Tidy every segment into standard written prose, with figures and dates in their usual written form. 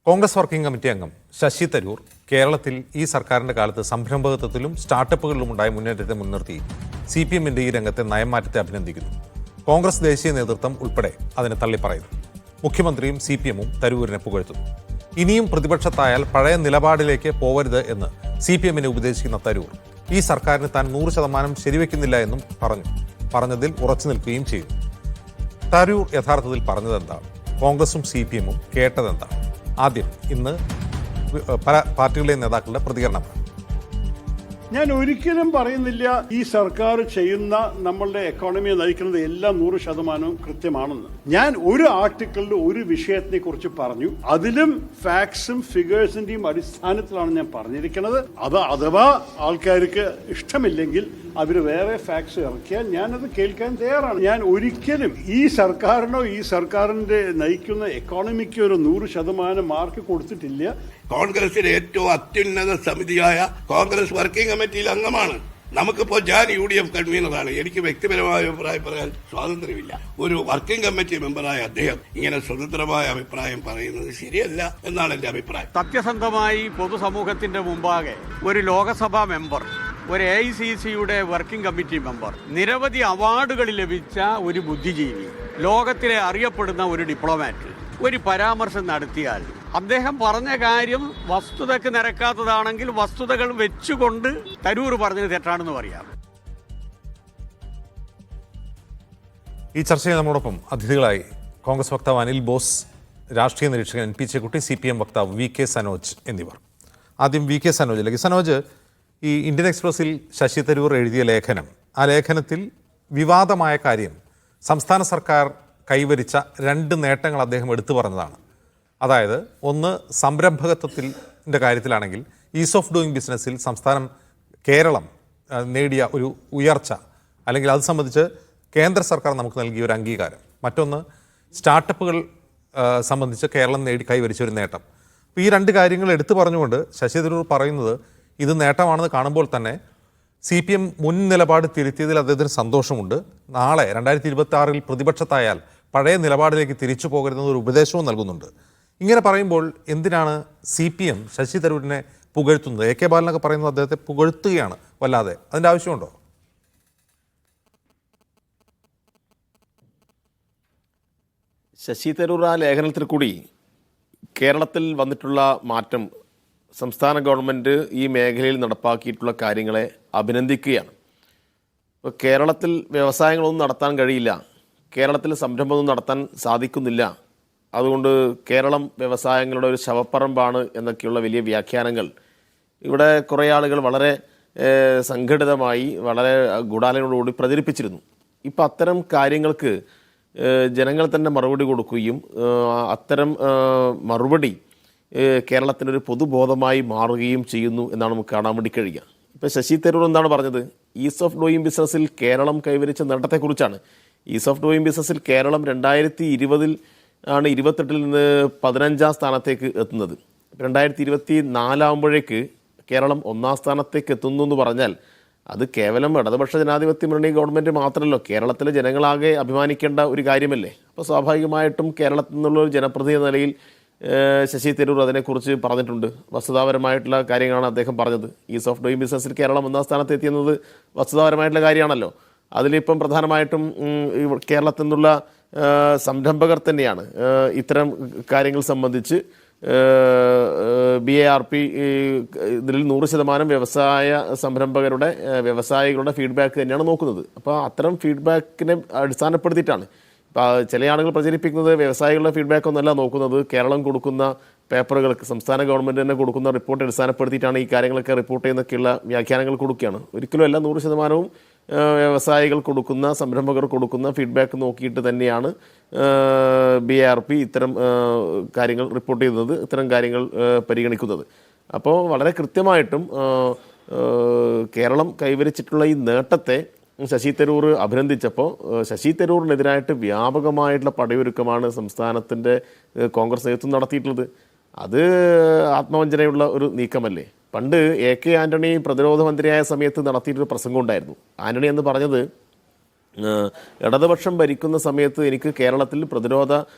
Congress working committee അംഗം ശശി തരൂർ കേരളത്തിൽ ഈ സർക്കാരിന്റെ കാലത്ത് സംരംഭകത്വത്തിലും സ്റ്റാർട്ടപ്പുകളിലും ഉണ്ടായ മുന്നേറ്റത്തെ മുൻനിർത്തി CPM-ന്റെ ഈ രംഗത്തെ നയമാറ്റത്തെ അഭിനന്ദിക്കുന്നു. കോൺഗ്രസ് ദേശീയ നേതൃത്വം ഉൾപ്പെടെ അതിനെ തള്ളിപ്പറയുന്നു. മുഖ്യമന്ത്രിയും CPM-ഉം തരൂരിനെ പുകഴ്ത്തുന്നു. ഇനിയും പ്രതിപക്ഷത്തായാൽ പഴയ നിലപാടിലേക്ക് പോവരുത് എന്ന് CPM-നെ ഉപദേശിക്കുന്ന തരൂർ ഈ സർക്കാരിന് താൻ 100% ശരിവെക്കുന്നില്ല എന്നും പറഞ്ഞതിൽ ഉറച്ചു നിൽക്കുകയും ചെയ്തു. തരൂർ യഥാർത്ഥത്തിൽ പറഞ്ഞതെന്താണ്? കോൺഗ്രസും CPM-ഉം കേട്ടതെന്താണ്? ആദ്യം ഇന്ന് പല പാർട്ടികളിലെ നേതാക്കളുടെ പ്രതികരണം. ഞാൻ ഒരിക്കലും പറയുന്നില്ല ഈ സർക്കാർ ചെയ്യുന്ന നമ്മളുടെ എക്കോണമിയെ നയിക്കുന്നത് എല്ലാം 100% കൃത്യമാണെന്ന്. ഞാൻ ഒരു ആർട്ടിക്കിളിൽ ഒരു വിഷയത്തിനെ കുറിച്ച് പറഞ്ഞു. അതിലും ഫാക്ട്സും ഫിഗേഴ്സിന്റെയും അടിസ്ഥാനത്തിലാണ് ഞാൻ പറഞ്ഞിരിക്കുന്നത്. അത് അഥവാ ആൾക്കാർക്ക് ഇഷ്ടമില്ലെങ്കിൽ അവർ വേറെ ഫാക്ട്സ് ഇറക്കിയാൽ ഞാനത് കേൾക്കാൻ തയ്യാറാണ്. ഞാൻ ഒരിക്കലും ഈ സർക്കാരിനോ ഈ സർക്കാരിന്റെ നയിക്കുന്ന എക്കോണമിക്ക് ഒരു 100% മാർക്ക് കൊടുത്തിട്ടില്ല. കോൺഗ്രസിന്റെ ഏറ്റവും അത്യുന്നത സമിതിയായ കോൺഗ്രസ് വർക്കിംഗ് കമ്മിറ്റിയിൽ അംഗമാണ്. നമുക്കിപ്പോൾ ഞാൻ UDF കൺവീനറാണ്. എനിക്ക് വ്യക്തിപരമായ അഭിപ്രായം പറയാൻ സ്വാതന്ത്ര്യമില്ല. ഒരു വർക്കിംഗ് കമ്മിറ്റി മെമ്പറായ അദ്ദേഹം ഇങ്ങനെ സ്വതന്ത്രമായ അഭിപ്രായം പറയുന്നത് ശരിയല്ല എന്നാണ് എന്റെ അഭിപ്രായം. സത്യസന്ധമായി പൊതുസമൂഹത്തിന്റെ മുമ്പാകെ ഒരു ലോകസഭാ മെമ്പർ, ഒരു AICCയുടെ വർക്കിംഗ് കമ്മിറ്റി മെമ്പർ, നിരവധി അവാർഡുകൾ ലഭിച്ച ഒരു ബുദ്ധിജീവി, ലോകത്തിലെ അറിയപ്പെടുന്ന ഒരു ഡിപ്ലോമാറ്റ് ഒരു പരാമർശം നടത്തിയാൽ അദ്ദേഹം പറഞ്ഞ കാര്യം വസ്തുതയ്ക്ക് നിരക്കാത്തതാണെങ്കിൽ വസ്തുതകൾ വെച്ചുകൊണ്ട് തരൂർ പറഞ്ഞത് തെറ്റാണെന്ന് പറയാം. ഈ ചർച്ചയിൽ നമ്മോടൊപ്പം അതിഥികളായി കോൺഗ്രസ് വക്താവ് അനിൽ ബോസ്, രാഷ്ട്രീയ നിരീക്ഷകൻ NP ചെക്കുട്ടി, CPM വക്താവ് VK സനോജ് എന്നിവർ. ആദ്യം VK സനോജിലേക്ക്. സനോജ്, ഈ ഇന്ത്യൻ എക്സ്പ്രസിൽ ശശി തരൂർ എഴുതിയ ലേഖനം, ആ ലേഖനത്തിൽ വിവാദമായ കാര്യം സംസ്ഥാന സർക്കാർ കൈവരിച്ച 2 നേട്ടങ്ങൾ അദ്ദേഹം എടുത്തു പറഞ്ഞതാണ്. അതായത്, ഒന്ന് സംരംഭകത്വത്തിൻ്റെ കാര്യത്തിലാണെങ്കിൽ ഈസ് ഓഫ് ഡൂയിങ് ബിസിനസ്സിൽ കേരളം നേടിയ ഒരു ഉയർച്ച, അല്ലെങ്കിൽ അത് സംബന്ധിച്ച് കേന്ദ്ര സർക്കാർ നമുക്ക് നൽകിയ ഒരു അംഗീകാരം. മറ്റൊന്ന് സ്റ്റാർട്ടപ്പുകൾ സംബന്ധിച്ച് കേരളം കൈവരിച്ച ഒരു നേട്ടം. അപ്പോൾ ഈ 2 കാര്യങ്ങൾ എടുത്തു പറഞ്ഞുകൊണ്ട് ശശി തരൂർ പറയുന്നത് ഇത് നേട്ടമാണെന്ന് കാണുമ്പോൾ തന്നെ CPM മുൻ നിലപാട് തിരുത്തിയതിൽ അദ്ദേഹത്തിന് സന്തോഷമുണ്ട്. നാളെ 2026 പ്രതിപക്ഷത്തായാൽ പഴയ നിലപാടിലേക്ക് തിരിച്ചു പോകരുതെന്നൊരു ഉപദേശവും നൽകുന്നുണ്ട്. ഇങ്ങനെ പറയുമ്പോൾ എന്തിനാണ് CPM ശശി തരൂരിനെ പുകഴ്ത്തുന്നത്? AK ബാലനൊക്കെ പറയുന്നത് അദ്ദേഹത്തെ പുകഴ്ത്തുകയാണ് വല്ലാതെ. അതിൻ്റെ ആവശ്യമുണ്ടോ? ശശി തരൂർ ആ ലേഖനത്തിൽ കൂടി കേരളത്തിൽ വന്നിട്ടുള്ള മാറ്റം, സംസ്ഥാന ഗവൺമെൻറ് ഈ മേഖലയിൽ നടപ്പാക്കിയിട്ടുള്ള കാര്യങ്ങളെ അഭിനന്ദിക്കുകയാണ്. ഇപ്പോൾ കേരളത്തിൽ വ്യവസായങ്ങളൊന്നും നടത്താൻ കഴിയില്ല, കേരളത്തിൽ സംരംഭമൊന്നും നടത്താൻ സാധിക്കുന്നില്ല, അതുകൊണ്ട് കേരളം വ്യവസായങ്ങളുടെ ഒരു ശവപ്പറമ്പാണ് എന്നൊക്കെയുള്ള വലിയ വ്യാഖ്യാനങ്ങൾ ഇവിടെ കുറേ ആളുകൾ വളരെ സംഘടിതമായി വളരെ ഗൂഢാലോചനയോടുകൂടി പ്രചരിപ്പിച്ചിരുന്നു. ഇപ്പം അത്തരം കാര്യങ്ങൾക്ക് ജനങ്ങൾ തന്നെ മറുപടി കൊടുക്കുകയും അത്തരം മറുപടി കേരളത്തിനൊരു പൊതുബോധമായി മാറുകയും ചെയ്യുന്നു എന്നാണ് നമുക്ക് കാണാൻ വേണ്ടി കഴിയുക. ഇപ്പോൾ ശശി തരൂർ എന്താണ് പറഞ്ഞത്? ഈസ് ഓഫ് ഡൂയിങ് ബിസിനസ്സിൽ കേരളം കൈവരിച്ച നേട്ടത്തെക്കുറിച്ചാണ്. ഈസ് ഓഫ് ഡൂയിങ് ബിസിനസ്സിൽ കേരളം 2020 ആണ് 28-ൽ നിന്ന് 15-ാം സ്ഥാനത്തേക്ക് എത്തുന്നത്. 2024 ആകുമ്പോഴേക്ക് കേരളം 1-ാം സ്ഥാനത്തേക്ക് എത്തുന്നു എന്ന് പറഞ്ഞാൽ അത് കേവലം ഇടതുപക്ഷ ജനാധിപത്യ മുന്നണി ഗവൺമെൻറ് മാത്രമല്ലോ, കേരളത്തിലെ ജനങ്ങളാകെ അഭിമാനിക്കേണ്ട ഒരു കാര്യമല്ലേ. അപ്പോൾ സ്വാഭാവികമായിട്ടും കേരളത്തിൽ നിന്നുള്ള ഒരു ജനപ്രതിനിധി എന്ന നിലയിൽ ശശി തരൂർ അതിനെക്കുറിച്ച് പറഞ്ഞിട്ടുണ്ട്. വസ്തുതാപരമായിട്ടുള്ള കാര്യങ്ങളാണ് അദ്ദേഹം പറഞ്ഞത്. ഈസ് ഓഫ് ഡൂയിങ് ബിസിനസ്സിൽ കേരളം 1-ാം സ്ഥാനത്ത് എത്തിയെന്നത് വസ്തുതാപരമായിട്ടുള്ള കാര്യമാണല്ലോ. അതിലിപ്പം പ്രധാനമായിട്ടും കേരളത്തിൽ നിന്നുള്ള സംരംഭകർ തന്നെയാണ് ഇത്തരം കാര്യങ്ങൾ സംബന്ധിച്ച് BARP ഇതിൽ 100% വ്യവസായ സംരംഭകരുടെ വ്യവസായികളുടെ ഫീഡ്ബാക്ക് തന്നെയാണ് നോക്കുന്നത്. അപ്പോൾ അത്തരം ഫീഡ്ബാക്കിനെ അടിസ്ഥാനപ്പെടുത്തിയിട്ടാണ് ഇപ്പോൾ ചില ആളുകൾ പ്രചരിപ്പിക്കുന്നത് വ്യവസായികളുടെ ഫീഡ്ബാക്കൊന്നുമല്ല നോക്കുന്നത്, കേരളം കൊടുക്കുന്ന പേപ്പറുകൾക്ക്, സംസ്ഥാന ഗവൺമെൻറ് തന്നെ കൊടുക്കുന്ന റിപ്പോർട്ട് അടിസ്ഥാനപ്പെടുത്തിയിട്ടാണ് ഈ കാര്യങ്ങളൊക്കെ റിപ്പോർട്ട് ചെയ്യുന്നൊക്കെയുള്ള വ്യാഖ്യാനങ്ങൾ കൊടുക്കുകയാണ്. ഒരിക്കലും അല്ല, 100% വ്യവസായികൾ കൊടുക്കുന്ന, സംരംഭകർ കൊടുക്കുന്ന ഫീഡ്ബാക്ക് നോക്കിയിട്ട് തന്നെയാണ് BARP ഇത്തരം കാര്യങ്ങൾ റിപ്പോർട്ട് ചെയ്യുന്നത്, ഇത്തരം കാര്യങ്ങൾ പരിഗണിക്കുന്നത്. അപ്പോൾ വളരെ കൃത്യമായിട്ടും കേരളം കൈവരിച്ചിട്ടുള്ള ഈ നേട്ടത്തെ ശശി തരൂർ അഭിനന്ദിച്ചപ്പോൾ ശശി തരൂറിനെതിരായിട്ട് വ്യാപകമായിട്ടുള്ള പടയൊരുക്കമാണ് സംസ്ഥാനത്തിൻ്റെ കോൺഗ്രസ് നേതൃത്വം നടത്തിയിട്ടുള്ളത്. അത് ആത്മവഞ്ചനയുള്ള ഒരു നീക്കമല്ലേ? പണ്ട് AK ആൻ്റണി പ്രതിരോധ മന്ത്രിയായ സമയത്ത് നടത്തിയിട്ടൊരു പ്രസംഗം ഉണ്ടായിരുന്നു. ആൻ്റണി എന്ന് പറഞ്ഞത് ഇടതുപക്ഷം ഭരിക്കുന്ന സമയത്ത് എനിക്ക് കേരളത്തിൽ പ്രതിരോധ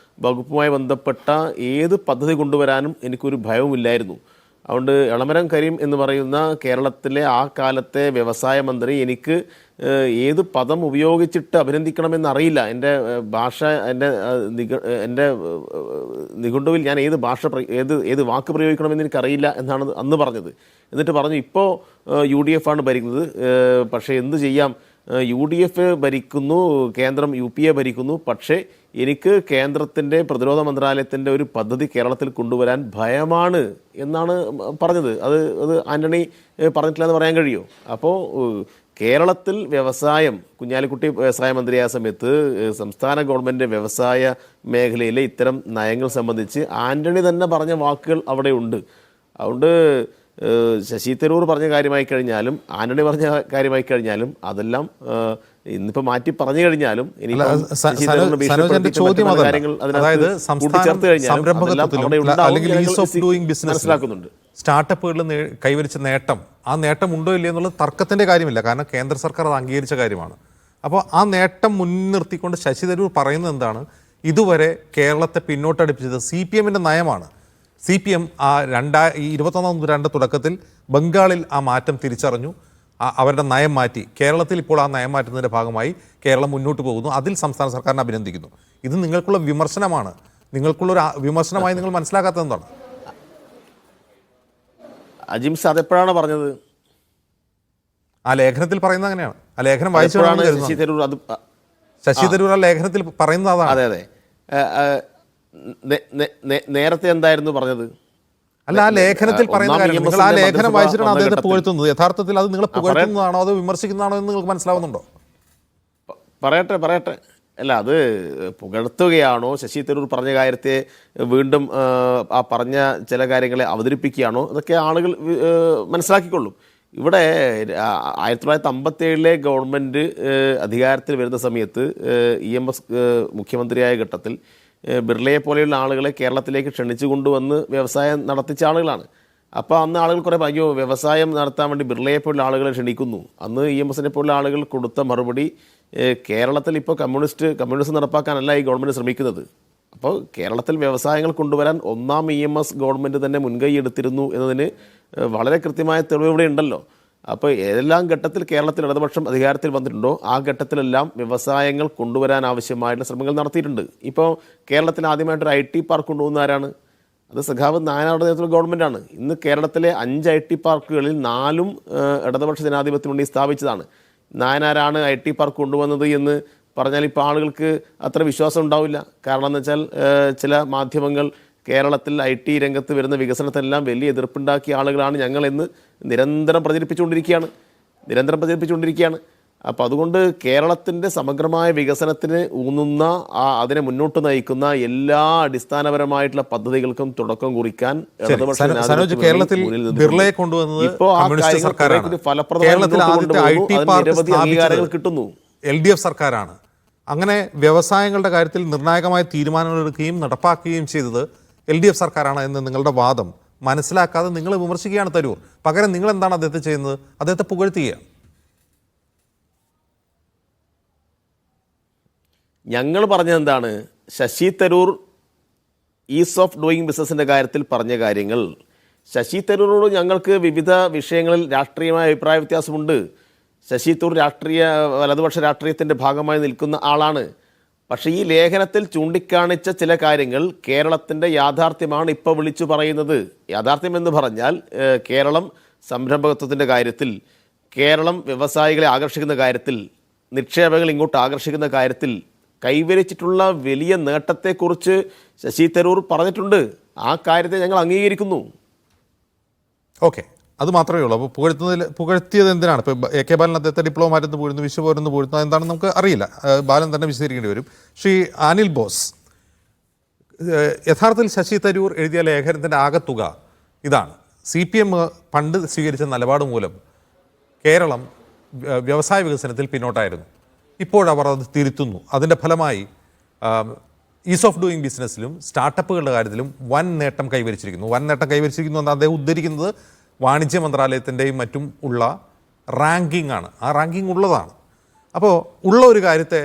വകുപ്പുമായി ബന്ധപ്പെട്ട ഏത് പദ്ധതി കൊണ്ടുവരാനും എനിക്കൊരു ഭയവുമില്ലായിരുന്നു. അതുകൊണ്ട് എളമരം കരീം എന്ന് പറയുന്ന കേരളത്തിലെ ആ കാലത്തെ വ്യവസായ മന്ത്രി എനിക്ക് ഏത് പദം ഉപയോഗിച്ചിട്ട് അഭിനന്ദിക്കണമെന്നറിയില്ല. എൻ്റെ ഭാഷ എൻ്റെ നിഘണ്ടുവിൽ ഞാൻ ഏത് ഭാഷ ഏത് വാക്ക് പ്രയോഗിക്കണമെന്ന് എനിക്കറിയില്ല എന്നാണ് അന്ന് പറഞ്ഞത്. എന്നിട്ട് പറഞ്ഞു ഇപ്പോൾ UDF ആണ് ഭരിക്കുന്നത്, പക്ഷേ എന്ത് ചെയ്യാം, UDF ഭരിക്കുന്നു, കേന്ദ്രം UPA ഭരിക്കുന്നു, പക്ഷേ എനിക്ക് കേന്ദ്രത്തിൻ്റെ പ്രതിരോധ മന്ത്രാലയത്തിൻ്റെ ഒരു പദ്ധതി കേരളത്തിൽ കൊണ്ടുവരാൻ ഭയമാണ് എന്നാണ് പറഞ്ഞത്. അത് ആന്റണി പറഞ്ഞിട്ടില്ല എന്ന് പറയാൻ കഴിയുമോ? അപ്പോൾ കേരളത്തിൽ വ്യവസായം, കുഞ്ഞാലിക്കുട്ടി വ്യവസായ മന്ത്രിയായ സമയത്ത് സംസ്ഥാന ഗവൺമെൻറ് വ്യവസായ മേഖലയിലെ ഇത്തരം നയങ്ങൾ സംബന്ധിച്ച് ആന്റണി തന്നെ പറഞ്ഞ വാക്കുകൾ അവിടെ ഉണ്ട്. അതുകൊണ്ട് ശശി തരൂർ പറഞ്ഞ കാര്യമായി കഴിഞ്ഞാലും ആന്റണി പറഞ്ഞ കാര്യമായി കഴിഞ്ഞാലും അതെല്ലാം ഇന്നിപ്പോൾ മാറ്റി പറഞ്ഞു കഴിഞ്ഞാലും സനോജന്റെ ചോദ്യം അതായത് മനസ്സിലാക്കുന്നുണ്ട്. സ്റ്റാർട്ടപ്പുകളിൽ കൈവരിച്ച നേട്ടം, ആ നേട്ടം ഉണ്ടോ ഇല്ലയോ എന്നുള്ളത് തർക്കത്തിന്റെ കാര്യമില്ല, കാരണം കേന്ദ്ര സർക്കാർ അത് അംഗീകരിച്ച കാര്യമാണ്. അപ്പോൾ ആ നേട്ടം മുൻനിർത്തിക്കൊണ്ട് ശശി തരൂർ പറയുന്നത് എന്താണ്? ഇതുവരെ കേരളത്തെ പിന്നോട്ടടിപ്പിച്ചത് CPM-ന്റെ നയമാണ്. CPM ആ 21-ാം നൂറ്റാണ്ട് തുടക്കത്തിൽ ബംഗാളിൽ ആ മാറ്റം തിരിച്ചറിഞ്ഞു, അവരുടെ നയം മാറ്റി. കേരളത്തിൽ ഇപ്പോൾ ആ നയം മാറ്റുന്നതിൻ്റെ ഭാഗമായി കേരളം മുന്നോട്ട് പോകുന്നു. അതിൽ സംസ്ഥാന സർക്കാരിനെ അഭിനന്ദിക്കുന്നു. ഇത് നിങ്ങൾക്കുള്ള വിമർശനമാണ്. നിങ്ങൾക്കുള്ളൊരു വിമർശനമായി നിങ്ങൾ മനസ്സിലാക്കാത്തത് എന്താണ്? അജിംസ് അതെപ്പോഴാണ് പറഞ്ഞത്? ആ ലേഖനത്തിൽ പറയുന്നത് അങ്ങനെയാണ്. ആ ലേഖനം വായിച്ചതാണ് ശശി തരൂർ ആ ലേഖനത്തിൽ പറയുന്നത് അതാണ്. അതെ അതെ. നേരത്തെ എന്തായിരുന്നു പറഞ്ഞത്? അല്ല, ആ ലേഖനത്തിൽ പറയുന്ന കാര്യം നിങ്ങൾ ആ ലേഖനം വായിച്ചിട്ടാണ് അദ്ദേഹത്തെ പുകഴ്ത്തുന്നത്. യഥാർത്ഥത്തിൽ അത് നിങ്ങൾ പുകഴ്ത്തുന്നതാണോ അതോ വിമർശിക്കുന്നതാണോ എന്ന് നിങ്ങൾക്ക് മനസ്സിലാവുന്നുണ്ടോ? പറയട്ടെ. അല്ല, അത് പുകഴ്ത്തുകയാണോ, ശശി തരൂർ പറഞ്ഞ കാര്യത്തെ വീണ്ടും ആ പറഞ്ഞ ചില കാര്യങ്ങളെ അവതരിപ്പിക്കുകയാണോ, അതൊക്കെ ആളുകൾ മനസ്സിലാക്കിക്കൊള്ളും. ഇവിടെ 1957 ഗവൺമെൻറ് അധികാരത്തിൽ വരുന്ന സമയത്ത് EMS മുഖ്യമന്ത്രിയായ ഘട്ടത്തിൽ ബിർളയെ പോലെയുള്ള ആളുകളെ കേരളത്തിലേക്ക് ക്ഷണിച്ചു കൊണ്ടുവന്ന് വ്യവസായം നടത്തിച്ച ആളുകളാണ്. അപ്പോൾ അന്ന് ആളുകൾ കുറേ അയ്യോ വ്യവസായം നടത്താൻ വേണ്ടി ബിർളയെ പോലുള്ള ആളുകളെ ക്ഷണിക്കുന്നു. അന്ന് EMS-നെ പോലുള്ള ആളുകൾ കൊടുത്ത മറുപടി, കേരളത്തിൽ ഇപ്പോൾ കമ്മ്യൂണിസം നടപ്പാക്കാനല്ല ഈ ഗവൺമെൻറ് ശ്രമിക്കുന്നത്. അപ്പോൾ കേരളത്തിൽ വ്യവസായങ്ങൾ കൊണ്ടുവരാൻ ഒന്നാം EMS ഗവൺമെൻറ് തന്നെ മുൻകൈ എടുത്തിരുന്നു എന്നതിന് വളരെ കൃത്യമായ തെളിവ് ഇവിടെ ഉണ്ടല്ലോ. അപ്പോൾ ഏതെല്ലാം ഘട്ടത്തിൽ കേരളത്തിൽ ഇടതുപക്ഷം അധികാരത്തിൽ വന്നിട്ടുണ്ടോ ആ ഘട്ടത്തിലെല്ലാം വ്യവസായങ്ങൾ കൊണ്ടുവരാൻ ആവശ്യമായിട്ടുള്ള ശ്രമങ്ങൾ നടത്തിയിട്ടുണ്ട്. ഇപ്പോൾ കേരളത്തിൽ ആദ്യമായിട്ടൊരു IT പാർക്ക് കൊണ്ടുവന്ന ആരാണ്? അത് സഖാവ് നായനാരുടെ നേതൃത്വത്തിലുള്ള ഗവൺമെൻറ്റാണ്. ഇന്ന് കേരളത്തിലെ 5 IT പാർക്കുകളിൽ 4ഉം ഇടതുപക്ഷ ജനാധിപത്യം വേണ്ടി സ്ഥാപിച്ചതാണ്. നായനാരാണ് IT പാർക്ക് കൊണ്ടുവന്നത് എന്ന് പറഞ്ഞാൽ ഇപ്പോൾ ആളുകൾക്ക് അത്ര വിശ്വാസം ഉണ്ടാവില്ല. കാരണം എന്ന് വെച്ചാൽ ചില മാധ്യമങ്ങൾ കേരളത്തിൽ IT രംഗത്ത് വരുന്ന വികസനത്തെല്ലാം വലിയ എതിർപ്പുണ്ടാക്കിയ ആളുകളാണ് ഞങ്ങളെന്ന് നിരന്തരം പ്രചരിപ്പിച്ചുകൊണ്ടിരിക്കുകയാണ്. അപ്പോൾ അതുകൊണ്ട് കേരളത്തിൻ്റെ സമഗ്രമായ വികസനത്തിന് ഊന്നുന്ന അതിനെ മുന്നോട്ട് നയിക്കുന്ന എല്ലാ അടിസ്ഥാനപരമായിട്ടുള്ള പദ്ധതികൾക്കും തുടക്കം കുറിക്കാൻ കേരളത്തിൽ ബിർളയെ കൊണ്ടുവന്നത് നിരവധി അംഗീകാരങ്ങൾ കിട്ടുന്നു. LDF സർക്കാരാണ്. അങ്ങനെ വ്യവസായങ്ങളുടെ കാര്യത്തിൽ നിർണായകമായ തീരുമാനങ്ങൾ എടുക്കുകയും നടപ്പാക്കുകയും ചെയ്തത് LDF സർക്കാരാണ് എന്ന് നിങ്ങളുടെ വാദം മനസ്സിലാക്കാതെ നിങ്ങൾ വിമർശിക്കുകയാണ് തരൂർ. പകരം നിങ്ങൾ എന്താണ് അദ്ദേഹത്തെ ചെയ്യുന്നത്? അദ്ദേഹത്തെ പുകഴ്ത്തുകയാണ്. ഞങ്ങൾ പറഞ്ഞത് എന്താണ്? Shashi Tharoor ease of doing ബിസിനസിൻ്റെ കാര്യത്തിൽ പറഞ്ഞ കാര്യങ്ങൾ, ശശി തരൂരോട് ഞങ്ങൾക്ക് വിവിധ വിഷയങ്ങളിൽ രാഷ്ട്രീയമായ അഭിപ്രായ വ്യത്യാസമുണ്ട്. ശശി തരൂർ വലതുപക്ഷ രാഷ്ട്രീയത്തിൻ്റെ ഭാഗമായി നിൽക്കുന്ന ആളാണ്. പക്ഷേ ഈ ലേഖനത്തിൽ ചൂണ്ടിക്കാണിച്ച ചില കാര്യങ്ങൾ കേരളത്തിൻ്റെ യാഥാർത്ഥ്യമാണ് ഇപ്പോൾ വിളിച്ചു പറയുന്നത്. യാഥാർത്ഥ്യം എന്ന് പറഞ്ഞാൽ കേരളം സംരംഭകത്വത്തിൻ്റെ കാര്യത്തിൽ, കേരളം വ്യവസായികളെ ആകർഷിക്കുന്ന കാര്യത്തിൽ, നിക്ഷേപങ്ങൾ ഇങ്ങോട്ട് ആകർഷിക്കുന്ന കാര്യത്തിൽ കൈവരിച്ചിട്ടുള്ള വലിയ നേട്ടത്തെക്കുറിച്ച് ശശി തരൂർ പറഞ്ഞിട്ടുണ്ട്. ആ കാര്യത്തെ ഞങ്ങൾ അംഗീകരിക്കുന്നു. ഓക്കെ, അത് മാത്രമേ ഉള്ളൂ. അപ്പോൾ പുകഴ്ത്തിയത് എന്തിനാണ്? ഇപ്പോൾ AK ബാലൻ അദ്ദേഹത്തെ ഡിപ്ലോമാറ്റെന്ന് പോയിരുന്നു, വിശ്വപൗരെന്ന് പോയിരുന്നു, എന്താണെന്ന് നമുക്ക് അറിയില്ല. ബാലൻ തന്നെ വിശദീകരിക്കേണ്ടി വരും. ശ്രീ അനിൽ ബോസ്, യഥാർത്ഥത്തിൽ ശശി തരൂർ എഴുതിയ ലേഖനത്തിൻ്റെ ആകത്തുക ഇതാണ്: CPM പണ്ട് സ്വീകരിച്ച നിലപാട് മൂലം കേരളം വ്യവസായ വികസനത്തിൽ പിന്നോട്ടായിരുന്നു. ഇപ്പോഴവർ അത് തിരുത്തുന്നു. അതിൻ്റെ ഫലമായി ഈസ് ഓഫ് ഡൂയിങ് ബിസിനസ്സിലും സ്റ്റാർട്ടപ്പുകളുടെ കാര്യത്തിലും വൻ നേട്ടം കൈവരിച്ചിരിക്കുന്നു എന്ന് അദ്ദേഹം ഉദ്ധരിക്കുന്നത് വാണിജ്യ മന്ത്രാലയത്തിൻ്റെയും മറ്റും ഉള്ള റാങ്കിംഗ് ആണ്. ആ റാങ്കിംഗ് ഉള്ളതാണ്. അപ്പോൾ ഉള്ള ഒരു കാര്യത്തെ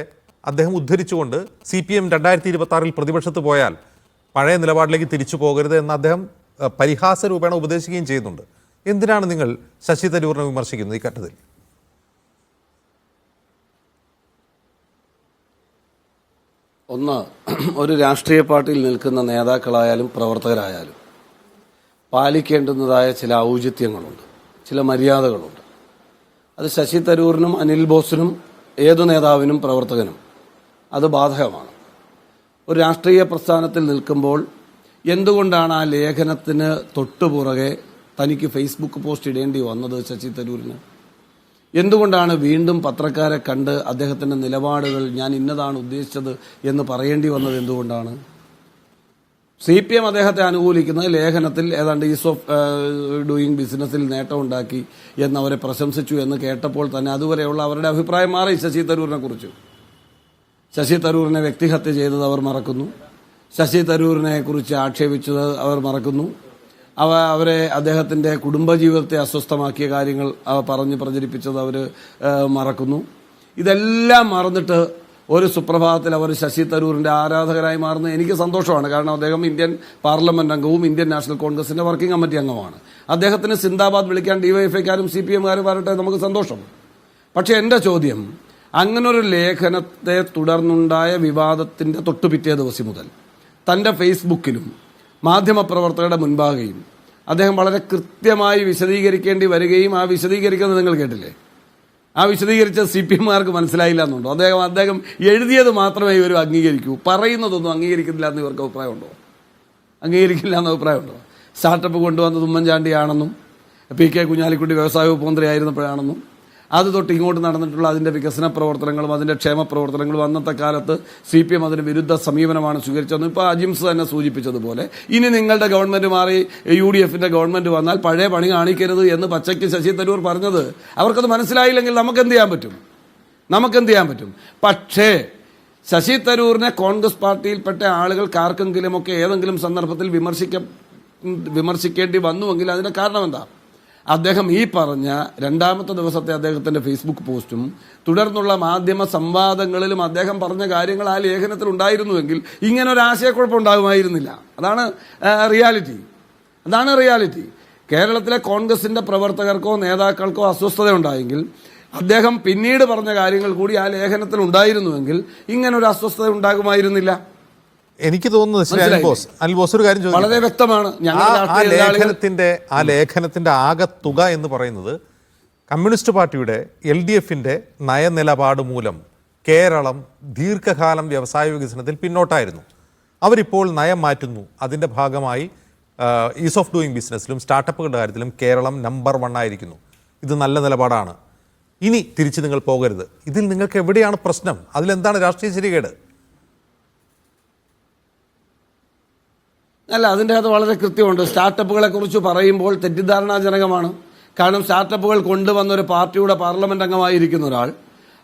അദ്ദേഹം ഉദ്ധരിച്ചുകൊണ്ട് CPM 2026 പ്രതിപക്ഷത്ത് പോയാൽ പഴയ നിലപാടിലേക്ക് തിരിച്ചു പോകരുത് എന്ന് അദ്ദേഹം പരിഹാസ രൂപേണ ഉപദേശിക്കുകയും ചെയ്യുന്നുണ്ട്. എന്തിനാണ് നിങ്ങൾ ശശി തരൂരിനെ വിമർശിക്കുന്നത് ഈ ഘട്ടത്തിൽ? ഒന്ന്, ഒരു രാഷ്ട്രീയ പാർട്ടിയിൽ നിൽക്കുന്ന നേതാക്കളായാലും പ്രവർത്തകരായാലും പാലിക്കേണ്ടുന്നതായ ചില ഔചിത്യങ്ങളുണ്ട്, ചില മര്യാദകളുണ്ട്. അത് ശശി തരൂരിനും അനിൽ ബോസിനും ഏതു നേതാവിനും പ്രവർത്തകനും അത് ബാധകമാണ്. ഒരു രാഷ്ട്രീയ പ്രസ്ഥാനത്തിൽ നിൽക്കുമ്പോൾ എന്തുകൊണ്ടാണ് ആ ലേഖനത്തിന് തൊട്ടുപുറകെ തനിക്ക് ഫേസ്ബുക്ക് പോസ്റ്റ് ഇടേണ്ടി വന്നത് ശശി തരൂരിന്? എന്തുകൊണ്ടാണ് വീണ്ടും പത്രക്കാരെ കണ്ട് അദ്ദേഹത്തിന്റെ നിലപാടുകൾ ഞാൻ ഇന്നതാണ് ഉദ്ദേശിച്ചത് എന്ന് പറയേണ്ടി വന്നത്? എന്തുകൊണ്ടാണ്? CPM അദ്ദേഹത്തെ അനുകൂലിക്കുന്ന ലേഖനത്തിൽ ഏതാണ്ട് ഈസ് ഓഫ് ഡൂയിങ് ബിസിനസ്സിൽ നേട്ടമുണ്ടാക്കി എന്നവരെ പ്രശംസിച്ചു എന്ന് കേട്ടപ്പോൾ തന്നെ അതുവരെയുള്ള അവരുടെ അഭിപ്രായം മാറി ശശി തരൂരിനെ കുറിച്ച്. ശശി തരൂരിനെ വ്യക്തിഹത്യ ചെയ്തത് അവർ മറക്കുന്നു. ശശി തരൂരിനെ കുറിച്ച് ആക്ഷേപിച്ചത് അവർ മറക്കുന്നു. അവരെ അദ്ദേഹത്തിന്റെ കുടുംബജീവിതത്തെ അസ്വസ്ഥമാക്കിയ കാര്യങ്ങൾ പറഞ്ഞ് പ്രചരിപ്പിച്ചത് അവർ മറക്കുന്നു. ഇതെല്ലാം മറന്നിട്ട് ഒരു സുപ്രഭാതത്തിൽ അവർ ശശി തരൂരിന്റെ ആരാധകരായി മാറുന്നത് എനിക്ക് സന്തോഷമാണ്. കാരണം അദ്ദേഹം ഇന്ത്യൻ പാർലമെന്റ് അംഗവും ഇന്ത്യൻ നാഷണൽ കോൺഗ്രസിന്റെ വർക്കിംഗ് കമ്മിറ്റി അംഗമാണ്. അദ്ദേഹത്തിന് സിന്ദാബാദ് വിളിക്കാൻ DYFIക്കാരും CPMകാരും വരട്ടെ, നമുക്ക് സന്തോഷം. പക്ഷെ എന്റെ ചോദ്യം, അങ്ങനൊരു ലേഖനത്തെ തുടർന്നുണ്ടായ വിവാദത്തിന്റെ തൊട്ടുപിറ്റേ ദിവസം മുതൽ തന്റെ ഫേസ്ബുക്കിലും മാധ്യമപ്രവർത്തകരുടെ മുൻപാകെയും അദ്ദേഹം വളരെ കൃത്യമായി വിശദീകരിക്കേണ്ടി വരികയും ആ വിശദീകരിക്കുന്നത് നിങ്ങൾ കേട്ടില്ലേ? ആ വിശദീകരിച്ച CPMകാർക്ക് മനസ്സിലായില്ല എന്നുണ്ടോ? അദ്ദേഹം എഴുതിയത് മാത്രമേ ഇവർ അംഗീകരിക്കൂ, പറയുന്നതൊന്നും അംഗീകരിക്കുന്നില്ല എന്ന് ഇവർക്ക് അഭിപ്രായമുണ്ടോ? അംഗീകരിക്കില്ല എന്ന അഭിപ്രായമുണ്ടോ? സ്റ്റാർട്ടപ്പ് കൊണ്ടുവന്നത് ഉമ്മൻചാണ്ടിയാണെന്നും PK കുഞ്ഞാലിക്കുട്ടി വ്യവസായ വകുപ്പ് മന്ത്രിയായിരുന്നപ്പോഴാണെന്നും അത് തൊട്ട് ഇങ്ങോട്ട് നടന്നിട്ടുള്ള അതിന്റെ വികസന പ്രവർത്തനങ്ങളും അതിന്റെ ക്ഷേമ പ്രവർത്തനങ്ങളും അന്നത്തെ കാലത്ത് CPM അതിന് വിരുദ്ധ സമീപനമാണ് സ്വീകരിച്ചതെന്നും ഇപ്പോൾ അജിംസ് തന്നെ സൂചിപ്പിച്ചതുപോലെ ഇനി നിങ്ങളുടെ ഗവൺമെന്റ് മാറി UDFന്റെ ഗവൺമെന്റ് വന്നാൽ പഴയ പണി കാണിക്കരുത് എന്ന് പച്ചയ്ക്ക് ശശി തരൂർ പറഞ്ഞത് അവർക്കത് മനസ്സിലായില്ലെങ്കിൽ നമുക്കെന്ത് ചെയ്യാൻ പറ്റും? പക്ഷേ ശശി തരൂരിനെ കോൺഗ്രസ് പാർട്ടിയിൽപ്പെട്ട ആളുകൾക്കാർക്കെങ്കിലുമൊക്കെ ഏതെങ്കിലും സന്ദർഭത്തിൽ വിമർശിക്കേണ്ടി വന്നുവെങ്കിൽ അതിന്റെ കാരണം എന്താ? അദ്ദേഹം ഈ പറഞ്ഞ രണ്ടാമത്തെ ദിവസത്തെ അദ്ദേഹത്തിന്റെ ഫേസ്ബുക്ക് പോസ്റ്റും തുടർന്നുള്ള മാധ്യമ സംവാദങ്ങളിലും അദ്ദേഹം പറഞ്ഞ കാര്യങ്ങൾ ആ ലേഖനത്തിൽ ഉണ്ടായിരുന്നുവെങ്കിൽ ഇങ്ങനെ ഒരു ആശയക്കുഴപ്പം ഉണ്ടാകുമായിരുന്നില്ല. അതാണ് റിയാലിറ്റി. കേരളത്തിലെ കോൺഗ്രസിന്റെ പ്രവർത്തകർക്കോ നേതാക്കൾക്കോ അസ്വസ്ഥത ഉണ്ടായെങ്കിൽ അദ്ദേഹം പിന്നീട് പറഞ്ഞ കാര്യങ്ങൾ കൂടി ആ ലേഖനത്തിൽ ഉണ്ടായിരുന്നുവെങ്കിൽ ഇങ്ങനെ ഒരു അസ്വസ്ഥത ഉണ്ടാകുമായിരുന്നില്ല. എനിക്ക് തോന്നുന്നത് അൽബോസ് ഒരു കാര്യം വളരെ വ്യക്തമാണ്. ആ ലേഖനത്തിന്റെ ആകെ തുക എന്ന് പറയുന്നത് കമ്മ്യൂണിസ്റ്റ് പാർട്ടിയുടെ LDFന്റെ നയനിലപാട് മൂലം കേരളം ദീർഘകാലം വ്യവസായ വികസനത്തിൽ പിന്നോട്ടായിരുന്നു. അവരിപ്പോൾ നയം മാറ്റുന്നു. അതിന്റെ ഭാഗമായി ഈസ് ഓഫ് ഡൂയിങ് ബിസിനസ്സിലും സ്റ്റാർട്ടപ്പുകളുടെ കാര്യത്തിലും കേരളം നമ്പർ 1 ആയിരിക്കുന്നു. ഇത് നല്ല നിലപാടാണ്. ഇനി തിരിച്ച് നിങ്ങൾ പോകരുത്. ഇതിൽ നിങ്ങൾക്ക് എവിടെയാണ് പ്രശ്നം? അതിലെന്താണ് രാഷ്ട്രീയ ശരികേട്? അല്ല, അതിൻ്റെ അകത്ത് വളരെ കൃത്യമുണ്ട്. സ്റ്റാർട്ടപ്പുകളെ കുറിച്ച് പറയുമ്പോൾ തെറ്റിദ്ധാരണാജനകമാണ്. കാരണം സ്റ്റാർട്ടപ്പുകൾ കൊണ്ടുവന്ന ഒരു പാർട്ടിയുടെ പാർലമെന്റ് അംഗമായിരിക്കുന്ന ഒരാൾ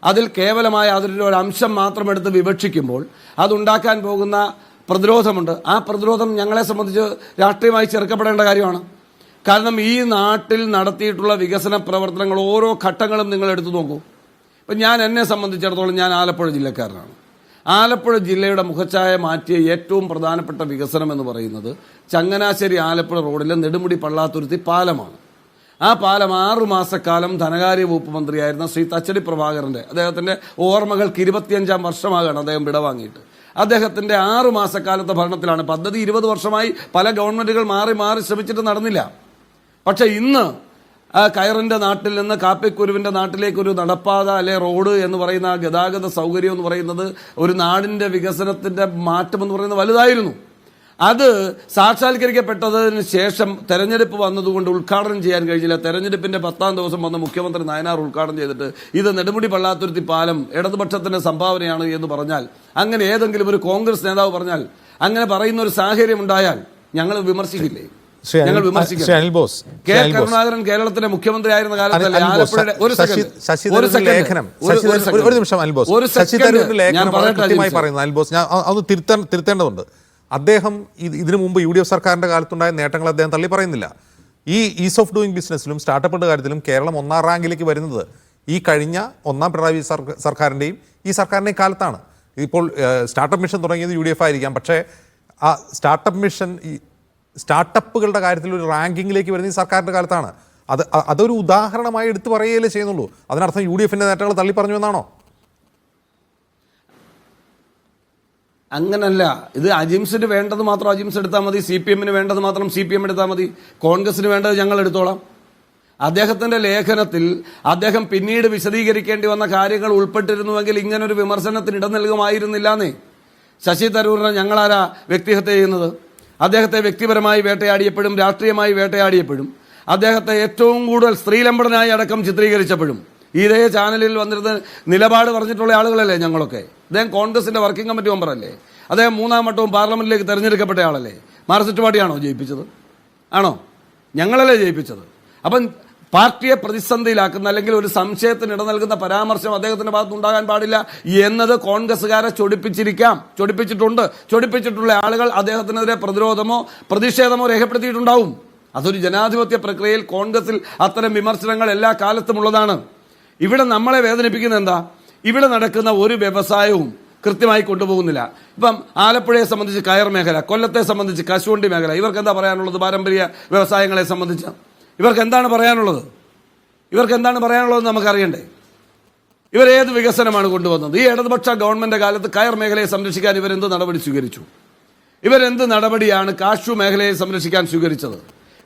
അതിൽ കേവലമായ അതിൻ്റെ ഒരു അംശം മാത്രം എടുത്ത് വിവക്ഷിക്കുമ്പോൾ അതുണ്ടാക്കാൻ പോകുന്ന പ്രതിരോധമുണ്ട്. ആ പ്രതിരോധം ഞങ്ങളെ സംബന്ധിച്ച് രാഷ്ട്രീയമായി ചെറുക്കപ്പെടേണ്ട കാര്യമാണ്. കാരണം ഈ നാട്ടിൽ നടത്തിയിട്ടുള്ള വികസന പ്രവർത്തനങ്ങൾ ഓരോ ഘട്ടങ്ങളും നിങ്ങൾ എടുത്തു നോക്കൂ. ഇപ്പം എന്നെ സംബന്ധിച്ചിടത്തോളം ഞാൻ ആലപ്പുഴ ജില്ലക്കാരനാണ്. ആലപ്പുഴ ജില്ലയുടെ മുഖച്ഛായ മാറ്റിയ ഏറ്റവും പ്രധാനപ്പെട്ട വികസനം എന്ന് പറയുന്നത് ചങ്ങനാശ്ശേരി ആലപ്പുഴ റോഡിലെ നെടുമുടി പള്ളാത്തുരുത്തി പാലമാണ്. ആ പാലം 6 മാസക്കാലം ധനകാര്യ വകുപ്പ് മന്ത്രിയായിരുന്ന ശ്രീ തച്ചടി പ്രഭാകരന്റെ അദ്ദേഹത്തിന്റെ ഓർമ്മകൾക്ക് 25ാം വർഷമാകാണ് അദ്ദേഹം വിടവാങ്ങിയിട്ട്. അദ്ദേഹത്തിന്റെ 6 മാസക്കാലത്തെ ഭരണത്തിലാണ്. പദ്ധതി 20 വർഷമായി പല ഗവൺമെന്റുകൾ മാറി മാറി ശ്രമിച്ചിട്ട് നടന്നില്ല. പക്ഷെ ഇന്ന് കയറിന്റെ നാട്ടിൽ നിന്ന് കാപ്പിക്കുരുവിന്റെ നാട്ടിലേക്ക് ഒരു നടപ്പാത അല്ലെ റോഡ് എന്ന് പറയുന്ന ഗതാഗത സൗകര്യം എന്ന് പറയുന്നത് ഒരു നാടിന്റെ വികസനത്തിന്റെ മാറ്റം എന്ന് പറയുന്നത് വലുതായിരുന്നു. അത് സാക്ഷാത്കരിക്കപ്പെട്ടതിന് ശേഷം തെരഞ്ഞെടുപ്പ് വന്നതുകൊണ്ട് ഉദ്ഘാടനം ചെയ്യാൻ കഴിഞ്ഞില്ല. തെരഞ്ഞെടുപ്പിന്റെ 10ാം ദിവസം വന്ന മുഖ്യമന്ത്രി നായനാർ ഉദ്ഘാടനം ചെയ്തിട്ട് ഇത് നെടുമുടി പള്ളാത്തുരുത്തി പാലം ഇടതുപക്ഷത്തിന്റെ സംഭാവനയാണ് എന്ന് പറഞ്ഞാൽ, അങ്ങനെ ഏതെങ്കിലും ഒരു കോൺഗ്രസ് നേതാവ് പറഞ്ഞാൽ, അങ്ങനെ പറയുന്ന ഒരു സാഹചര്യം ഉണ്ടായാൽ ഞങ്ങൾ വിമർശിക്കില്ലേ? ഞങ്ങൾ വിമർശിക്കും. കരുണാകരൻ കേരളത്തിലെ മുഖ്യമന്ത്രി ആയിരുന്ന കാലത്തല്ലേ ആലപ്പുഴയുടെ തിരുത്തേണ്ടതുണ്ട്. അദ്ദേഹം ഇതിനു മുമ്പ് UDF സർക്കാരിന്റെ കാലത്തുണ്ടായ നേട്ടങ്ങൾ അദ്ദേഹം തള്ളി പറയുന്നില്ല. ഈ ഈസ് ഓഫ് ഡൂയിങ് ബിസിനസ്സിലും സ്റ്റാർട്ടപ്പിന്റെ കാര്യത്തിലും കേരളം 1ാം റാങ്കിലേക്ക് വരുന്നത് ഈ കഴിഞ്ഞ ഒന്നാം പിണറായി സർക്കാരിൻ്റെയും ഈ സർക്കാരിൻ്റെയും കാലത്താണ്. ഇപ്പോൾ സ്റ്റാർട്ടപ്പ് മിഷൻ തുടങ്ങിയത് UDF ആയിരിക്കാം, പക്ഷേ ആ സ്റ്റാർട്ടപ്പ് മിഷൻ ഈ സ്റ്റാർട്ടപ്പുകളുടെ കാര്യത്തിൽ ഒരു റാങ്കിങ്ങിലേക്ക് വരുന്ന ഈ സർക്കാരിൻ്റെ കാലത്താണ്. അതൊരു ഉദാഹരണമായി എടുത്തു പറയുകയല്ലേ ചെയ്യുന്നുള്ളൂ. അതിനർത്ഥം UDFൻ്റെ നേട്ടങ്ങൾ തള്ളി പറഞ്ഞു എന്നാണോ? അങ്ങനല്ല. ഇത് അജിംസിന് വേണ്ടത് മാത്രം അജിംസ് എടുത്താൽ മതി, CPMന് വേണ്ടത് മാത്രം CPM എടുത്താൽ മതി, കോൺഗ്രസിന് വേണ്ടത് ഞങ്ങൾ എടുത്തോളാം. അദ്ദേഹത്തിന്റെ ലേഖനത്തിൽ അദ്ദേഹം പിന്നീട് വിശദീകരിക്കേണ്ടി വന്ന കാര്യങ്ങൾ ഉൾപ്പെട്ടിരുന്നുവെങ്കിൽ ഇങ്ങനൊരു വിമർശനത്തിന് ഇടം നൽകുമായിരുന്നില്ലാന്നേ. ശശി തരൂരിനെ ഞങ്ങളാരാ വ്യക്തിഹത്യ ചെയ്യുന്നത്? അദ്ദേഹത്തെ വ്യക്തിപരമായി വേട്ടയാടിയപ്പോഴും രാഷ്ട്രീയമായി വേട്ടയാടിയപ്പോഴും അദ്ദേഹത്തെ ഏറ്റവും കൂടുതൽ സ്ത്രീലമ്പടനായി അടക്കം ചിത്രീകരിച്ചപ്പോഴും ഇതേ ചാനലിൽ വന്നിരുന്ന് നിലപാട് പറഞ്ഞിട്ടുള്ള ആളുകളല്ലേ ഞങ്ങളൊക്കെ. അദ്ദേഹം കോൺഗ്രസിന്റെ വർക്കിംഗ് കമ്മിറ്റി മെമ്പറല്ലേ? അദ്ദേഹം 3-ാം വട്ടവും പാർലമെന്റിലേക്ക് തെരഞ്ഞെടുക്കപ്പെട്ട ആളല്ലേ? മാർക്സിസ്റ്റ് പാർട്ടിയാണോ ജയിപ്പിച്ചത്? ആണോ? ഞങ്ങളല്ലേ ജയിപ്പിച്ചത്? അപ്പം പാർട്ടിയെ പ്രതിസന്ധിയിലാക്കുന്ന അല്ലെങ്കിൽ ഒരു സംശയത്തിന് ഇട നൽകുന്ന പരാമർശം അദ്ദേഹത്തിന്റെ ഭാഗത്ത് ഉണ്ടാകാൻ പാടില്ല എന്നത് കോൺഗ്രസ്സുകാരെ ചൊടിപ്പിച്ചിട്ടുള്ള ആളുകൾ അദ്ദേഹത്തിനെതിരെ പ്രതിരോധമോ പ്രതിഷേധമോ രേഖപ്പെടുത്തിയിട്ടുണ്ടാവും. അതൊരു ജനാധിപത്യ പ്രക്രിയയിൽ കോൺഗ്രസിൽ അത്തരം വിമർശനങ്ങൾ എല്ലാ കാലത്തും ഉള്ളതാണ്. ഇവിടെ നമ്മളെ വേദനിപ്പിക്കുന്നത് എന്താ? ഇവിടെ നടക്കുന്ന ഒരു വ്യവസായവും കൃത്യമായി കൊണ്ടുപോകുന്നില്ല. ഇപ്പം ആലപ്പുഴയെ സംബന്ധിച്ച് കയർ മേഖല, കൊല്ലത്തെ സംബന്ധിച്ച് കശുവണ്ടി മേഖല, ഇവർക്ക് എന്താ പറയാനുള്ളത്? പാരമ്പര്യ വ്യവസായങ്ങളെ സംബന്ധിച്ച് ഇവർക്ക് എന്താണ് പറയാനുള്ളത്? നമുക്കറിയണ്ടേ? ഇവരേത് വികസനമാണ് കൊണ്ടുവന്നത്? ഈ ഇടതുപക്ഷ ഗവൺമെന്റ് കാലത്ത് കയർ മേഖലയെ സംരക്ഷിക്കാൻ ഇവരെന്ത് നടപടി സ്വീകരിച്ചു? ഇവരെന്ത് നടപടിയാണ് കാഷ്യൂ മേഖലയെ സംരക്ഷിക്കാൻ സ്വീകരിച്ചത്?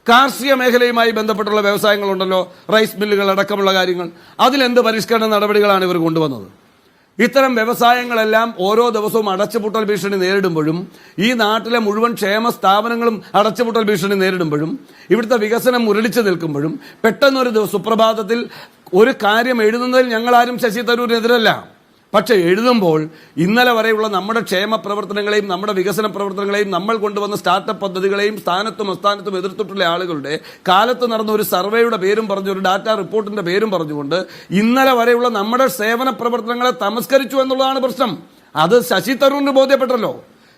കാർഷിക മേഖലയുമായി ബന്ധപ്പെട്ടുള്ള വ്യവസായങ്ങളുണ്ടല്ലോ, റൈസ് മില്ലുകൾ അടക്കമുള്ള കാര്യങ്ങൾ, അതിലെന്ത് പരിഷ്കരണ നടപടികളാണ് ഇവർ കൊണ്ടുവന്നത്? ഇത്തരം വ്യവസായങ്ങളെല്ലാം ഓരോ ദിവസവും അടച്ചുപൂട്ടൽ ഭീഷണി നേരിടുമ്പോഴും ഈ നാട്ടിലെ മുഴുവൻ ക്ഷേമ സ്ഥാപനങ്ങളും അടച്ചുപൂട്ടൽ ഭീഷണി നേരിടുമ്പോഴും ഇവിടുത്തെ വികസനം മുരടിച്ചു നിൽക്കുമ്പോഴും പെട്ടെന്നൊരു സുപ്രഭാതത്തിൽ ഒരു കാര്യം എഴുതുന്നതിൽ ഞങ്ങളാരും ശശി തരൂരിനെതിരല്ല. പക്ഷെ എഴുതുമ്പോൾ ഇന്നലെ വരെയുള്ള നമ്മുടെ ക്ഷേമ പ്രവർത്തനങ്ങളെയും നമ്മുടെ വികസന പ്രവർത്തനങ്ങളെയും നമ്മൾ കൊണ്ടുവന്ന സ്റ്റാർട്ടപ്പ് പദ്ധതികളെയും സ്ഥാനത്തും അസ്ഥാനത്തും എതിർത്തിട്ടുള്ള ആളുകളുടെ കാലത്ത് നടന്ന ഒരു സർവേയുടെ പേരും പറഞ്ഞു, ഒരു ഡാറ്റ റിപ്പോർട്ടിന്റെ പേരും പറഞ്ഞുകൊണ്ട് ഇന്നലെ വരെയുള്ള നമ്മുടെ സേവന പ്രവർത്തനങ്ങളെ തമസ്കരിച്ചു എന്നുള്ളതാണ് പ്രശ്നം. അത് ശശി തരൂരിന് ബോധ്യപ്പെട്ടല്ലോ.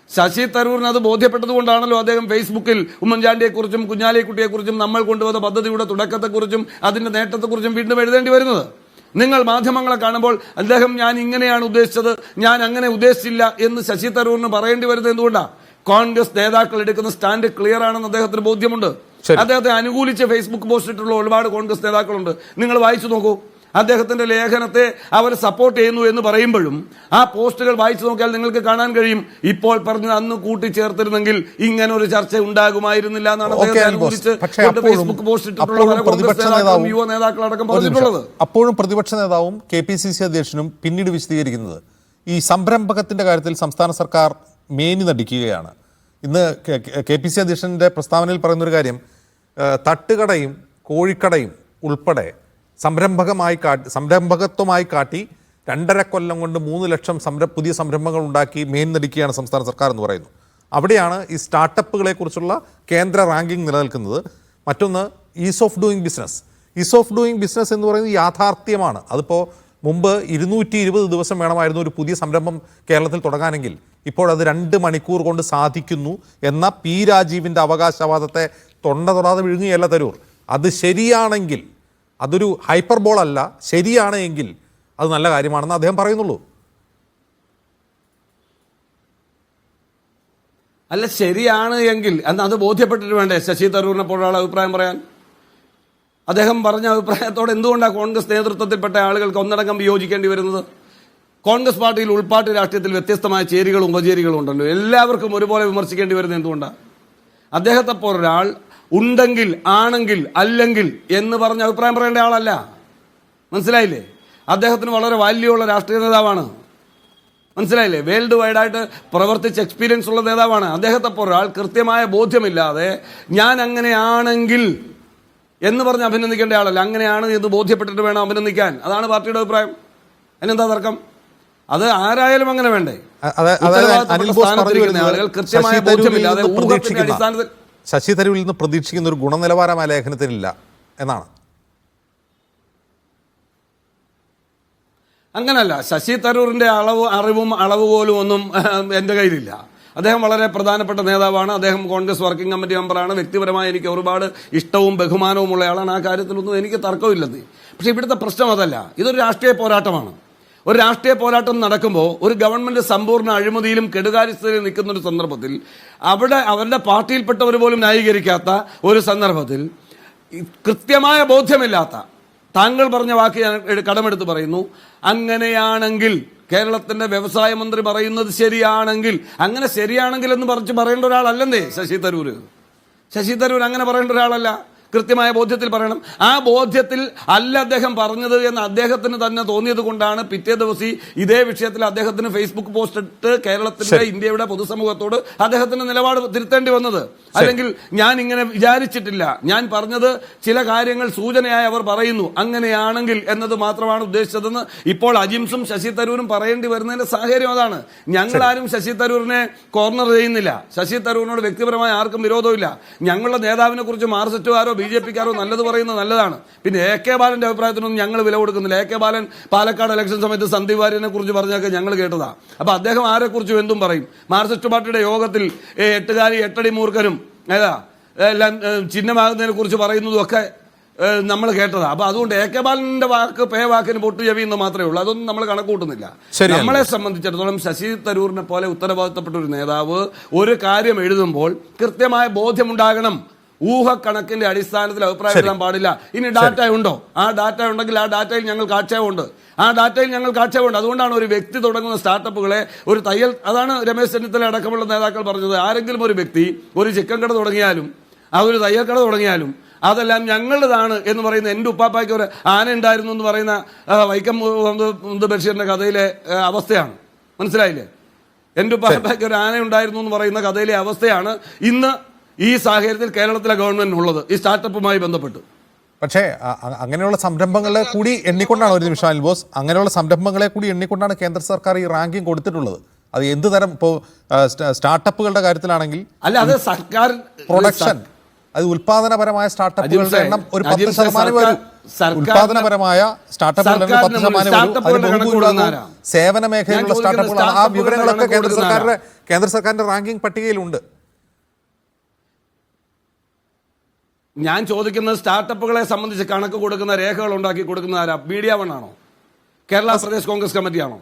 ശശി തരൂരിന് അത് ബോധ്യപ്പെട്ടതുകൊണ്ടാണല്ലോ അദ്ദേഹം ഫേസ്ബുക്കിൽ ഉമ്മൻചാണ്ടിയെക്കുറിച്ചും കുഞ്ഞാലിക്കുട്ടിയെക്കുറിച്ചും നമ്മൾ കൊണ്ടുവന്ന പദ്ധതിയുടെ തുടക്കത്തെക്കുറിച്ചും അതിന്റെ നേട്ടത്തെക്കുറിച്ചും വീണ്ടും എഴുതേണ്ടി വരുന്നത്. നിങ്ങൾ മാധ്യമങ്ങളെ കാണുമ്പോൾ അദ്ദേഹം ഞാൻ ഇങ്ങനെയാണ് ഉദ്ദേശിച്ചത്, ഞാൻ അങ്ങനെ ഉദ്ദേശിച്ചില്ല എന്ന് ശശി തരൂരിന് പറയേണ്ടി വരുന്നത് എന്തുകൊണ്ടാണ്? കോൺഗ്രസ് നേതാക്കൾ എടുക്കുന്ന സ്റ്റാൻഡ് ക്ലിയർ ആണെന്ന് അദ്ദേഹത്തിന് ബോധ്യമുണ്ട്. അദ്ദേഹത്തെ അനുകൂലിച്ച് ഫേസ്ബുക്ക് പോസ്റ്റ് ഇട്ടുള്ള ഒരുപാട് കോൺഗ്രസ് നേതാക്കളുണ്ട്. നിങ്ങൾ വായിച്ചു നോക്കൂ. അദ്ദേഹത്തിന്റെ ലേഖനത്തെ അവർ സപ്പോർട്ട് ചെയ്യുന്നു എന്ന് പറയുമ്പോഴും ആ പോസ്റ്റുകൾ വായിച്ചു നോക്കിയാൽ നിങ്ങൾക്ക് കാണാൻ കഴിയും ഇപ്പോൾ പറഞ്ഞത് അന്ന് കൂട്ടിച്ചേർത്തിരുന്നെങ്കിൽ ഇങ്ങനെ ഒരു ചർച്ച ഉണ്ടാകുമായിരുന്നില്ല എന്നാണ് ഫേസ്ബുക്ക് പോസ്റ്റ് ഇട്ടിട്ടുള്ള യുവ നേതാക്കളടക്കം പറഞ്ഞിട്ടുള്ളത്. അപ്പോഴും പ്രതിപക്ഷ നേതാവും KPCC അധ്യക്ഷനും പിന്നീട് വിശദീകരിക്കുന്നത് ഈ സംരംഭകത്തിന്റെ കാര്യത്തിൽ സംസ്ഥാന സർക്കാർ മേനി നടിക്കുകയാണ്. ഇന്ന് KPCC അധ്യക്ഷന്റെ പ്രസ്താവനയിൽ പറയുന്നൊരു കാര്യം, തട്ടുകടയും കോഴിക്കടയും ഉൾപ്പെടെ സംരംഭകത്വമായി കാട്ടി 2.5 കൊല്ലം കൊണ്ട് 3 ലക്ഷം പുതിയ സംരംഭങ്ങൾ ഉണ്ടാക്കി മേന്നടിക്കുകയാണ് സംസ്ഥാന സർക്കാർ എന്ന് പറയുന്നു. അവിടെയാണ് ഈ സ്റ്റാർട്ടപ്പുകളെ കുറിച്ചുള്ള കേന്ദ്ര റാങ്കിംഗ് നിലനിൽക്കുന്നത്. മറ്റൊന്ന് ഈസ് ഓഫ് ഡൂയിങ് ബിസിനസ് എന്ന് പറയുന്നത് യാഥാർത്ഥ്യമാണ്. അതിപ്പോൾ മുമ്പ് 220 ദിവസം വേണമായിരുന്നു ഒരു പുതിയ സംരംഭം കേരളത്തിൽ തുടങ്ങാനെങ്കിൽ ഇപ്പോൾ അത് 2 മണിക്കൂർ കൊണ്ട് സാധിക്കുന്നു എന്ന P. രാജീവിൻ്റെ അവകാശവാദത്തെ തൊണ്ട തൊടാതെ വിഴുങ്ങുകയല്ല തരൂർ. അത് ശരിയാണെങ്കിൽ, അതൊരു ഹൈപ്പർബോൾ അല്ല, ശരിയാണ് എങ്കിൽ അത് നല്ല കാര്യമാണെന്ന് അദ്ദേഹം പറയുന്നുള്ളൂ. അല്ല, ശരിയാണ് എങ്കിൽ അത് ബോധ്യപ്പെട്ടിട്ട് വേണ്ടേ ശശി തരൂരിനെ പോലുള്ള അഭിപ്രായം പറയാൻ? അദ്ദേഹം പറഞ്ഞ അഭിപ്രായത്തോടെ എന്തുകൊണ്ടാണ് കോൺഗ്രസ് നേതൃത്വത്തിൽപ്പെട്ട ആളുകൾക്ക് ഒന്നടങ്കം വിയോജിക്കേണ്ടി വരുന്നത്? കോൺഗ്രസ് പാർട്ടിയിൽ ഉൾപാർട്ടി രാഷ്ട്രീയത്തിൽ വ്യത്യസ്തമായ ചേരികളും ഉപചേരികളും ഉണ്ടല്ലോ. എല്ലാവർക്കും ഒരുപോലെ വിമർശിക്കേണ്ടി വരുന്നത് എന്തുകൊണ്ടാണ്? അദ്ദേഹത്തെ പോലൊരാൾ ഉണ്ടെങ്കിൽ, ആണെങ്കിൽ, അല്ലെങ്കിൽ എന്ന് പറഞ്ഞ അഭിപ്രായം പറയേണ്ട ആളല്ല. മനസ്സിലായില്ലേ? അദ്ദേഹത്തിന് വളരെ വാല്യുള്ള രാഷ്ട്രീയ നേതാവാണ്. മനസ്സിലായില്ലേ? വേൾഡ് വൈഡായിട്ട് പ്രവർത്തിച്ച് എക്സ്പീരിയൻസ് ഉള്ള നേതാവാണ്. അദ്ദേഹത്തെ പോലൊരാൾ കൃത്യമായ ബോധ്യമില്ലാതെ ഞാൻ അങ്ങനെയാണെങ്കിൽ എന്ന് പറഞ്ഞ് അഭിനന്ദിക്കേണ്ട ആളല്ല. അങ്ങനെയാണ് എന്ന് ബോധ്യപ്പെട്ടിട്ട് വേണം അഭിനന്ദിക്കാൻ. അതാണ് പാർട്ടിയുടെ അഭിപ്രായം. അതിനെന്താ തർക്കം? അത് ആരായാലും അങ്ങനെ വേണ്ടേ? ആളുകൾ കൃത്യമായ ബോധ്യമില്ലാതെ ഊഹത്തിന്റെ അടിസ്ഥാനത്തിൽ ശശി തരൂരിൽ നിന്ന് പ്രതീക്ഷിക്കുന്ന ഒരു ഗുണനിലവാരം ആ ലേഖനത്തിനില്ല എന്നാണ്. അങ്ങനല്ല. ശശി തരൂരിന്റെ അറിവും അളവുകോലും ഒന്നും എൻ്റെ കയ്യിലില്ല. അദ്ദേഹം വളരെ പ്രധാനപ്പെട്ട നേതാവാണ്. അദ്ദേഹം കോൺഗ്രസ് വർക്കിംഗ് കമ്മിറ്റി മെമ്പറാണ്. വ്യക്തിപരമായി എനിക്ക് ഒരുപാട് ഇഷ്ടവും ബഹുമാനവും ഉള്ളയാളാണ്. ആ കാര്യത്തിലൊന്നും എനിക്ക് തർക്കമില്ലെന്ന്. പക്ഷേ ഇവിടുത്തെ പ്രശ്നം അതല്ല. ഇതൊരു രാഷ്ട്രീയ പോരാട്ടമാണ്. ഒരു രാഷ്ട്രീയ പോരാട്ടം നടക്കുമ്പോൾ ഒരു ഗവൺമെന്റ് സമ്പൂർണ്ണ അഴിമതിയിലും കെടുകാര്യസ്ഥതയിലും നിൽക്കുന്ന ഒരു സന്ദർഭത്തിൽ അവിടെ അവരുടെ പാർട്ടിയിൽപ്പെട്ടവർ പോലും ന്യായീകരിക്കാത്ത ഒരു സന്ദർഭത്തിൽ കൃത്യമായ ബോധ്യമില്ലാത്ത താങ്കൾ പറഞ്ഞ വാക്ക് ഞാൻ കടമെടുത്ത് പറയുന്നു. അങ്ങനെയാണെങ്കിൽ കേരളത്തിന്റെ വ്യവസായ മന്ത്രി പറയുന്നത് ശരിയാണെങ്കിൽ, അങ്ങനെ ശരിയാണെങ്കിൽ എന്ന് പറയേണ്ട ഒരാളല്ലെന്നേ ശശി തരൂർ. ശശി തരൂർ അങ്ങനെ പറയേണ്ട ഒരാളല്ല. കൃത്യമായ ബോധ്യത്തിൽ പറയണം. ആ ബോധ്യത്തിൽ അല്ല അദ്ദേഹം പറഞ്ഞത് എന്ന് അദ്ദേഹത്തിന് തന്നെ തോന്നിയത് കൊണ്ടാണ് പിറ്റേ ദിവസം ഇതേ വിഷയത്തിൽ അദ്ദേഹത്തിന് ഫേസ്ബുക്ക് പോസ്റ്റ് ഇട്ട് കേരളത്തിന്റെ ഇന്ത്യയുടെ പൊതുസമൂഹത്തോട് അദ്ദേഹത്തിന്റെ നിലപാട് തിരുത്തേണ്ടി വന്നത്. അല്ലെങ്കിൽ ഞാൻ ഇങ്ങനെ വിചാരിച്ചിട്ടില്ല, ഞാൻ പറഞ്ഞത് ചില കാര്യങ്ങൾ സൂചനയായി അവർ പറയുന്നു, അങ്ങനെയാണെങ്കിൽ എന്നത് മാത്രമാണ് ഉദ്ദേശിച്ചതെന്ന് ഇപ്പോൾ അജിംസും ശശി തരൂരും പറയേണ്ടി വരുന്നതിന്റെ സാഹചര്യം അതാണ്. ഞങ്ങളാരും ശശി തരൂരിനെ കോർണർ ചെയ്യുന്നില്ല. ശശി തരൂരിനോട് വ്യക്തിപരമായ ആർക്കും വിരോധമില്ല. ഞങ്ങളുടെ നേതാവിനെ കുറിച്ച് മാർക്സിസ്റ്റുകാരോ ബിജെപിക്കാരോ നല്ലത് പറയുന്നത് നല്ലതാണ്. പിന്നെ എ കെ ബാലന്റെ അഭിപ്രായത്തിനൊന്നും ഞങ്ങൾ വില കൊടുക്കുന്നില്ല. A K Balan Palakkad election സമയത്ത് സന്ദീപ് വാര്യനെ കുറിച്ച് പറഞ്ഞൊക്കെ ഞങ്ങൾ കേട്ടതാ. അപ്പൊ അദ്ദേഹം ആരെക്കുറിച്ചും എന്തും പറയും. മാർക്സിസ്റ്റ് പാർട്ടിയുടെ യോഗത്തിൽ എട്ടുകാരി എട്ടടി മൂർഖനും എല്ലാം ചിഹ്നമാകുന്നതിനെ കുറിച്ച് പറയുന്നതും ഒക്കെ നമ്മൾ കേട്ടതാ. അപ്പൊ അതുകൊണ്ട് എ കെ ബാലന്റെ വാക്കിന് പൊട്ടു ചെവി എന്ന് മാത്രമേ ഉള്ളൂ. അതൊന്നും നമ്മൾ കണക്കൂട്ടുന്നില്ല. നമ്മളെ സംബന്ധിച്ചിടത്തോളം ശശി തരൂരിനെ പോലെ ഉത്തരവാദിത്തപ്പെട്ട ഒരു നേതാവ് ഒരു കാര്യം എഴുതുമ്പോൾ കൃത്യമായ ബോധ്യമുണ്ടാകണം. ഊഹക്കണക്കിന്റെ അടിസ്ഥാനത്തിൽ അഭിപ്രായം എഴുതാൻ പാടില്ല. ഇനി ഡാറ്റ ഉണ്ടോ? ആ ഡാറ്റ ഉണ്ടെങ്കിൽ ആ ഡാറ്റയിൽ ഞങ്ങൾക്ക് ആക്ഷേപമുണ്ട്. അതുകൊണ്ടാണ് ഒരു വ്യക്തി തുടങ്ങുന്ന സ്റ്റാർട്ടപ്പുകളെ ഒരു തയ്യൽ, അതാണ് രമേശ് ചെന്നിത്തല അടക്കമുള്ള നേതാക്കൾ പറഞ്ഞത്. ആരെങ്കിലും ഒരു വ്യക്തി ഒരു ചിക്കൻ കട തുടങ്ങിയാലും അതൊരു തയ്യൽ കട തുടങ്ങിയാലും അതെല്ലാം ഞങ്ങളുടേതാണ് എന്ന് പറയുന്ന, എൻ്റെ ഉപ്പാപ്പായ്ക്ക് ഒരു ആന ഉണ്ടായിരുന്നു എന്ന് പറയുന്ന വൈക്കം മുഹമ്മദ് ബഷീറിന്റെ കഥയിലെ അവസ്ഥയാണ്. മനസ്സിലായില്ലേ? എൻ്റെ ഉപ്പാപ്പായ്ക്ക് ഒരു ആന ഉണ്ടായിരുന്നു എന്ന് പറയുന്ന കഥയിലെ അവസ്ഥയാണ് ഇന്ന് ഈ സാഹചര്യത്തിൽ കേരളത്തിലെ ഗവൺമെന്റ് ഉള്ളത് ഈ സ്റ്റാർട്ടപ്പുമായി ബന്ധപ്പെട്ട്. പക്ഷേ അങ്ങനെയുള്ള സംരംഭങ്ങളെ കൂടി എണ്ണിക്കൊണ്ടാണ്, ഒരു നിമിഷം അനിൽ ബോസ്, അങ്ങനെയുള്ള സംരംഭങ്ങളെ കൂടി എണ്ണിക്കൊണ്ടാണ് കേന്ദ്ര സർക്കാർ ഈ റാങ്കിങ് കൊടുത്തിട്ടുള്ളത്. അത് എന്ത് തരം, ഇപ്പോൾ സ്റ്റാർട്ടപ്പുകളുടെ കാര്യത്തിലാണെങ്കിൽ അല്ല, അത് സർക്കാർ പ്രൊഡക്ഷൻ, അത് ഉൽപാദനപരമായ സ്റ്റാർട്ടപ്പുകളുടെ എണ്ണം ഒരു 10% വരും. ഉൽപാദനപരമായ സ്റ്റാർട്ടപ്പുകളുടെ 10% വരും. സേവന മേഖലയിലുള്ള സ്റ്റാർട്ടപ്പുകളാണ്. ആ വിവരങ്ങളൊക്കെ കേന്ദ്ര സർക്കാരിന്റെ റാങ്കിങ് പട്ടികയിലുണ്ട്. ഞാൻ ചോദിക്കുന്നത് സ്റ്റാർട്ടപ്പുകളെ സംബന്ധിച്ച് കണക്ക് കൊടുക്കുന്ന രേഖകൾ ഉണ്ടാക്കി കൊടുക്കുന്ന ആരാ? മീഡിയ വൺ ആണോ? കേരള പ്രദേശ് കോൺഗ്രസ് കമ്മിറ്റിയാണോ?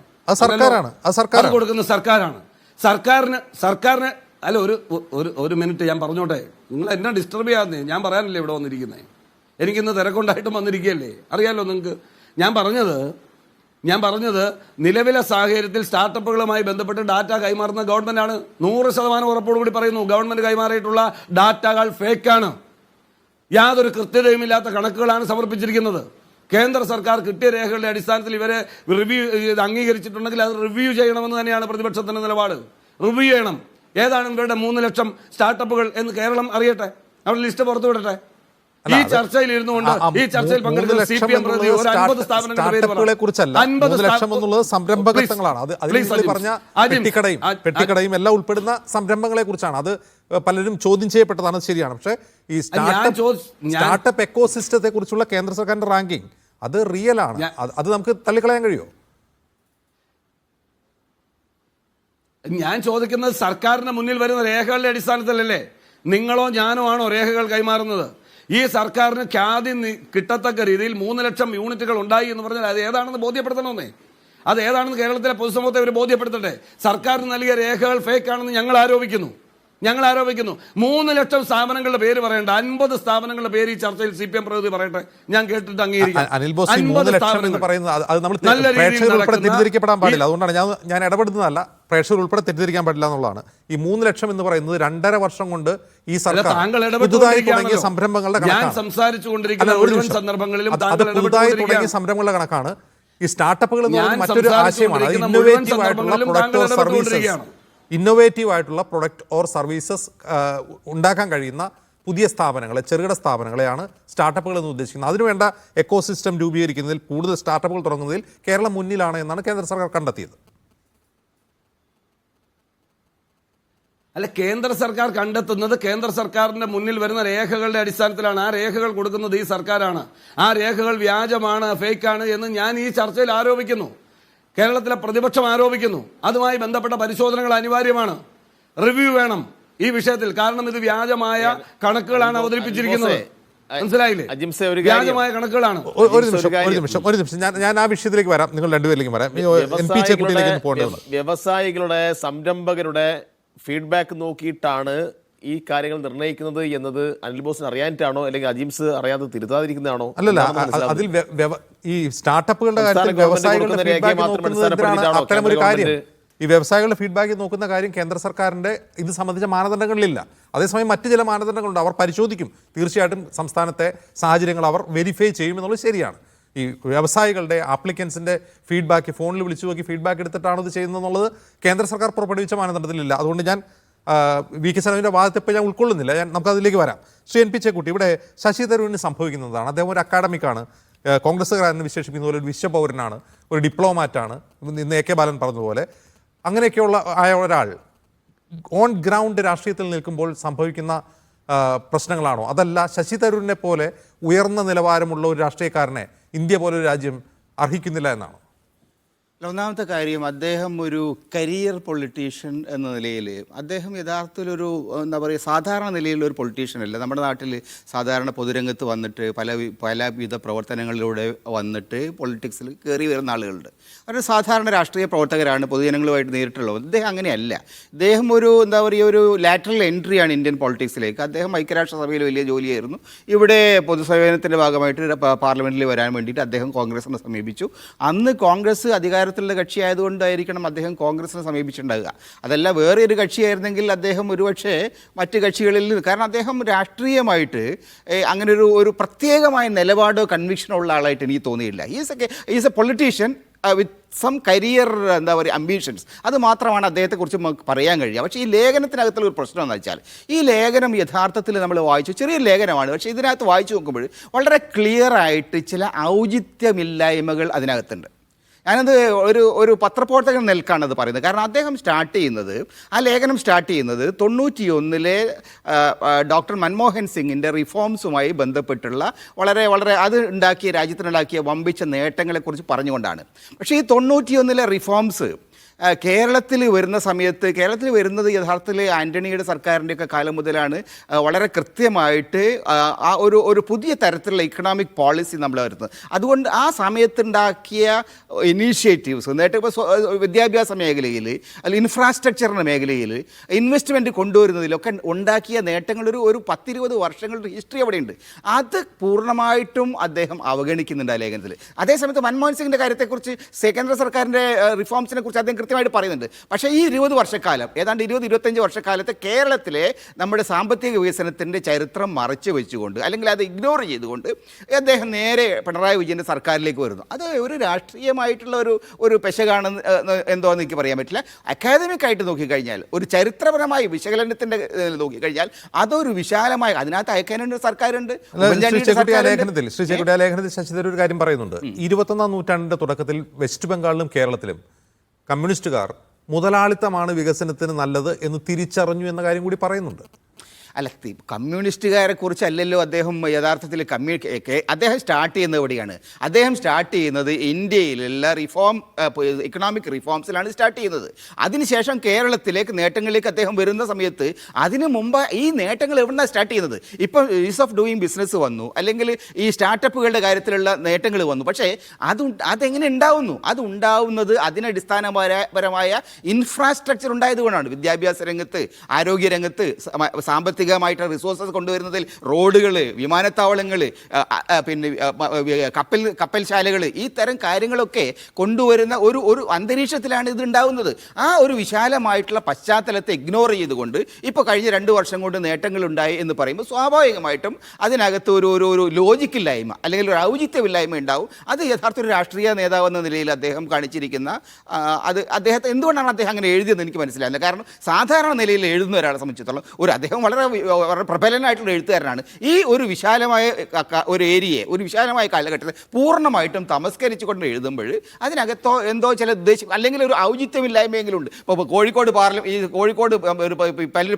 സർക്കാർ കൊടുക്കുന്ന സർക്കാരാണ്. സർക്കാരിന് അല്ല, ഒരു മിനിറ്റ് ഞാൻ പറഞ്ഞോട്ടെ. നിങ്ങൾ എന്നെ ഡിസ്റ്റർബ് ചെയ്യാതെ, ഞാൻ പറയാനല്ലേ ഇവിടെ വന്നിരിക്കുന്നത്. എനിക്കിന്ന് തിരക്കൊണ്ടായിട്ടും വന്നിരിക്കുകയല്ലേ, അറിയാലോ നിങ്ങൾക്ക്. ഞാൻ പറഞ്ഞത് നിലവിലെ സാഹചര്യത്തിൽ സ്റ്റാർട്ടപ്പുകളുമായി ബന്ധപ്പെട്ട് ഡാറ്റ കൈമാറുന്ന ഗവൺമെന്റാണ്. 100% ഉറപ്പോടുകൂടി പറയുന്നു, ഗവൺമെന്റ് കൈമാറിയിട്ടുള്ള ഡാറ്റകൾ ഫേക്കാണ്. യാതൊരു കൃത്യതയുമില്ലാത്ത കണക്കുകളാണ് സമർപ്പിച്ചിരിക്കുന്നത്. കേന്ദ്ര സർക്കാർ കിട്ടിയ രേഖകളുടെ അടിസ്ഥാനത്തിൽ ഇവരെ അംഗീകരിച്ചിട്ടുണ്ടെങ്കിൽ അത് റിവ്യൂ ചെയ്യണമെന്ന് തന്നെയാണ് പ്രതിപക്ഷത്തിന്റെ നിലപാട്. റിവ്യൂ ചെയ്യണം. ഏതാണ് ഇവരുടെ 3 ലക്ഷം സ്റ്റാർട്ടപ്പുകൾ എന്ന് കേരളം അറിയട്ടെ. അവിടെ ലിസ്റ്റ് പുറത്തുവിടട്ടെ. ഈ ചർച്ചയിൽ ഇരുന്നുകൊണ്ട് ഈ ചർച്ചയിൽ പങ്കെടുക്കുന്ന CPM പ്രതി ഒരു 50 സ്ഥാപനങ്ങളെ കുറിച്ചല്ല. 3 ലക്ഷം എന്നുള്ളത് സംരംഭകത്വങ്ങളാണ്. അത് അതിൽ പറഞ്ഞ പെട്ടിക്കടയും എല്ലാം ഉൾപ്പെടുന്ന സംരംഭങ്ങളെ കുറിച്ചാണ്. അത് പലരും ചോദ്യം ചെയ്യപ്പെട്ടതാണ്, ശരിയാണ്. പക്ഷേ ഈ സ്റ്റാർട്ടപ്പ് എക്കോസിസ്റ്റത്തെ കുറിച്ചുള്ള കേന്ദ്ര സർക്കാരിന്റെ റാങ്കിങ് അത് റിയൽ ആണ്. അത് നമുക്ക് തള്ളിക്കളയാൻ കഴിയുമോ? ഞാൻ ചോദിക്കുന്നത് സർക്കാരിന് മുന്നിൽ വരുന്ന രേഖകളുടെ അടിസ്ഥാനത്തിലല്ലേ നിങ്ങളോ ഞാനോ ആണോ രേഖകൾ കൈമാറുന്നത്? ഈ സർക്കാരിന് ഖ്യാതി കിട്ടത്തക്ക രീതിയിൽ 3 ലക്ഷം യൂണിറ്റുകൾ ഉണ്ടായി എന്ന് പറഞ്ഞാൽ അത് ഏതാണെന്ന് ബോധ്യപ്പെടുത്തണമെന്നേ. അത് ഏതാണെന്ന് കേരളത്തിലെ പൊതുസമൂഹത്തെ അവർ ബോധ്യപ്പെടുത്തട്ടെ. സർക്കാരിന് നൽകിയ രേഖകൾ ഫേക്ക് ആണെന്ന് ഞങ്ങൾ ആരോപിക്കുന്നു. 3 ലക്ഷം സ്ഥാപനങ്ങളുടെ പേര് പറയേണ്ട 50 സ്ഥാപനങ്ങളുടെ പേര് ഈ ചർച്ചയിൽ CPM പ്രതിനിധി പറയട്ടെ, ഞാൻ കേട്ടിട്ട് അംഗീകരിക്കാം. അനിൽ ബോസ്, 3 ലക്ഷം എന്ന് പറയുന്നത് അത് നമ്മൾ പ്രേക്ഷകർ ഉൾപ്പെടെ തെറ്റിദ്ധരിക്കപ്പെടാൻ പാടില്ല. അതുകൊണ്ടാണ് ഞാൻ ഇടപെടുന്നതല്ല, പ്രേക്ഷകർ ഉൾപ്പെടെ തെറ്റിദ്ധരിക്കാൻ പാടില്ല എന്നുള്ളതാണ്. ഈ 3 ലക്ഷം എന്ന് പറയുന്നത് 2.5 വർഷം കൊണ്ട് ഈ സർക്കാർ പുതുതായി തുടങ്ങിയ സംരംഭങ്ങളുടെ കണക്കാണ്. ഈ സ്റ്റാർട്ടപ്പുകൾ എന്ന് പറയുന്നത് മറ്റൊരു ആശയമാണ്. അത് ഇന്നോവേറ്റീവ് ആയിട്ടുള്ള പ്രൊഡക്റ്റ് ഓർ സർവീസസ് ഉണ്ടാക്കാൻ കഴിയുന്ന പുതിയ സ്ഥാപനങ്ങളെ, ചെറുകിട സ്ഥാപനങ്ങളെയാണ് സ്റ്റാർട്ടപ്പുകൾ എന്ന് ഉദ്ദേശിക്കുന്നത്. അതിനുവേണ്ട എക്കോസിസ്റ്റം രൂപീകരിക്കുന്നതിൽ, കൂടുതൽ സ്റ്റാർട്ടപ്പുകൾ തുടങ്ങുന്നതിൽ കേരളം മുന്നിലാണ് എന്നാണ് കേന്ദ്ര സർക്കാർ കണ്ടെത്തിയത്. അല്ല, കേന്ദ്ര സർക്കാർ കണ്ടെത്തുന്നത് കേന്ദ്ര സർക്കാരിന്റെ മുന്നിൽ വരുന്ന രേഖകളുടെ അടിസ്ഥാനത്തിലാണ്. ആ രേഖകൾ കൊടുക്കുന്നത് ഈ സർക്കാരാണ്. ആ രേഖകൾ വ്യാജമാണ്, ഫേക്കാണ് എന്ന് ഞാൻ ഈ ചർച്ചയിൽ ആരോപിക്കുന്നു. കേരളത്തിലെ പ്രതിപക്ഷം ആരോപിക്കുന്നു. അതുമായി ബന്ധപ്പെട്ട പരിശോധനകൾ അനിവാര്യമാണ്. റിവ്യൂ വേണം ഈ വിഷയത്തിൽ. കാരണം ഇത് വ്യാജമായ കണക്കുകളാണ് അവതരിപ്പിച്ചിരിക്കുന്നത്. മനസ്സിലായില്ലേ? അജിംസെ, ഒരു കാര്യം. വ്യാജമായ കണക്കുകളാണ്. ഒരു നിമിഷം ഞാൻ ആ വിഷയത്തിലേക്ക് വരാം. നിങ്ങൾ രണ്ടുപേരിലേക്കും വരാം. MP ചെക്കുട്ടിയിലേക്ക് പോകേണ്ടത്. വ്യവസായികളുടെ, സംരംഭകരുടെ ഫീഡ്ബാക്ക് നോക്കിയിട്ടാണ് ഈ കാര്യങ്ങൾ നിർണ്ണയിക്കുന്നത് എന്നത് അനിൽ ബോസിന് അറിയാനിട്ടാണോ, അല്ലെങ്കിൽ അജിംസ് അറിയാതെ തിരുത്താതിരിക്കുന്നതാണോ? അല്ലല്ല, അതിൽ ഈ സ്റ്റാർട്ടപ്പുകളുടെ കാര്യത്തിൽ വ്യവസായികളുടെ ഫീഡ്ബാക്ക് നോക്കുന്നതിനാണ് അത്തരമൊരു കാര്യം. ഈ വ്യവസായികളുടെ ഫീഡ്ബാക്ക് നോക്കുന്ന കാര്യം കേന്ദ്ര സർക്കാരിന്റെ ഇത് സംബന്ധിച്ച മാനദണ്ഡങ്ങളിലില്ല. അതേസമയം മറ്റു ചില മാനദണ്ഡങ്ങളുണ്ട്. അവർ പരിശോധിക്കും. തീർച്ചയായിട്ടും സംസ്ഥാനത്തെ സാഹചര്യങ്ങൾ അവർ വെരിഫൈ ചെയ്യുമെന്നുള്ളത് ശരിയാണ്. ഈ വ്യവസായികളുടെ ആപ്ലിക്കൻസിന്റെ ഫീഡ്ബാക്ക് ഫോണിൽ വിളിച്ചു നോക്കി ഫീഡ്ബാക്ക് എടുത്തിട്ടാണ് ഇത് ചെയ്യുന്നതെന്നുള്ളത് കേന്ദ്ര സർക്കാർ പുറപ്പെടുവിച്ച മാനദണ്ഡത്തിലില്ല. അതുകൊണ്ട് ഞാൻ VK സനോജിന്റെ വാദത്തെ ഇപ്പോൾ ഞാൻ ഉൾക്കൊള്ളുന്നില്ല. നമുക്കതിലേക്ക് വരാം. ശ്രീ NP ചെക്കുട്ടി, ഇവിടെ ശശി തരൂരിന് സംഭവിക്കുന്നതാണ്. അദ്ദേഹം ഒരു അക്കാഡമിക്കാണ്, കോൺഗ്രസ്സുകാരനെ വിശേഷിപ്പിക്കുന്ന പോലെ ഒരു വിശ്വപൗരനാണ്, ഒരു ഡിപ്ലോമാറ്റാണ്, ഇന്ന് AK ബാലൻ പറഞ്ഞതുപോലെ. അങ്ങനെയൊക്കെയുള്ള ആയ ഒരാൾ ഓൺ ഗ്രൗണ്ട് രാഷ്ട്രീയത്തിൽ നിൽക്കുമ്പോൾ സംഭവിക്കുന്ന പ്രശ്നങ്ങളാണോ, അതല്ല ശശി തരൂരിനെ പോലെ ഉയർന്ന നിലവാരമുള്ള ഒരു രാഷ്ട്രീയക്കാരനെ ഇന്ത്യ പോലൊരു രാജ്യം അർഹിക്കുന്നില്ല എന്നാണോ? ഒന്നാമത്തെ കാര്യം, അദ്ദേഹം ഒരു കരിയർ പൊളിറ്റീഷ്യൻ എന്ന നിലയിൽ അദ്ദേഹം യഥാർത്ഥത്തിലൊരു എന്താ പറയുക സാധാരണ നിലയിലുള്ള ഒരു പൊളിറ്റീഷ്യൻ അല്ല. നമ്മുടെ നാട്ടിൽ സാധാരണ പൊതുരംഗത്ത് വന്നിട്ട് പലവിധ പ്രവർത്തനങ്ങളിലൂടെ വന്നിട്ട് പൊളിറ്റിക്സിൽ കയറി വരുന്ന ആളുകളുണ്ട്. അവരുടെ സാധാരണ രാഷ്ട്രീയ പ്രവർത്തകരാണ്, പൊതുജനങ്ങളുമായിട്ട് നേരിട്ടുള്ളത്. അദ്ദേഹം അങ്ങനെയല്ല. അദ്ദേഹം ഒരു എന്താ പറയുക ഒരു ലാറ്ററൽ എൻട്രിയാണ് ഇന്ത്യൻ പൊളിറ്റിക്സിലേക്ക്. അദ്ദേഹം ഐക്യരാഷ്ട്രസഭയിൽ വലിയ ജോലിയായിരുന്നു. ഇവിടെ പൊതുസേവനത്തിൻ്റെ ഭാഗമായിട്ട് പാർലമെൻറ്റിൽ വരാൻ വേണ്ടിയിട്ട് അദ്ദേഹം കോൺഗ്രസിനെ സമീപിച്ചു. അന്ന് കോൺഗ്രസ് അധികാരത്തിലുള്ള കക്ഷിയായതുകൊണ്ടായിരിക്കണം അദ്ദേഹം കോൺഗ്രസിനെ സമീപിച്ചിട്ടുണ്ടാകുക. അതല്ല വേറെ ഒരു കക്ഷിയായിരുന്നെങ്കിൽ അദ്ദേഹം ഒരുപക്ഷെ മറ്റ് കക്ഷികളിൽ നിന്ന്, കാരണം അദ്ദേഹം രാഷ്ട്രീയമായിട്ട് അങ്ങനെ ഒരു പ്രത്യേകമായ നിലപാടോ കൺവിക്ഷനോ ഉള്ള ആളായിട്ട് എനിക്ക് തോന്നിയില്ല. Is a politician with some career എന്താ പറയുക അംബീഷൻസ്. അത് മാത്രമാണ് അദ്ദേഹത്തെക്കുറിച്ച് നമുക്ക് പറയാൻ കഴിയുക. പക്ഷേ ഈ ലേഖനത്തിനകത്തുള്ള ഒരു പ്രശ്നം എന്ന് വെച്ചാൽ, ഈ ലേഖനം യഥാർത്ഥത്തിൽ നമ്മൾ വായിച്ചു, ചെറിയൊരു ലേഖനമാണ്, പക്ഷേ ഇതിനകത്ത് വായിച്ചു നോക്കുമ്പോൾ വളരെ ക്ലിയർ ആയിട്ട് ചില ഔചിത്യമില്ലായ്മകൾ അതിനകത്തുണ്ട്. ഞാനത് ഒരു പത്രപ്രവർത്തകൻ നിൽക്കാണ് അത് പറയുന്നത്. കാരണം അദ്ദേഹം ആ ലേഖനം സ്റ്റാർട്ട് ചെയ്യുന്നത് 91 ഡോക്ടർ മൻമോഹൻ സിംഗിൻ്റെ റിഫോംസുമായി ബന്ധപ്പെട്ടുള്ള വളരെ അത് രാജ്യത്തിനുണ്ടാക്കിയ വമ്പിച്ച നേട്ടങ്ങളെക്കുറിച്ച് പറഞ്ഞുകൊണ്ടാണ്. പക്ഷേ ഈ 91 റിഫോംസ് കേരളത്തിൽ വരുന്നത് യഥാർത്ഥത്തിൽ ആൻ്റണിയുടെ സർക്കാരിൻ്റെയൊക്കെ കാലം മുതലാണ് വളരെ കൃത്യമായിട്ട് ആ ഒരു പുതിയ തരത്തിലുള്ള ഇക്കണോമിക് പോളിസി നമ്മൾ വരുന്നത്. അതുകൊണ്ട് ആ സമയത്തുണ്ടാക്കിയ ഇനീഷ്യേറ്റീവ്സ്, നേരത്തെ ഇപ്പോൾ വിദ്യാഭ്യാസ മേഖലയിൽ അല്ലെങ്കിൽ ഇൻഫ്രാസ്ട്രക്ചറിൻ്റെ മേഖലയിൽ ഇൻവെസ്റ്റ്മെൻറ്റ് കൊണ്ടുവരുന്നതിലൊക്കെ ഉണ്ടാക്കിയ നേട്ടങ്ങൾ ഒരു 10-20 വർഷങ്ങളുടെ ഹിസ്റ്ററി അവിടെയുണ്ട്. അത് പൂർണ്ണമായിട്ടും അദ്ദേഹം അവഗണിക്കുന്നുണ്ട് ആ ലേഖനത്തിൽ. അതേസമയത്ത് മൻമോഹൻ സിംഗിൻ്റെ കാര്യത്തെക്കുറിച്ച് കേന്ദ്ര സർക്കാരിൻ്റെ റിഫോംസിനെ കുറിച്ച് അദ്ദേഹം കൃത്യമായിട്ട് പറയുന്നുണ്ട്. പക്ഷേ ഈ 20 വർഷക്കാലം, ഏതാണ്ട് 20-25 വർഷക്കാലത്തെ കേരളത്തിലെ നമ്മുടെ സാമ്പത്തിക വികസനത്തിൻ്റെ ചരിത്രം മറച്ചു വെച്ചുകൊണ്ട്, അല്ലെങ്കിൽ അത് ഇഗ്നോർ ചെയ്തുകൊണ്ട് അദ്ദേഹം നേരെ പിണറായി വിജയൻ്റെ സർക്കാരിലേക്ക് വരുന്നു. അത് ഒരു രാഷ്ട്രീയമായിട്ടുള്ള ഒരു പെശകാണെന്ന് എന്തോന്ന് എനിക്ക് പറയാൻ പറ്റില്ല. അക്കാദമിക്കായിട്ട് നോക്കിക്കഴിഞ്ഞാൽ, ഒരു ചരിത്രപരമായ വിശകലനത്തിൻ്റെ നോക്കിക്കഴിഞ്ഞാൽ അതൊരു വിശാലമായ, അതിനകത്ത് അയക്കാനുള്ള സർക്കാരുണ്ട്. ശ്രീ ചെക്കുട്ടി, ലേഖനത്തിൽ ശശി തരൂർ ഒരു കാര്യം പറയുന്നുണ്ട്. 21ാം നൂറ്റാണ്ടിന്റെ തുടക്കത്തിൽ വെസ്റ്റ് ബംഗാളിലും കേരളത്തിലും കമ്മ്യൂണിസ്റ്റുകാർ മുതലാളിത്തമാണ് വികസനത്തിന് നല്ലത് എന്ന് തിരിച്ചറിഞ്ഞു എന്ന കാര്യം കൂടി പറയുന്നുണ്ട്. അല്ല, കമ്മ്യൂണിസ്റ്റുകാരെ കുറിച്ചല്ലല്ലോ അദ്ദേഹം യഥാർത്ഥത്തിൽ അദ്ദേഹം സ്റ്റാർട്ട് ചെയ്യുന്നത് എവിടെയാണ്? അദ്ദേഹം സ്റ്റാർട്ട് ചെയ്യുന്നത് ഇന്ത്യയിലുള്ള ഇക്കണോമിക് റിഫോംസിലാണ് സ്റ്റാർട്ട് ചെയ്യുന്നത്. അതിനുശേഷം കേരളത്തിലേക്ക് നേട്ടങ്ങളിലേക്ക് അദ്ദേഹം വരുന്ന സമയത്ത് അതിനു മുമ്പ് ഈ നേട്ടങ്ങൾ എവിടെയാണ് സ്റ്റാർട്ട് ചെയ്യുന്നത്? ഇപ്പം ഈസ് ഓഫ് ഡൂയിങ് ബിസിനസ് വന്നു, അല്ലെങ്കിൽ ഈ സ്റ്റാർട്ടപ്പുകളുടെ കാര്യത്തിലുള്ള നേട്ടങ്ങൾ വന്നു. പക്ഷേ അതെങ്ങനെ ഉണ്ടാവുന്നു? അത് ഉണ്ടാവുന്നത് അതിനടിസ്ഥാനപരമായ ഇൻഫ്രാസ്ട്രക്ചർ ഉണ്ടായതുകൊണ്ടാണ്. വിദ്യാഭ്യാസ രംഗത്ത്, ആരോഗ്യരംഗത്ത്, സാമ്പത്തികമായിട്ട് റിസോഴ്സസ് കൊണ്ടുവരുന്നതിൽ റോഡുകൾ, വിമാനത്താവളങ്ങൾ, പിന്നെ കപ്പൽശാലകൾ, ഈ തരം കാര്യങ്ങളൊക്കെ കൊണ്ടുവരുന്ന ഒരു അന്തരീക്ഷത്തിലാണ് ഇത് ഉണ്ടാകുന്നത്. ആ ഒരു വിശാലമായിട്ടുള്ള പശ്ചാത്തലത്തെ ഇഗ്നോർ ചെയ്തുകൊണ്ട് ഇപ്പോൾ കഴിഞ്ഞ 2 വർഷം കൊണ്ട് നേട്ടങ്ങളുണ്ടായി എന്ന് പറയുമ്പോൾ സ്വാഭാവികമായിട്ടും അതിനകത്ത് ഒരു ലോജിക്കില്ലായ്മ അല്ലെങ്കിൽ ഒരു ഔചിത്യമില്ലായ്മ ഉണ്ടാവും. അത് യഥാർത്ഥ ഒരു രാഷ്ട്രീയ നേതാവ് എന്ന നിലയിൽ അദ്ദേഹം കാണിച്ചിരിക്കുന്ന അദ്ദേഹത്തെ എന്തുകൊണ്ടാണ് അദ്ദേഹം അങ്ങനെ എഴുതിയെന്ന് എനിക്ക് മനസ്സിലാകുന്നത്. കാരണം സാധാരണ നിലയിൽ എഴുതുന്ന ഒരാളെ സംബന്ധിച്ചിടത്തോളം അദ്ദേഹം വളരെ വളരെ പ്രബലനായിട്ടുള്ള എഴുത്തുകാരനാണ്. ഈ ഒരു വിശാലമായ ഒരു ഏരിയയെ, ഒരു വിശാലമായ കാലഘട്ടത്തിൽ പൂർണ്ണമായിട്ടും തമസ്കരിച്ചുകൊണ്ട് എഴുതുമ്പോൾ അതിനകത്തോ എന്തോ ചില ഉദ്ദേശം അല്ലെങ്കിൽ ഒരു ഔചിത്യമില്ലായ്മയെങ്കിലും ഉണ്ട്. ഇപ്പോൾ കോഴിക്കോട് കോഴിക്കോട് ഒരു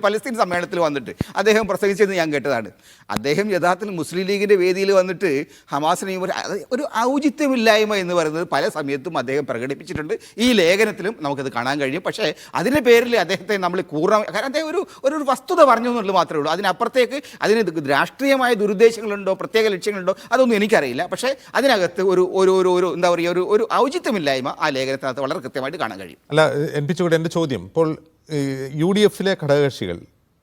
പലസ്തീൻ സമ്മേളനത്തിൽ വന്നിട്ട് അദ്ദേഹം പ്രസംഗിച്ചെന്ന് ഞാൻ കേട്ടതാണ്. അദ്ദേഹം യഥാർത്ഥത്തിൽ മുസ്ലിം ലീഗിൻ്റെ വേദിയിൽ വന്നിട്ട് ഹമാസിനെയും ഒരു ഔചിത്യമില്ലായ്മ എന്ന് പറയുന്നത് പല സമയത്തും അദ്ദേഹം പ്രകടിപ്പിച്ചിട്ടുണ്ട്. ഈ ലേഖനത്തിലും നമുക്കത് കാണാൻ കഴിയും. പക്ഷേ അതിൻ്റെ പേരിൽ അദ്ദേഹത്തെ നമ്മൾ കാരണം അദ്ദേഹം ഒരു വസ്തുത പറഞ്ഞു എന്നുള്ളത് മാത്രമേ ഉള്ളൂ. അതിനപ്പുറത്തേക്ക് അതിന് രാഷ്ട്രീയമായ ദുരുദ്ദേശങ്ങളുണ്ടോ പ്രത്യേക ലക്ഷ്യങ്ങളുണ്ടോ അതൊന്നും എനിക്കറിയില്ല. പക്ഷേ അതിനകത്ത് ഒരു എന്താ പറയുക ഒരു ഔചിത്യമില്ലായ്മ ആ ലേഖനത്തിനകത്ത് വളരെ കൃത്യമായിട്ട് കാണാൻ കഴിയും. അല്ല, എൻ പി ചൂട്, എൻ്റെ ചോദ്യം, ഇപ്പോൾ UDF-ലെ ഘടകകക്ഷികൾ,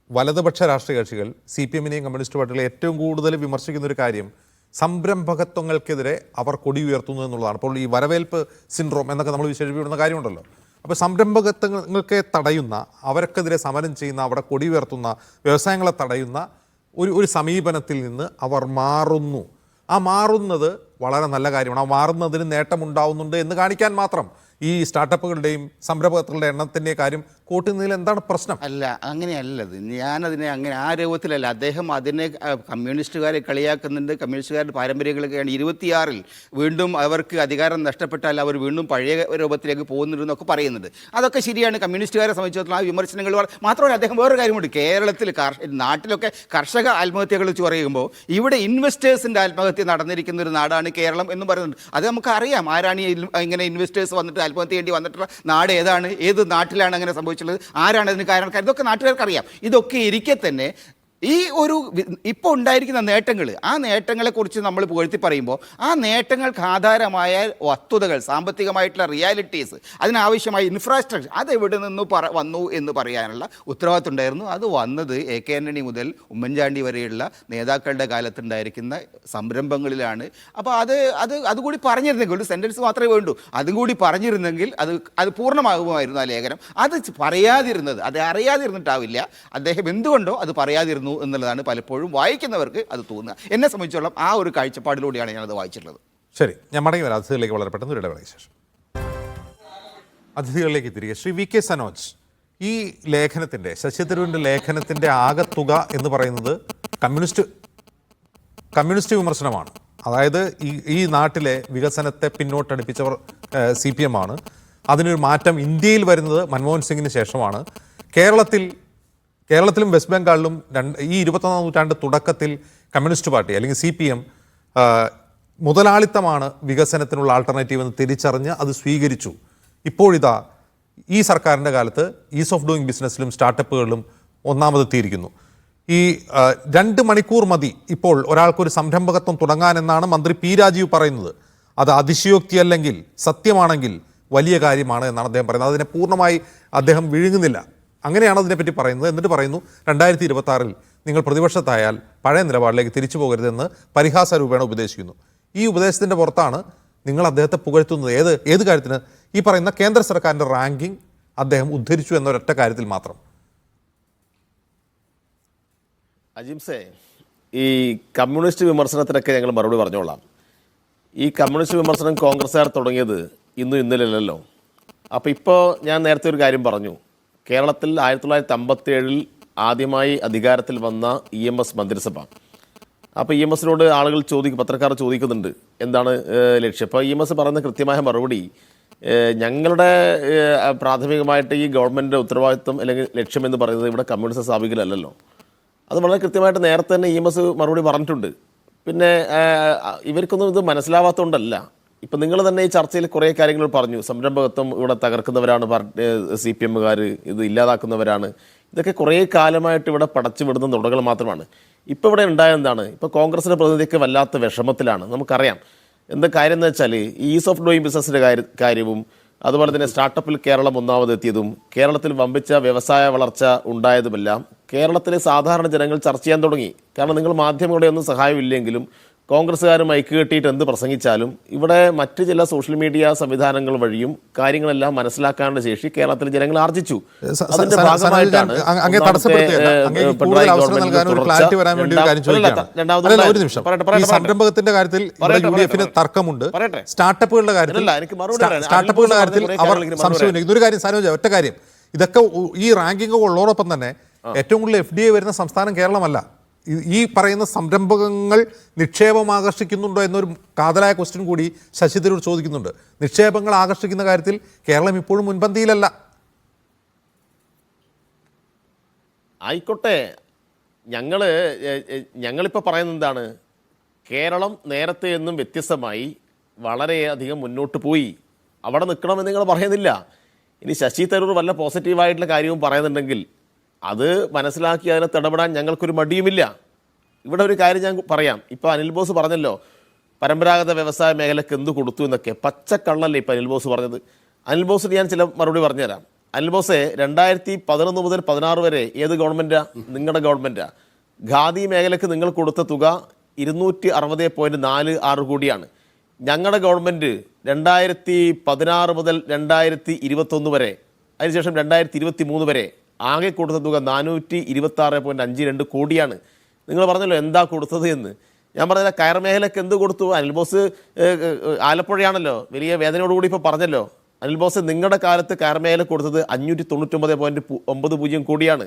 വലതുപക്ഷ രാഷ്ട്രീയ കക്ഷികൾ CPM-നെയും കമ്മ്യൂണിസ്റ്റ് പാർട്ടികളെ ഏറ്റവും കൂടുതൽ വിമർശിക്കുന്ന ഒരു കാര്യം സംരംഭകത്വങ്ങൾക്കെതിരെ അവർ കൊടി ഉയർത്തുന്നു എന്നുള്ളതാണ്. അപ്പോൾ ഈ വരവേൽപ്പ് സിൻഡ്രോം എന്നൊക്കെ നമ്മൾ വിശേഷിപ്പിക്കുന്ന കാര്യമുണ്ടല്ലോ. അപ്പോൾ സംരംഭകത്വങ്ങൾക്ക് തടയുന്ന, അവർക്കെതിരെ സമരം ചെയ്യുന്ന, അവിടെ കൊടി ഉയർത്തുന്ന, വ്യവസായങ്ങളെ തടയുന്ന ഒരു സമീപനത്തിൽ നിന്ന് അവർ മാറുന്നു. ആ മാറുന്നത് വളരെ നല്ല കാര്യമാണ്. ആ മാറുന്നതിന് നേട്ടമുണ്ടാവുന്നുണ്ട് എന്ന് കാണിക്കാൻ മാത്രം ഈ സ്റ്റാർട്ടപ്പുകളുടെയും സംരംഭകത്തുകളുടെ എണ്ണത്തിൻ്റെ കാര്യം കൂട്ടുന്നതിൽ എന്താണ് പ്രശ്നം? അല്ല, അങ്ങനെയല്ലത്. ഞാനതിനെ അങ്ങനെ ആ രൂപത്തിലല്ല. അദ്ദേഹം അതിനെ കമ്മ്യൂണിസ്റ്റുകാരെ കളിയാക്കുന്നുണ്ട്. കമ്മ്യൂണിസ്റ്റുകാരുടെ പാരമ്പര്യങ്ങളൊക്കെയാണ്. 26-ൽ വീണ്ടും അവർക്ക് അധികാരം നഷ്ടപ്പെട്ടാൽ അവർ വീണ്ടും പഴയ രൂപത്തിലേക്ക് പോകുന്നുണ്ടെന്നൊക്കെ പറയുന്നുണ്ട്. അതൊക്കെ ശരിയാണ്. കമ്മ്യൂണിസ്റ്റുകാരെ സംബന്ധിച്ചിടത്തോളം ആ വിമർശനങ്ങൾ മാത്രമല്ല, അദ്ദേഹം വേറൊരു കാര്യമുണ്ട്. കേരളത്തിൽ നാട്ടിലൊക്കെ കർഷക ആത്മഹത്യകൾ വെച്ച് പറയുമ്പോൾ ഇവിടെ ഇൻവെസ്റ്റേഴ്സിൻ്റെ ആത്മഹത്യ നടന്നിരിക്കുന്ന ഒരു നാടാണ് കേരളം എന്ന് പറയുന്നുണ്ട്. അത് നമുക്കറിയാം. ആരാണ് ഇങ്ങനെ ഇൻവെസ്റ്റേഴ്സ് വന്നിട്ട് ആത്മഹത്യ ചെയ്യേണ്ടി വന്നിട്ടുള്ള നാട് ഏതാണ്, ഏത് നാട്ടിലാണ് അങ്ങനെ സംഭവിച്ചത്, ആരാണ് അതിന് കാരണക്കാർ, ഇതൊക്കെ നാട്ടുകാർക്ക് അറിയാം. ഇതൊക്കെ ഇരിക്കെ തന്നെ ഈ ഇപ്പോൾ ഉണ്ടായിരിക്കുന്ന നേട്ടങ്ങൾ, ആ നേട്ടങ്ങളെക്കുറിച്ച് നമ്മൾ പുകഴ്ത്തി പറയുമ്പോൾ ആ നേട്ടങ്ങൾക്ക് ആധാരമായ വസ്തുതകൾ, സാമ്പത്തികമായിട്ടുള്ള റിയാലിറ്റീസ്, അതിനാവശ്യമായ ഇൻഫ്രാസ്ട്രക്ചർ അതെവിടെ നിന്ന് വന്നു എന്ന് പറയാനുള്ള ഉത്തരവാദിത്വം ഉണ്ടായിരുന്നു. അത് വന്നത് AK ആന്റണി മുതൽ ഉമ്മൻചാണ്ടി വരെയുള്ള നേതാക്കളുടെ കാലത്തുണ്ടായിരിക്കുന്ന സംരംഭങ്ങളിലാണ്. അപ്പോൾ അതുകൂടി പറഞ്ഞിരുന്നെങ്കിൽ, ഒരു സെൻറ്റൻസ് മാത്രമേ വേണ്ടൂ, അതും കൂടി പറഞ്ഞിരുന്നെങ്കിൽ അത് പൂർണ്ണമാകുമായിരുന്നു ആ ലേഖനം. അത് പറയാതിരുന്നത്, അത് അറിയാതിരുന്നിട്ടാവില്ല അദ്ദേഹം. എന്തുകൊണ്ടോ അത് പറയാതിരുന്നു എന്നുള്ളതാണ് പലപ്പോഴും വായിക്കുന്നവർക്ക് അത് തോന്നുക. എന്നെ സംബന്ധിച്ചോളം ആ ഒരു കാഴ്ചപ്പാടിലൂടെയാണ് ഞാനത് വായിച്ചിട്ടുള്ളത്. ശരി, ഞാൻ മടങ്ങി വരാം അതിഥികളിലേക്ക് വളരെ പെട്ടെന്ന്. ഒരു ഇടവേളയ്ക്ക് ശേഷം അതിഥികളിലേക്ക് തിരികെ. ശ്രീ VK സനോജ്, ഈ ലേഖനത്തിൻ്റെ, ശശി തരൂരിൻ്റെ ലേഖനത്തിൻ്റെ ആകത്തുക എന്ന് പറയുന്നത് കമ്മ്യൂണിസ്റ്റ് വിമർശനമാണ്. അതായത് ഈ നാട്ടിലെ വികസനത്തെ പിന്നോട്ടടിപ്പിച്ചവർ CPM ആണ്. അതിനൊരു മാറ്റം ഇന്ത്യയിൽ വരുന്നത് മൻമോഹൻ സിംഗിന് ശേഷമാണ്. കേരളത്തിലും വെസ്റ്റ് ബംഗാളിലും ഈ 21-ാം നൂറ്റാണ്ട് തുടക്കത്തിൽ കമ്മ്യൂണിസ്റ്റ് പാർട്ടി അല്ലെങ്കിൽ CPM മുതലാളിത്തമാണ് വികസനത്തിനുള്ള ആൾട്ടർനേറ്റീവ് എന്ന് തിരിച്ചറിഞ്ഞ് അത് സ്വീകരിച്ചു. ഇപ്പോഴിതാ ഈ സർക്കാരിൻ്റെ കാലത്ത് ഈസ് ഓഫ് ഡൂയിങ് ബിസിനസ്സിലും സ്റ്റാർട്ടപ്പുകളിലും ഒന്നാമതെത്തിയിരിക്കുന്നു. ഈ 2 മണിക്കൂർ മതി ഇപ്പോൾ ഒരാൾക്കൊരു സംരംഭകത്വം തുടങ്ങാനെന്നാണ് മന്ത്രി P രാജീവ് പറയുന്നത്. അത് അതിശയോക്തി അല്ലെങ്കിൽ സത്യമാണെങ്കിൽ വലിയ കാര്യമാണ് എന്നാണ് അദ്ദേഹം പറയുന്നത്. അതിനെ പൂർണ്ണമായി അദ്ദേഹം വിഴുങ്ങുന്നില്ല. അങ്ങനെയാണ് അതിനെപ്പറ്റി പറയുന്നത്. എന്നിട്ട് പറയുന്നു 2026-ൽ നിങ്ങൾ പ്രതിപക്ഷത്തായാൽ പഴയ നിലപാടിലേക്ക് തിരിച്ചു പോകരുതെന്ന് പരിഹാസ രൂപേണ ഉപദേശിക്കുന്നു. ഈ ഉപദേശത്തിൻ്റെ പുറത്താണ് നിങ്ങൾ അദ്ദേഹത്തെ പുകഴ്ത്തുന്നത്. ഏത് കാര്യത്തിന്? ഈ പറയുന്ന കേന്ദ്ര സർക്കാരിൻ്റെ റാങ്കിങ് അദ്ദേഹം ഉദ്ധരിച്ചു എന്നൊരൊറ്റ കാര്യത്തിൽ മാത്രം. അജിംസേ, ഈ കമ്മ്യൂണിസ്റ്റ് വിമർശനത്തിനൊക്കെ ഞങ്ങൾ മറുപടി പറഞ്ഞോളാം. ഈ കമ്മ്യൂണിസ്റ്റ് വിമർശനം കോൺഗ്രസ്സുകാർ തുടങ്ങിയത് ഇന്നലെയല്ലോ. അപ്പോൾ ഇപ്പോൾ ഞാൻ നേരത്തെ ഒരു കാര്യം പറഞ്ഞു. കേരളത്തിൽ 1957-ൽ ആദ്യമായി അധികാരത്തിൽ വന്ന EMS മന്ത്രിസഭ. അപ്പോൾ EMSനോട് ആളുകൾ പത്രക്കാർ ചോദിക്കുന്നുണ്ട് എന്താണ് ലക്ഷ്യം. അപ്പോൾ EMS പറയുന്ന കൃത്യമായ മറുപടി, ഞങ്ങളുടെ പ്രാഥമികമായിട്ട് ഈ ഗവൺമെൻറ് ഉത്തരവാദിത്വം അല്ലെങ്കിൽ ലക്ഷ്യം എന്ന് പറയുന്നത് ഇവിടെ കമ്മ്യൂണിസ്റ്റ് സ്ഥാപിക്കലല്ലോ. അത് വളരെ കൃത്യമായിട്ട് നേരത്തെ തന്നെ EMS മറുപടി പറഞ്ഞിട്ടുണ്ട്. പിന്നെ ഇവർക്കൊന്നും ഇത് മനസ്സിലാവാത്തതുകൊണ്ടല്ല. ഇപ്പം നിങ്ങൾ തന്നെ ഈ ചർച്ചയിൽ കുറേ കാര്യങ്ങൾ പറഞ്ഞു. സംരംഭകത്വം ഇവിടെ തകർക്കുന്നവരാണ് CPMകാർ, ഇത് ഇല്ലാതാക്കുന്നവരാണ്. ഇതൊക്കെ കുറേ കാലമായിട്ട് ഇവിടെ പടച്ചു വിടുന്ന നുണകൾ മാത്രമാണ്. ഇപ്പോൾ ഇവിടെ ഉണ്ടായെന്താണ്? ഇപ്പോൾ കോൺഗ്രസിൻ്റെ പ്രതിനിധിക്ക് വല്ലാത്ത വിഷമത്തിലാണ്. നമുക്കറിയാം എന്താ കാര്യം എന്ന് വെച്ചാൽ ഈസ് ഓഫ് ഡൂയിങ് ബിസിനസ്സിൻ്റെ കാര്യവും അതുപോലെ തന്നെ സ്റ്റാർട്ടപ്പിൽ കേരളം ഒന്നാമതെത്തിയതും കേരളത്തിൽ വമ്പിച്ച വ്യവസായ വളർച്ച ഉണ്ടായതുമെല്ലാം കേരളത്തിലെ സാധാരണ ജനങ്ങൾ ചർച്ച ചെയ്യാൻ തുടങ്ങി. കാരണം നിങ്ങൾ മാധ്യമങ്ങളുടെ ഒന്നും സഹായമില്ലെങ്കിലും കോൺഗ്രസ്സുകാരും മൈക്ക് കെട്ടിയിട്ട് എന്ത് പ്രസംഗിച്ചാലും ഇവിടെ മറ്റ് ചില സോഷ്യൽ മീഡിയ സംവിധാനങ്ങൾ വഴിയും കാര്യങ്ങളെല്ലാം മനസ്സിലാക്കാനുള്ള ശേഷി കേരളത്തിലെ ജനങ്ങൾ ആർജിച്ചു. അതിന്റെ ഭാഗമായിട്ടാണ് സംരംഭകത്തിന്റെ കാര്യത്തിൽ UDF-ന് തർക്കമുണ്ട്. സ്റ്റാർട്ടപ്പുകളുടെ കാര്യത്തിൽ അവർ സംശയം. ഇതൊരു കാര്യം സനോജ്, ഒറ്റ കാര്യം, ഇതൊക്കെ ഈ റാങ്കിങ് ഉള്ളതോടൊപ്പം തന്നെ ഏറ്റവും കൂടുതൽ FDI വരുന്ന സംസ്ഥാനം കേരളമല്ല. ഈ പറയുന്ന സംരംഭകങ്ങൾ നിക്ഷേപം ആകർഷിക്കുന്നുണ്ടോ എന്നൊരു കാതലായ ക്വസ്റ്റ്യൻ കൂടി ശശി തരൂർ ചോദിക്കുന്നുണ്ട്. നിക്ഷേപങ്ങൾ ആകർഷിക്കുന്ന കാര്യത്തിൽ കേരളം ഇപ്പോഴും മുൻപന്തിയിലല്ല. ആയിക്കോട്ടെ, ഞങ്ങളിപ്പോൾ പറയുന്നത് എന്താണ്? കേരളം നേരത്തെ എന്നും വ്യത്യസ്തമായി വളരെയധികം മുന്നോട്ട് പോയി. അവിടെ നിൽക്കണമെന്ന് നിങ്ങൾ പറയുന്നില്ല. ഇനി ശശി തരൂർ വല്ല പോസിറ്റീവായിട്ടുള്ള കാര്യവും പറയുന്നുണ്ടെങ്കിൽ അത് മനസ്സിലാക്കി അതിനകത്ത് ഇടപെടാൻ ഞങ്ങൾക്കൊരു മടിയുമില്ല. ഇവിടെ ഒരു കാര്യം ഞാൻ പറയാം. ഇപ്പോൾ അനിൽ ബോസ് പറഞ്ഞല്ലോ പരമ്പരാഗത വ്യവസായ മേഖലയ്ക്ക് എന്ത് കൊടുത്തു എന്നൊക്കെ. പച്ചക്കള്ളല്ലേ ഇപ്പോൾ അനിൽ ബോസ് പറഞ്ഞത്? അനിൽ ബോസിന് ഞാൻ ചില മറുപടി പറഞ്ഞുതരാം. അനിൽ ബോസെ, 2011 മുതൽ 16 വരെ ഏത് ഗവൺമെൻറ്റാണ്? നിങ്ങളുടെ ഗവൺമെൻറ്റാണ്. ഖാദി മേഖലയ്ക്ക് നിങ്ങൾ കൊടുത്ത തുക 260.46 കോടിയാണ്. ഞങ്ങളുടെ ഗവൺമെൻറ് 2016 മുതൽ 2021 വരെ, അതിനുശേഷം 2023 വരെ ആകെ കൊടുത്ത തുക 426.52 കോടിയാണ്. നിങ്ങൾ പറഞ്ഞല്ലോ എന്താ കൊടുത്തത് എന്ന്. ഞാൻ പറഞ്ഞ കയർ മേഖലയ്ക്ക് എന്ത് കൊടുത്തു? അനിൽ ബോസ് ആലപ്പുഴയാണല്ലോ, വലിയ വേദനയോടുകൂടി ഇപ്പോൾ പറഞ്ഞല്ലോ. അനിൽ ബോസ്, നിങ്ങളുടെ കാലത്ത് കയർ മേഖല കൊടുത്തത് 599.90 കോടിയാണ്.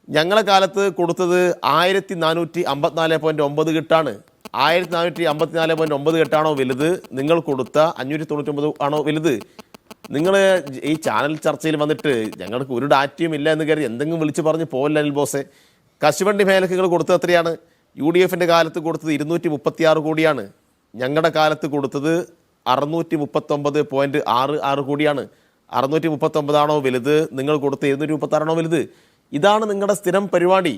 ഞങ്ങളുടെ കാലത്ത് കൊടുത്തത് 1454.9 കെട്ടാണ്. 1454.9 കെട്ടാണോ വലുത്? നിങ്ങൾ കൊടുത്ത 599 ആണോ വലുത്? നിങ്ങൾ ഈ ചാനൽ ചർച്ചയിൽ വന്നിട്ട് ഞങ്ങൾക്ക് ഒരു ഡാറ്റയും ഇല്ല എന്ന് കരുതി എന്തെങ്കിലും വിളിച്ച് പറഞ്ഞ് പോകല്ല അനിൽ ബോസെ. കശുവണ്ടി മേഖലയ്ക്ക് നിങ്ങൾ കൊടുത്തത് എത്രയാണ്? UDFൻ്റെ കാലത്ത് കൊടുത്തത് 236 കോടിയാണ്. ഞങ്ങളുടെ കാലത്ത് കൊടുത്തത് 639.66 കോടിയാണ്. 639 ആണോ വലുത്? നിങ്ങൾ കൊടുത്ത 236 ആണോ വലുത്? ഇതാണ് നിങ്ങളുടെ സ്ഥിരം പരിപാടി.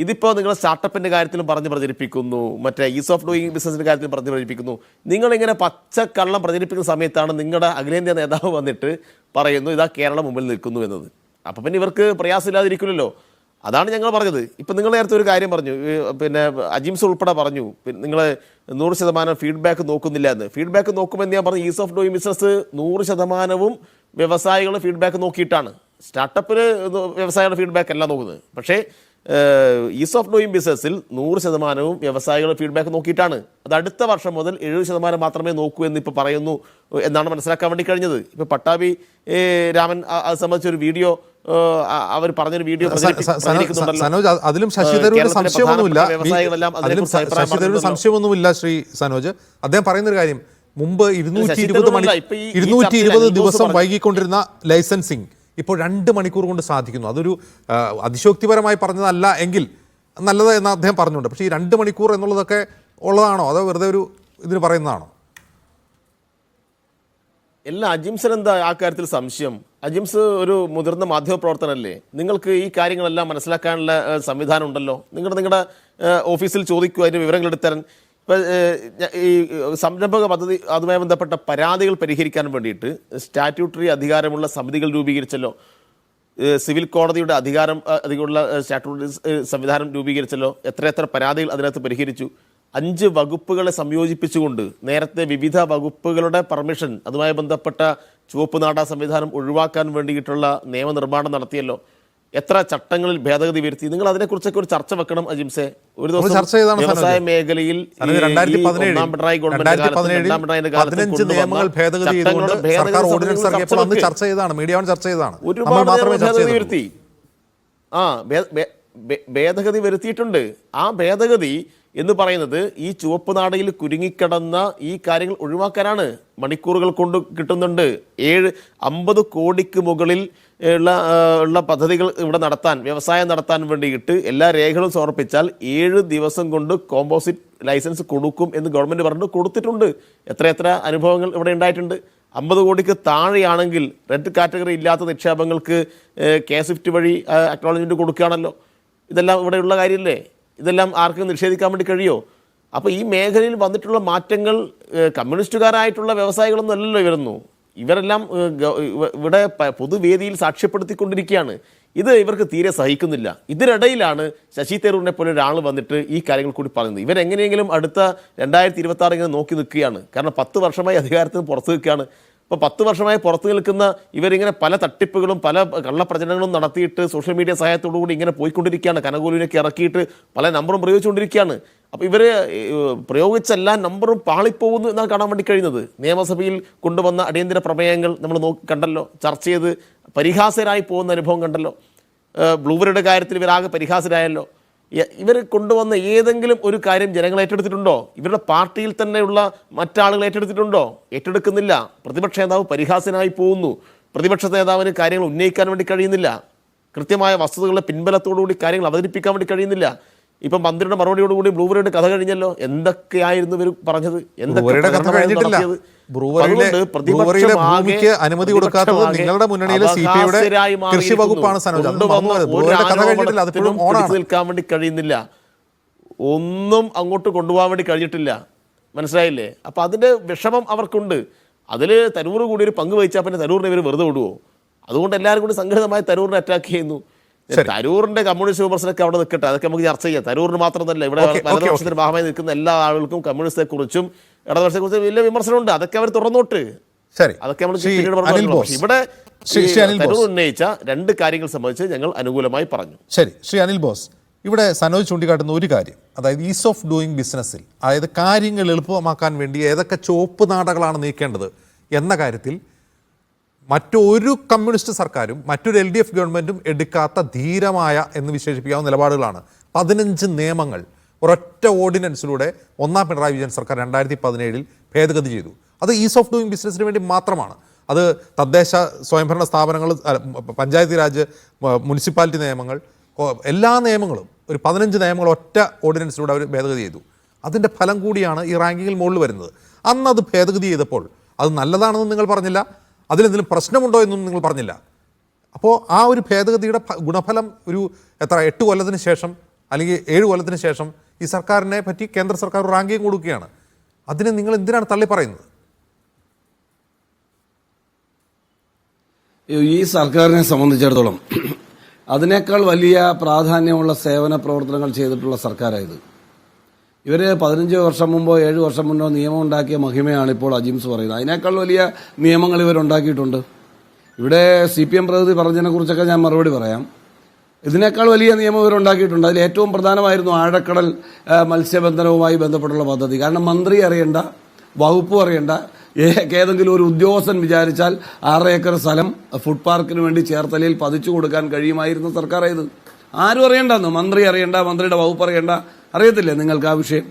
ഇതിപ്പോൾ നിങ്ങൾ സ്റ്റാർട്ടപ്പിൻ്റെ കാര്യത്തിലും പറഞ്ഞ് പ്രചരിപ്പിക്കുന്നു, മറ്റേ ഈസ് ഓഫ് ഡൂയിങ് ബിസിനസിൻ്റെ കാര്യത്തിലും പറഞ്ഞ് പ്രചരിപ്പിക്കുന്നു. നിങ്ങളിങ്ങനെ പച്ചക്കള്ളം പ്രചരിപ്പിക്കുന്ന സമയത്താണ് നിങ്ങളുടെ അഖിലേന്ത്യാ നേതാവ് വന്നിട്ട് പറയുന്നു ഇതാ കേരളം മുമ്പിൽ നിൽക്കുന്നു എന്നത്. അപ്പം പിന്നെ ഇവർക്ക് പ്രയാസമില്ലാതിരിക്കില്ലല്ലോ. അതാണ് ഞങ്ങൾ പറഞ്ഞത്. ഇപ്പം നിങ്ങൾ നേരത്തെ ഒരു കാര്യം പറഞ്ഞു, പിന്നെ അജിംസ് ഉൾപ്പെടെ പറഞ്ഞു നിങ്ങൾ 100% ഫീഡ്ബാക്ക് നോക്കുന്നില്ല എന്ന്. ഫീഡ്ബാക്ക് നോക്കുമെന്ന് ഞാൻ പറഞ്ഞു. ഈസ് ഓഫ് ഡൂയിങ് ബിസിനസ് 100% വ്യവസായികൾ ഫീഡ്ബാക്ക് നോക്കിയിട്ടാണ്. സ്റ്റാർട്ടപ്പിന് വ്യവസായികളുടെ ഫീഡ്ബാക്ക് അല്ല നോക്കുന്നത്. പക്ഷേ ഈസ് ഓഫ് ഡൂയിങ് ബിസിനസ്സിൽ 100% വ്യവസായികൾ ഫീഡ്ബാക്ക് നോക്കിയിട്ടാണ്. അത് അടുത്ത വർഷം മുതൽ 70% മാത്രമേ നോക്കൂ എന്ന് ഇപ്പോൾ പറയുന്നു എന്നാണ് മനസ്സിലാക്കാൻ വേണ്ടി കഴിഞ്ഞത്. ഇപ്പോൾ പട്ടാഭി രാമൻ അത് സംബന്ധിച്ചൊരു വീഡിയോ അവർ പറഞ്ഞൊരു വീഡിയോ സനോജ്, അതിലും ശശി തരൂരിന് സംശയമൊന്നുമില്ല. ശ്രീ സനോജ്, അദ്ദേഹം പറയുന്നൊരു കാര്യം, മുമ്പ് 220 ദിവസം വൈകിക്കൊണ്ടിരുന്ന ലൈസൻസിങ് ഇപ്പോൾ 2 മണിക്കൂർ കൊണ്ട് സാധിക്കുന്നു. അതൊരു അതിശോക്തിപരമായി പറഞ്ഞതല്ല എങ്കിൽ നല്ലത് എന്ന് അദ്ദേഹം പറഞ്ഞുണ്ട്. പക്ഷേ ഈ 2 മണിക്കൂർ എന്നുള്ളതൊക്കെ ഉള്ളതാണോ അതോ വെറുതെ ഒരു ഇതിന് പറയുന്നതാണോ? എല്ലാ അജിംസിന് എന്താ ആ കാര്യത്തിൽ സംശയം? അജിംസ് ഒരു മുതിർന്ന മാധ്യമപ്രവർത്തനല്ലേ? നിങ്ങൾക്ക് ഈ കാര്യങ്ങളെല്ലാം മനസ്സിലാക്കാനുള്ള സംവിധാനം ഉണ്ടല്ലോ. നിങ്ങളുടെ ഓഫീസിൽ ചോദിക്കുക, അതിൻ്റെ വിവരങ്ങൾ എടുത്തരാൻ. ഇപ്പം ഈ സംരംഭക പദ്ധതി അതുമായി ബന്ധപ്പെട്ട പരാതികൾ പരിഹരിക്കാൻ വേണ്ടിയിട്ട് സ്റ്റാറ്റ്യൂട്ടറി അധികാരമുള്ള സമിതികൾ രൂപീകരിച്ചല്ലോ. സിവിൽ കോടതിയുടെ അധികമുള്ള സ്റ്റാറ്റ്യൂട്ടറി സംവിധാനം രൂപീകരിച്ചല്ലോ. എത്ര പരാതികൾ അതിനകത്ത് പരിഹരിച്ചു. 5 വകുപ്പുകളെ സംയോജിപ്പിച്ചുകൊണ്ട് നേരത്തെ വിവിധ വകുപ്പുകളുടെ പെർമിഷൻ അതുമായി ബന്ധപ്പെട്ട ചുവപ്പ് നാട സംവിധാനം ഒഴിവാക്കാൻ വേണ്ടിയിട്ടുള്ള നിയമനിർമ്മാണം നടത്തിയല്ലോ. എത്ര ചട്ടങ്ങളിൽ ഭേദഗതി വരുത്തി. നിങ്ങൾ അതിനെക്കുറിച്ചൊക്കെ ഒരു ചർച്ച വെക്കണം അജിംസെ. ഒരു ദിവസം വ്യവസായ മേഖലയിൽ 2017 നിയമങ്ങൾ ഭേദഗതി വരുത്തി. ഭേദഗതി വരുത്തിയിട്ടുണ്ട്. ആ ഭേദഗതി എന്ന് പറയുന്നത് ഈ ചുവപ്പ് നാടയിൽ കുരുങ്ങിക്കിടന്ന ഈ കാര്യങ്ങൾ ഒഴിവാക്കാനാണ്. മണിക്കൂറുകൾ കൊണ്ട് കിട്ടുന്നുണ്ട്. 50 കോടിക്ക് മുകളിൽ ഉള്ള പദ്ധതികൾ ഇവിടെ നടത്താൻ, വ്യവസായം നടത്താൻ വേണ്ടിയിട്ട് എല്ലാ രേഖകളും സമർപ്പിച്ചാൽ 7 ദിവസം കൊണ്ട് കോമ്പോസിറ്റ് ലൈസൻസ് കൊടുക്കും എന്ന് ഗവൺമെൻറ് പറഞ്ഞിട്ട് കൊടുത്തിട്ടുണ്ട്. എത്ര അനുഭവങ്ങൾ ഇവിടെ ഉണ്ടായിട്ടുണ്ട്. 50 കോടിക്ക് താഴെയാണെങ്കിൽ റെഡ് കാറ്റഗറി ഇല്ലാത്ത നിക്ഷേപങ്ങൾക്ക് K-SWIFT വഴി അക്നോളജ്മെൻറ്റ് കൊടുക്കുകയാണല്ലോ. ഇതെല്ലാം ഇവിടെയുള്ള കാര്യമല്ലേ? ഇതെല്ലാം ആർക്കും നിഷേധിക്കാൻ വേണ്ടി കഴിയുമോ? അപ്പോൾ ഈ മേഖലയിൽ വന്നിട്ടുള്ള മാറ്റങ്ങൾ കമ്മ്യൂണിസ്റ്റുകാരായിട്ടുള്ള വ്യവസായികളൊന്നും അല്ലല്ലോ ഇവരെല്ലാം ഇവിടെ പൊതുവേദിയിൽ സാക്ഷ്യപ്പെടുത്തിക്കൊണ്ടിരിക്കുകയാണ്. ഇത് ഇവർക്ക് തീരെ സഹിക്കുന്നില്ല. ഇതിനിടയിലാണ് ശശി തരൂരിനെ പോലെ ഒരാൾ വന്നിട്ട് ഈ കാര്യങ്ങൾ കൂടി പറയുന്നത്. ഇവരെങ്ങനെയെങ്കിലും അടുത്ത 2026 ഇങ്ങനെ നോക്കി നിൽക്കുകയാണ്. കാരണം 10 വർഷമായി അധികാരത്തിന് പുറത്ത് നിൽക്കുകയാണ്. ഇപ്പോൾ 10 വർഷമായി പുറത്തു നിൽക്കുന്ന ഇവരിങ്ങനെ പല തട്ടിപ്പുകളും പല കള്ളപ്രചരണങ്ങളും നടത്തിയിട്ട് സോഷ്യൽ മീഡിയ സഹായത്തോടു കൂടി ഇങ്ങനെ പോയിക്കൊണ്ടിരിക്കുകയാണ്. കനകൂലിനൊക്കെ ഇറക്കിയിട്ട് പല നമ്പറും പ്രയോഗിച്ചുകൊണ്ടിരിക്കുകയാണ്. അപ്പോൾ ഇവർ പ്രയോഗിച്ച എല്ലാ നമ്പറും പാളിപ്പോകുന്നു എന്നാണ് കാണാൻ വേണ്ടി കഴിയുന്നത്. നിയമസഭയിൽ കൊണ്ടുവന്ന അടിയന്തര പ്രമേയങ്ങൾ നമ്മൾ കണ്ടല്ലോ, ചർച്ച ചെയ്ത് പരിഹാസ്യരായി പോകുന്ന അനുഭവം കണ്ടല്ലോ. ബ്ലൂബെറിയുടെ കാര്യത്തിൽ ഇവരാകെ പരിഹാസരായല്ലോ. ഇവർ കൊണ്ടുവന്ന ഏതെങ്കിലും ഒരു കാര്യം ജനങ്ങൾ ഏറ്റെടുത്തിട്ടുണ്ടോ? ഇവരുടെ പാർട്ടിയിൽ തന്നെയുള്ള മറ്റാളുകൾ ഏറ്റെടുത്തിട്ടുണ്ടോ? ഏറ്റെടുക്കുന്നില്ല. പ്രതിപക്ഷ നേതാവ് പരിഹാസനായി പോകുന്നു. പ്രതിപക്ഷ നേതാവിന് കാര്യങ്ങൾ ഉന്നയിക്കാൻ വേണ്ടി കഴിയുന്നില്ല. കൃത്യമായ വസ്തുതകളുടെ പിൻബലത്തോടുകൂടി കാര്യങ്ങൾ അവതരിപ്പിക്കാൻ വേണ്ടി കഴിയുന്നില്ല. ഇപ്പം മന്ത്രിയുടെ മറുപടിയോടുകൂടി ബ്ലൂബെറിയുടെ കഥ കഴിഞ്ഞല്ലോ. എന്തൊക്കെയായിരുന്നു ഇവർ പറഞ്ഞത്? അനുമതി കൊടുക്കാത്തത് നിങ്ങളുടെ മുന്നണിയിലെ സിപിഐയുടെ കൃഷി വകുപ്പാണ്. നിൽക്കാൻ വേണ്ടി കഴിയുന്നില്ല. ഒന്നും അങ്ങോട്ട് കൊണ്ടുപോകാൻ വേണ്ടി കഴിഞ്ഞിട്ടില്ല. മനസ്സിലായില്ലേ? അപ്പൊ അതിന്റെ വിഷമം അവർക്കുണ്ട്. അതിൽ തരൂർ കൂടി ഒരു പങ്ക് വഹിച്ചാൽ പിന്നെ തരൂറിനെ ഇവർ വെറുതെ വിടുവോ? അതുകൊണ്ട് എല്ലാവരും കൂടി സംഘടിതമായി തരൂറിനെ അറ്റാക്ക് ചെയ്യുന്നു. തരൂറിന്റെ കമ്മ്യൂണിസ്റ്റ് വിമർശനമൊക്കെ അവിടെ നിൽക്കട്ടെ, അതൊക്കെ നമുക്ക് ചർച്ച ചെയ്യാം. തരൂറിന് മാത്രമല്ല, ഇവിടെ വലതുപക്ഷത്തിന്റെ ഭാഗമായി നിൽക്കുന്ന എല്ലാ ആളുകൾക്കും കമ്മ്യൂണിസ്റ്റെ കുറിച്ചും ഇടതുപക്ഷത്തെ കുറിച്ചും വലിയ വിമർശനമുണ്ട്. അതൊക്കെ അവർ തുറന്നോട്ട്. അതൊക്കെ നമ്മൾ പിന്നീട് പറഞ്ഞു. ഇവിടെ തരൂർ ഉന്നയിച്ച 2 കാര്യങ്ങൾ സംബന്ധിച്ച് ഞങ്ങൾ അനുകൂലമായി പറഞ്ഞു. ശരി, ശ്രീ അനിൽ ബോസ്, ഇവിടെ സനോജ് ചൂണ്ടിക്കാട്ടുന്ന ഒരു കാര്യം, അതായത് ഈസ് ഓഫ് ഡൂയിങ് ബിസിനസ്സിൽ, അതായത് കാര്യങ്ങൾ എളുപ്പമാക്കാൻ വേണ്ടി ഏതൊക്കെ ചുവപ്പ് നാടകളാണ് നീക്കേണ്ടത് എന്ന കാര്യത്തിൽ മറ്റൊരു കമ്മ്യൂണിസ്റ്റ് സർക്കാരും മറ്റൊരു LDF ഗവൺമെൻറ്റും എടുക്കാത്ത ധീരമായ എന്ന് വിശേഷിപ്പിക്കാവുന്ന നിലപാടുകളാണ്. 15 നിയമങ്ങൾ ഒരൊറ്റ ഓർഡിനൻസിലൂടെ 1-ാം പിണറായി വിജയൻ സർക്കാർ 2017 ഭേദഗതി ചെയ്തു. അത് ഈസ് ഓഫ് ഡൂയിങ് ബിസിനസ്സിന് വേണ്ടി മാത്രമാണ്. അത് തദ്ദേശ സ്വയംഭരണ സ്ഥാപനങ്ങൾ, പഞ്ചായത്ത് രാജ്, മുനിസിപ്പാലിറ്റി നിയമങ്ങൾ, എല്ലാ നിയമങ്ങളും, ഒരു 15 നിയമങ്ങൾ ഒറ്റ ഓർഡിനൻസിലൂടെ അവർ ഭേദഗതി ചെയ്തു. അതിൻ്റെ ഫലം കൂടിയാണ് ഈ റാങ്കിങ്ങിൽ മുകളിൽ വരുന്നത്. അന്ന് അത് ഭേദഗതി ചെയ്തപ്പോൾ അത് നല്ലതാണെന്ന് നിങ്ങൾ പറഞ്ഞില്ല, അതിലെന്തെങ്കിലും പ്രശ്നമുണ്ടോ എന്നും നിങ്ങൾ പറഞ്ഞില്ല. അപ്പോൾ ആ ഒരു ഭേദഗതിയുടെ ഗുണഫലം ഒരു 8 കൊല്ലത്തിന് ശേഷം അല്ലെങ്കിൽ 7 കൊല്ലത്തിന് ശേഷം ഈ സർക്കാരിനെ പറ്റി കേന്ദ്ര സർക്കാർ റാങ്കിങ് കൊടുക്കുകയാണ്. അതിനെ നിങ്ങൾ എന്തിനാണ് തള്ളി പറയുന്നത്? ഈ സർക്കാരിനെ സംബന്ധിച്ചിടത്തോളം അതിനേക്കാൾ വലിയ പ്രാധാന്യമുള്ള സേവന പ്രവർത്തനങ്ങൾ ചെയ്തിട്ടുള്ള സർക്കാരായത്. ഇവർ 15 വർഷം മുമ്പോ 7 വർഷം മുമ്പോ നിയമം ഉണ്ടാക്കിയ മഹിമയാണ് ഇപ്പോൾ അജിംസ് പറയുന്നത്. അതിനേക്കാൾ വലിയ നിയമങ്ങൾ ഇവരുണ്ടാക്കിയിട്ടുണ്ട്. ഇവിടെ CPM പ്രതിനിധി പറഞ്ഞതിനെ കുറിച്ചൊക്കെ ഞാൻ മറുപടി പറയാം. ഇതിനേക്കാൾ വലിയ നിയമം ഇവരുണ്ടാക്കിയിട്ടുണ്ട്. അതിൽ ഏറ്റവും പ്രധാനമായിരുന്നു ആഴക്കടൽ മത്സ്യബന്ധനവുമായി ബന്ധപ്പെട്ടുള്ള പദ്ധതി. കാരണം മന്ത്രി അറിയണ്ട, വകുപ്പ് അറിയണ്ട, ഏതെങ്കിലും ഒരു ഉദ്യോഗസ്ഥൻ വിചാരിച്ചാൽ 6 ഏക്കർ സ്ഥലം ഫുഡ് പാർക്കിന് വേണ്ടി ചേർത്തലയിൽ പതിച്ചു കൊടുക്കാൻ കഴിയുമായിരുന്ന സർക്കാരായത്. ആരും അറിയണ്ടെന്ന്, മന്ത്രി അറിയണ്ട, മന്ത്രിയുടെ വകുപ്പ് അറിയണ്ട. അറിയത്തില്ലേ നിങ്ങൾക്ക് ആ വിഷയം?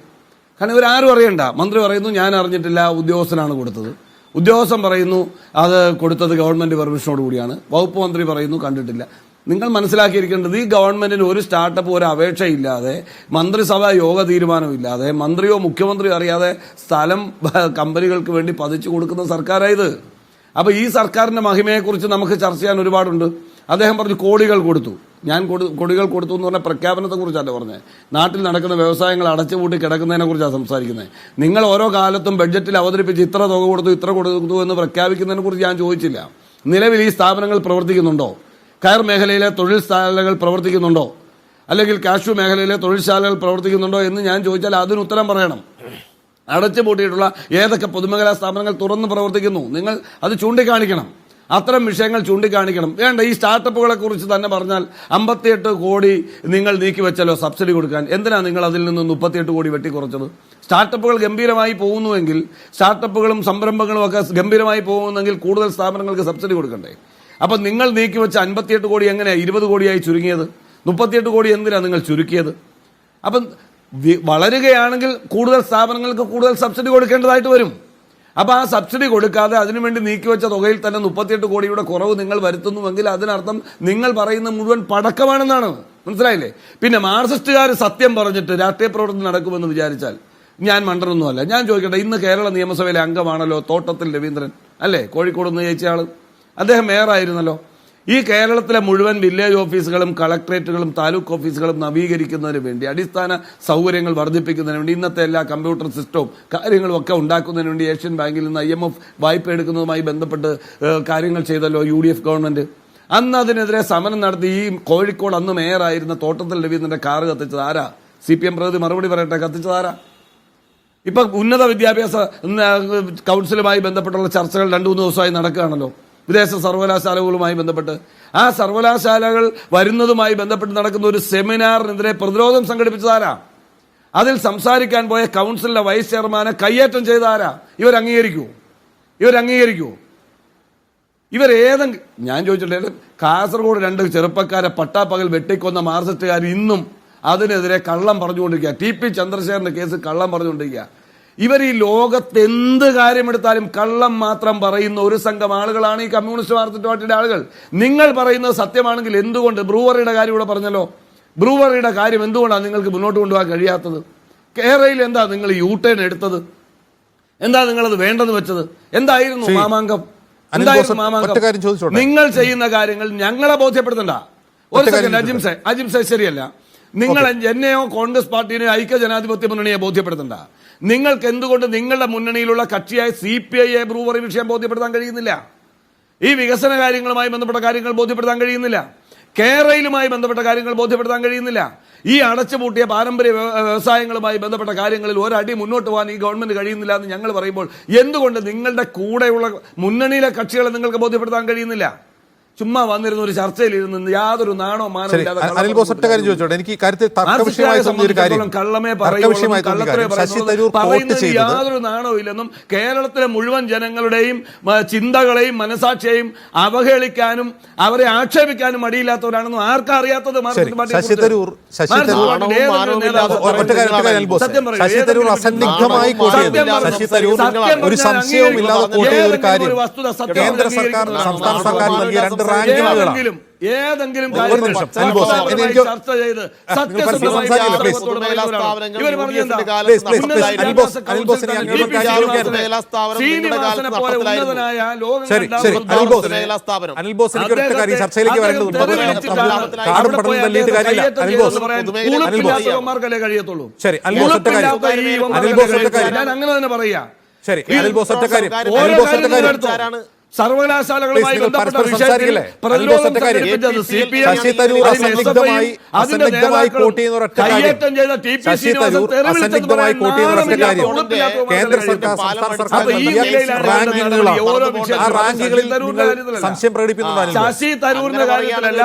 കാരണം ഇവരാരും അറിയണ്ട. മന്ത്രി പറയുന്നു ഞാൻ അറിഞ്ഞിട്ടില്ല, ഉദ്യോഗസ്ഥനാണ് കൊടുത്തത്. ഉദ്യോഗസ്ഥൻ പറയുന്നു അത് കൊടുത്തത് ഗവൺമെന്റ് പെർമിഷനോട് കൂടിയാണ്. വകുപ്പ് മന്ത്രി പറയുന്നു കണ്ടിട്ടില്ല. നിങ്ങൾ മനസ്സിലാക്കിയിരിക്കേണ്ടത്, ഈ ഗവൺമെന്റിന് ഒരു സ്റ്റാർട്ടപ്പ്, ഒരു അപേക്ഷയില്ലാതെ, മന്ത്രിസഭ യോഗ തീരുമാനമില്ലാതെ, മന്ത്രിയോ മുഖ്യമന്ത്രിയോ അറിയാതെ സ്ഥലം കമ്പനികൾക്ക് വേണ്ടി പതിച്ചു കൊടുക്കുന്ന സർക്കാരായത്. അപ്പൊ ഈ സർക്കാരിന്റെ മഹിമയെക്കുറിച്ച് നമുക്ക് ചർച്ച ചെയ്യാൻ ഒരുപാടുണ്ട്. അദ്ദേഹം പറഞ്ഞു കോടികൾ കൊടുത്തു. ഞാൻ കോടികൾ കൊടുത്തു എന്ന് പറഞ്ഞ പ്രഖ്യാപനത്തെ കുറിച്ചല്ല പറഞ്ഞത്. നാട്ടിൽ നടക്കുന്ന വ്യവസായങ്ങൾ അടച്ചുപൂട്ടി കിടക്കുന്നതിനെ കുറിച്ചാണ് സംസാരിക്കുന്നത്. നിങ്ങൾ ഓരോ കാലത്തും ബഡ്ജറ്റിൽ അവതരിപ്പിച്ച് ഇത്ര തുക കൊടുത്തു, ഇത്ര കൊടുത്തു എന്ന് പ്രഖ്യാപിക്കുന്നതിനെ കുറിച്ച് ഞാൻ ചോദിച്ചില്ല. നിലവിൽ ഈ സ്ഥാപനങ്ങൾ പ്രവർത്തിക്കുന്നുണ്ടോ? കയർ മേഖലയിലെ തൊഴിൽശാലകൾ പ്രവർത്തിക്കുന്നുണ്ടോ? അല്ലെങ്കിൽ കാഷ്യൂ മേഖലയിലെ തൊഴിൽശാലകൾ പ്രവർത്തിക്കുന്നുണ്ടോ എന്ന് ഞാൻ ചോദിച്ചാൽ അതിന് ഉത്തരം പറയണം. അടച്ചുപൂട്ടിയിട്ടുള്ള ഏതൊക്കെ പൊതുമേഖലാ സ്ഥാപനങ്ങൾ തുറന്ന് പ്രവർത്തിക്കുന്നു, നിങ്ങൾ അത് ചൂണ്ടിക്കാണിക്കണം. അത്തരം വിഷയങ്ങൾ ചൂണ്ടിക്കാണിക്കണം. വേണ്ട, ഈ സ്റ്റാർട്ടപ്പുകളെ കുറിച്ച് തന്നെ പറഞ്ഞാൽ 58 കോടി നിങ്ങൾ നീക്കിവെച്ചല്ലോ സബ്സിഡി കൊടുക്കാൻ. എന്തിനാ നിങ്ങൾ അതിൽ നിന്ന് 38 കോടി വെട്ടിക്കുറച്ചത്? സ്റ്റാർട്ടപ്പുകൾ ഗംഭീരമായി പോകുന്നുവെങ്കിൽ, സ്റ്റാർട്ടപ്പുകളും സംരംഭങ്ങളും ഒക്കെ ഗംഭീരമായി പോകുന്നെങ്കിൽ കൂടുതൽ സ്ഥാപനങ്ങൾക്ക് സബ്സിഡി കൊടുക്കണ്ടേ? അപ്പം നിങ്ങൾ നീക്കിവെച്ച 58 കോടി എങ്ങനെയാണ് 20 കോടിയായി ചുരുങ്ങിയത്? 38 കോടി എന്തിനാ നിങ്ങൾ ചുരുക്കിയത്? അപ്പം വളരുകയാണെങ്കിൽ കൂടുതൽ സ്ഥാപനങ്ങൾക്ക് കൂടുതൽ സബ്സിഡി കൊടുക്കേണ്ടതായിട്ട് വരും. അപ്പൊ ആ സബ്സിഡി കൊടുക്കാതെ അതിനുവേണ്ടി നീക്കിവെച്ച തുകയിൽ തന്നെ 38 കോടിയുടെ കുറവ് നിങ്ങൾ വരുത്തുന്നുവെങ്കിൽ അതിനർത്ഥം നിങ്ങൾ പറയുന്ന മുഴുവൻ പടക്കമാണെന്നാണ്. മനസ്സിലായില്ലേ? പിന്നെ മാർക്സിസ്റ്റുകാർ സത്യം പറഞ്ഞിട്ട് രാഷ്ട്രീയ പ്രവർത്തനം നടക്കുമെന്ന് വിചാരിച്ചാൽ ഞാൻ മണ്ടനൊന്നുമല്ല. ഞാൻ ചോദിക്കട്ടെ, ഇന്ന് കേരള നിയമസഭയിലെ അംഗമാണല്ലോ തോട്ടത്തിൽ രവീന്ദ്രൻ, അല്ലേ? കോഴിക്കോട് നിന്ന് ജയിച്ച ആള്. അദ്ദേഹം മേയറായിരുന്നല്ലോ. ഈ കേരളത്തിലെ മുഴുവൻ വില്ലേജ് ഓഫീസുകളും കളക്ടറേറ്റുകളും താലൂക്ക് ഓഫീസുകളും നവീകരിക്കുന്നതിന് വേണ്ടി, അടിസ്ഥാന സൗകര്യങ്ങൾ വർദ്ധിപ്പിക്കുന്നതിന് വേണ്ടി, ഇന്നത്തെ എല്ലാ കമ്പ്യൂട്ടർ സിസ്റ്റവും കാര്യങ്ങളും ഒക്കെ ഉണ്ടാക്കുന്നതിന് വേണ്ടി ഏഷ്യൻ ബാങ്കിൽ നിന്ന് IMF വായ്പ എടുക്കുന്നതുമായി ബന്ധപ്പെട്ട് കാര്യങ്ങൾ ചെയ്തല്ലോ UDF ഗവൺമെന്റ്. അന്ന് അതിനെതിരെ സമരം നടത്തി ഈ കോഴിക്കോട് അന്ന് മേയറായിരുന്ന തോട്ടത്തിൽ രവീന്ദ്രന്റെ കാറ് കത്തിച്ചത് ആരാ? CPM പ്രതിനിധി മറുപടി പറയട്ടെ, കത്തിച്ചത് ആരാ? ഇപ്പൊ ഉന്നത വിദ്യാഭ്യാസ കൗൺസിലുമായി ബന്ധപ്പെട്ടുള്ള ചർച്ചകൾ 2-3 ദിവസമായി നടക്കുകയാണല്ലോ, വിദേശ സർവകലാശാലകളുമായി ബന്ധപ്പെട്ട്. ആ സർവകലാശാലകൾ വരുന്നതുമായി ബന്ധപ്പെട്ട് നടക്കുന്ന ഒരു സെമിനാറിനെതിരെ പ്രതിരോധം സംഘടിപ്പിച്ചതാരാ? അതിൽ സംസാരിക്കാൻ പോയ കൗൺസിലിലെ വൈസ് ചെയർമാനെ കയ്യേറ്റം ചെയ്താരാ? ഇവരംഗീകരിക്കൂ? ഇവരേതെങ്കിലും ഞാൻ ചോദിച്ചിട്ട് കാസർഗോഡ് 2 ചെറുപ്പക്കാരെ പട്ടാപ്പകൽ വെട്ടിക്കൊന്ന മാർക്സിസ്റ്റുകാർ ഇന്നും അതിനെതിരെ കള്ളം പറഞ്ഞുകൊണ്ടിരിക്കുക. TP ചന്ദ്രശേഖരന്റെ കേസ് കള്ളം പറഞ്ഞുകൊണ്ടിരിക്കുക. ഇവർ ഈ ലോകത്ത് എന്ത് കാര്യമെടുത്താലും കള്ളം മാത്രം പറയുന്ന ഒരു സംഘം ആളുകളാണ് ഈ കമ്മ്യൂണിസ്റ്റ് മാർക്സിസ്റ്റ് പാർട്ടിയുടെ ആളുകൾ. നിങ്ങൾ പറയുന്നത് സത്യമാണെങ്കിൽ എന്തുകൊണ്ട് ബ്രൂവറിയുടെ കാര്യം ഇവിടെ പറഞ്ഞല്ലോ, ബ്രൂവറിയുടെ കാര്യം എന്തുകൊണ്ടാണ് നിങ്ങൾക്ക് മുന്നോട്ട് കൊണ്ടുപോകാൻ കഴിയാത്തത്? കേരളയിൽ എന്താ നിങ്ങൾ യൂട്ടേൺ എടുത്തത്? എന്താ നിങ്ങളത് വേണ്ടെന്ന് വെച്ചത്? എന്തായിരുന്നു മാമാങ്കം? എന്തായിരുന്നു മാമാങ്കം? നിങ്ങൾ ചെയ്യുന്ന കാര്യങ്ങൾ ഞങ്ങളെ ബോധ്യപ്പെടുത്തണ്ട. ഒരു സെക്കൻഡ് അജിംസെ ശരിയല്ല. നിങ്ങൾ എന്നെയോ കോൺഗ്രസ് പാർട്ടിയെയോ ഐക്യ ജനാധിപത്യ മുന്നണിയെ ബോധ്യപ്പെടുത്തണ്ട. നിങ്ങൾക്ക് എന്തുകൊണ്ട് നിങ്ങളുടെ മുന്നണിയിലുള്ള കക്ഷിയായ CPI ബ്രൂവറി വിഷയം ബോധ്യപ്പെടുത്താൻ കഴിയുന്നില്ല? ഈ വികസന കാര്യങ്ങളുമായി ബന്ധപ്പെട്ട കാര്യങ്ങൾ ബോധ്യപ്പെടുത്താൻ കഴിയുന്നില്ല? കേരളയിലുമായി ബന്ധപ്പെട്ട കാര്യങ്ങൾ ബോധ്യപ്പെടുത്താൻ കഴിയുന്നില്ല? ഈ അടച്ചുപൂട്ടിയ പാരമ്പര്യ വ്യവസായങ്ങളുമായി ബന്ധപ്പെട്ട കാര്യങ്ങളിൽ ഒരടി മുന്നോട്ട് പോകാൻ ഈ ഗവൺമെന്റ് കഴിയുന്നില്ല എന്ന് ഞങ്ങൾ പറയുമ്പോൾ എന്തുകൊണ്ട് നിങ്ങളുടെ കൂടെയുള്ള മുന്നണിയിലെ കക്ഷികളെ നിങ്ങൾക്ക് ബോധ്യപ്പെടുത്താൻ കഴിയുന്നില്ല? ചുമ്മാ വന്നിരുന്ന ഒരു ചർച്ചയിലിരുന്ന് യാതൊരു നാണോ മാനോ അനിൽ ബോസ് ഒറ്റ കാര്യം ചോദിച്ചോട്ടെ. എനിക്ക് കാര്യത്തിൽ തർക്കവിഷയമായി തോന്നിയ ഒരു കാര്യം, യാതൊരു നാണോ ഇല്ലെന്നും കേരളത്തിലെ മുഴുവൻ ജനങ്ങളുടെയും ചിന്തകളെയും മനസാക്ഷിയെയും അവഹേളിക്കാനും അവരെ ആക്ഷേപിക്കാനും മടിയില്ലാത്തവരാണെന്നും ആർക്കാ അറിയാത്തത്? ശശി തരൂർ അസന്നിഗ്ധമായി ഒരു സംശയവും ഇല്ലാതെ കോട്ട് ചെയ്ത ഒരു കാര്യം കേന്ദ്ര സർക്കാർ സംസ്ഥാന സർക്കാർ നൽകിയ 2 റാങ്കിങ്ങുകളാണ്. ഏതെങ്കിലും ചർച്ച ചെയ്ത് ചർച്ചയിലേക്ക് കഴിയത്തുള്ളൂ. ശരി, ഞാൻ അങ്ങനെ തന്നെ പറയാ. ശരി, സർവകലാശാലകളുമായി ബന്ധപ്പെട്ട വിഷയത്തിൽ കയ്യേറ്റം ചെയ്ത TP ശ്രീനിവാസൻ കേന്ദ്ര സർക്കാർ സംസ്ഥാന സർക്കാർ സംശയം പ്രകടിപ്പിക്കുന്നുണ്ട്. ശശി തരൂരിന്റെ കാര്യത്തിലല്ല,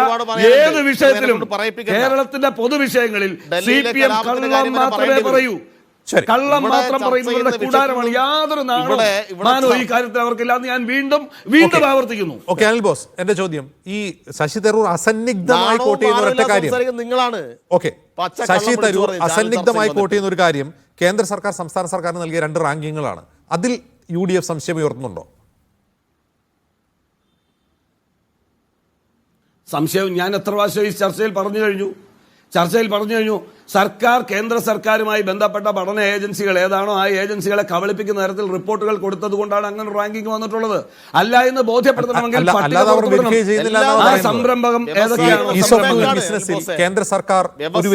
ഏത് വിഷയത്തിലും കേരളത്തിന്റെ പൊതുവിഷയങ്ങളിൽ CPM കള്ളം മാത്രമേ പറയൂ. കള്ളം മാത്രം പറയുന്നവരുടെ കൂടാരമാണ്. യാതൊരു നാണോ ഈ കാര്യത്തിൽ അവർക്കില്ല എന്ന് ഞാൻ വീണ്ടും ആവർത്തിക്കുന്നു. ഓക്കെ അനിൽ ബോസ്, എന്റെ ചോദ്യം, ഈ ശശി തരൂർ അസന്നിഗ്ധമായി കോട്ട് ചെയ്യുന്ന ഒരൊറ്റ കാര്യം നിങ്ങളാണ്. ഓക്കെ, ശശി തരൂർ അസന്നിഗ്ധമായി കോട്ട് ചെയ്യുന്ന ഒരു കാര്യം കേന്ദ്ര സർക്കാർ സംസ്ഥാന സർക്കാരിന് നൽകിയ 2 റാങ്കിങ്ങുകളാണ്. അതിൽ UDF സംശയം ഉയർത്തുന്നുണ്ടോ? സംശയം ഞാൻ എത്ര പ്രാവശ്യം ഈ ചർച്ചയിൽ പറഞ്ഞു കഴിഞ്ഞു. സർക്കാർ കേന്ദ്ര സർക്കാരുമായി ബന്ധപ്പെട്ട പഠന ഏജൻസികൾ ഏതാണോ ആ ഏജൻസികളെ കബളിപ്പിക്കുന്ന തരത്തിൽ റിപ്പോർട്ടുകൾ കൊടുത്തത് കൊണ്ടാണ് അങ്ങനെ റാങ്കിങ് വന്നിട്ടുള്ളത്. അല്ല എന്ന് ബോധ്യപ്പെടുത്തണമെങ്കിൽ സംരംഭകം കേന്ദ്ര സർക്കാർ ഒരു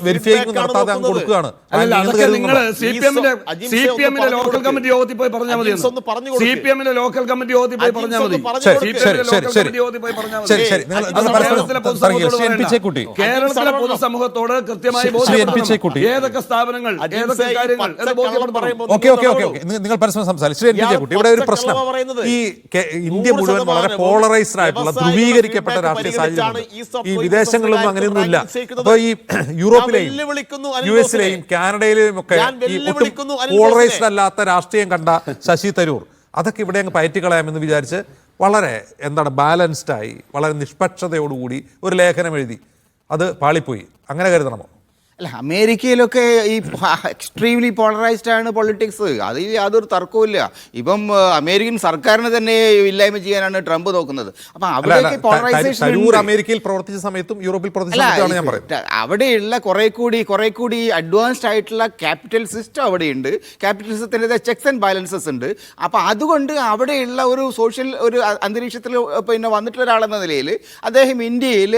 വെരിഫൈങ് നടത്താതെ കൊടുക്കുകയാണ്. അതൊക്കെ നിങ്ങൾ CPM ലോക്കൽ കമ്മിറ്റി യോഗത്തിൽ പോയി പറഞ്ഞാൽ മതി. CPM ലോക്കൽ കമ്മിറ്റി യോഗത്തിൽ പോയി പറഞ്ഞാൽ മതി. കേരളത്തിലെ പൊതുസമൂഹത്തോട് കൃത്യമായി ഏതൊക്കെ സ്ഥാപനങ്ങൾ ഏതൊക്കെ കാര്യങ്ങൾ നിങ്ങൾ പരസ്പരം സംസാരിച്ചു. ഇവിടെ ഒരു പ്രശ്നം, ഈ ഇന്ത്യ മുഴുവൻ വളരെ പോളറൈസ്ഡ് ആയിട്ടുള്ള ധ്രുവീകരിക്കപ്പെട്ട രാഷ്ട്രീയ സാഹചര്യം. ഈ വിദേശങ്ങളിലൊന്നും അങ്ങനെയൊന്നും ഇല്ല. അപ്പൊ ഈ യൂറോപ്പിലെയും US-ലെയും കാനഡയിലെയും ഒക്കെ ഈ ഒട്ടും പോളറൈസ്ഡ് അല്ലാത്ത രാഷ്ട്രീയം കണ്ട ശശി തരൂർ അതൊക്കെ ഇവിടെ അങ്ങ് പയറ്റിക്കളയാമെന്ന് വിചാരിച്ച് വളരെ ബാലൻസ്ഡായി വളരെ നിഷ്പക്ഷതയോടുകൂടി ഒരു ലേഖനം എഴുതി. അത് പാളിപ്പോയി. അങ്ങനെ കരുതണമോ? അല്ല, അമേരിക്കയിലൊക്കെ ഈ എക്സ്ട്രീംലി പോളറൈസ്ഡ് ആണ് പൊളിറ്റിക്സ്. അതിൽ യാതൊരു തർക്കവും. ഇപ്പം അമേരിക്കൻ സർക്കാരിനെ തന്നെ ഇല്ലായ്മ ചെയ്യാനാണ് ട്രംപ് നോക്കുന്നത്. അപ്പൊ അവിടെയൊക്കെ പോളറൈസേഷൻ അമേരിക്കയിൽ പ്രവർത്തിച്ച സമയത്തും യൂറോപ്പിൽ പ്രവർത്തിച്ച അവിടെയുള്ള കുറെ കൂടി അഡ്വാൻസ്ഡ് ആയിട്ടുള്ള ക്യാപിറ്റൽ സിസ്റ്റം അവിടെയുണ്ട്. ക്യാപിറ്റലിസത്തിൻ്റെ ചെക്സ് ആൻഡ് ബാലൻസസ് ഉണ്ട്. അപ്പൊ അതുകൊണ്ട് അവിടെയുള്ള ഒരു സോഷ്യൽ ഒരു അന്തരീക്ഷത്തിൽ പിന്നെ വന്നിട്ടുള്ള ഒരാളെന്ന നിലയിൽ അദ്ദേഹം ഇന്ത്യയിൽ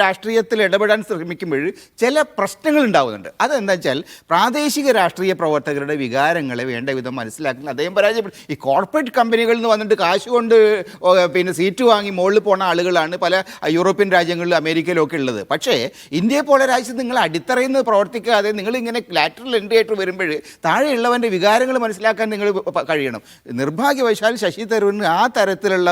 രാഷ്ട്രീയത്തിൽ ഇടപെടാൻ ശ്രമിക്കുമ്പോൾ ചില പ്രശ്നങ്ങൾ ഉണ്ടാവുന്നുണ്ട്. അതെന്താ വെച്ചാൽ പ്രാദേശിക രാഷ്ട്രീയ പ്രവർത്തകരുടെ വികാരങ്ങളെ വേണ്ട വിധം മനസ്സിലാക്കുന്ന അദ്ദേഹം പരാജയപ്പെട്ടു. ഈ കോർപ്പറേറ്റ് കമ്പനികളിൽ നിന്ന് വന്നിട്ട് കാശ് കൊണ്ട് പിന്നെ സീറ്റ് വാങ്ങി മുകളിൽ പോണ ആളുകളാണ് പല യൂറോപ്യൻ രാജ്യങ്ങളിലും അമേരിക്കയിലൊക്കെ ഉള്ളത്. പക്ഷേ ഇന്ത്യയെ പോലെ രാജ്യത്ത് നിങ്ങൾ അടിത്തറയിൽ നിന്ന് പ്രവർത്തിക്കാതെ നിങ്ങൾ ഇങ്ങനെ ലാറ്ററൽ എൻട്രി ആയിട്ട് വരുമ്പോൾ താഴെയുള്ളവൻ്റെ വികാരങ്ങൾ മനസ്സിലാക്കാൻ നിങ്ങൾ കഴിയണം. നിർഭാഗ്യവശാൽ ശശി തരൂരിന് ആ തരത്തിലുള്ള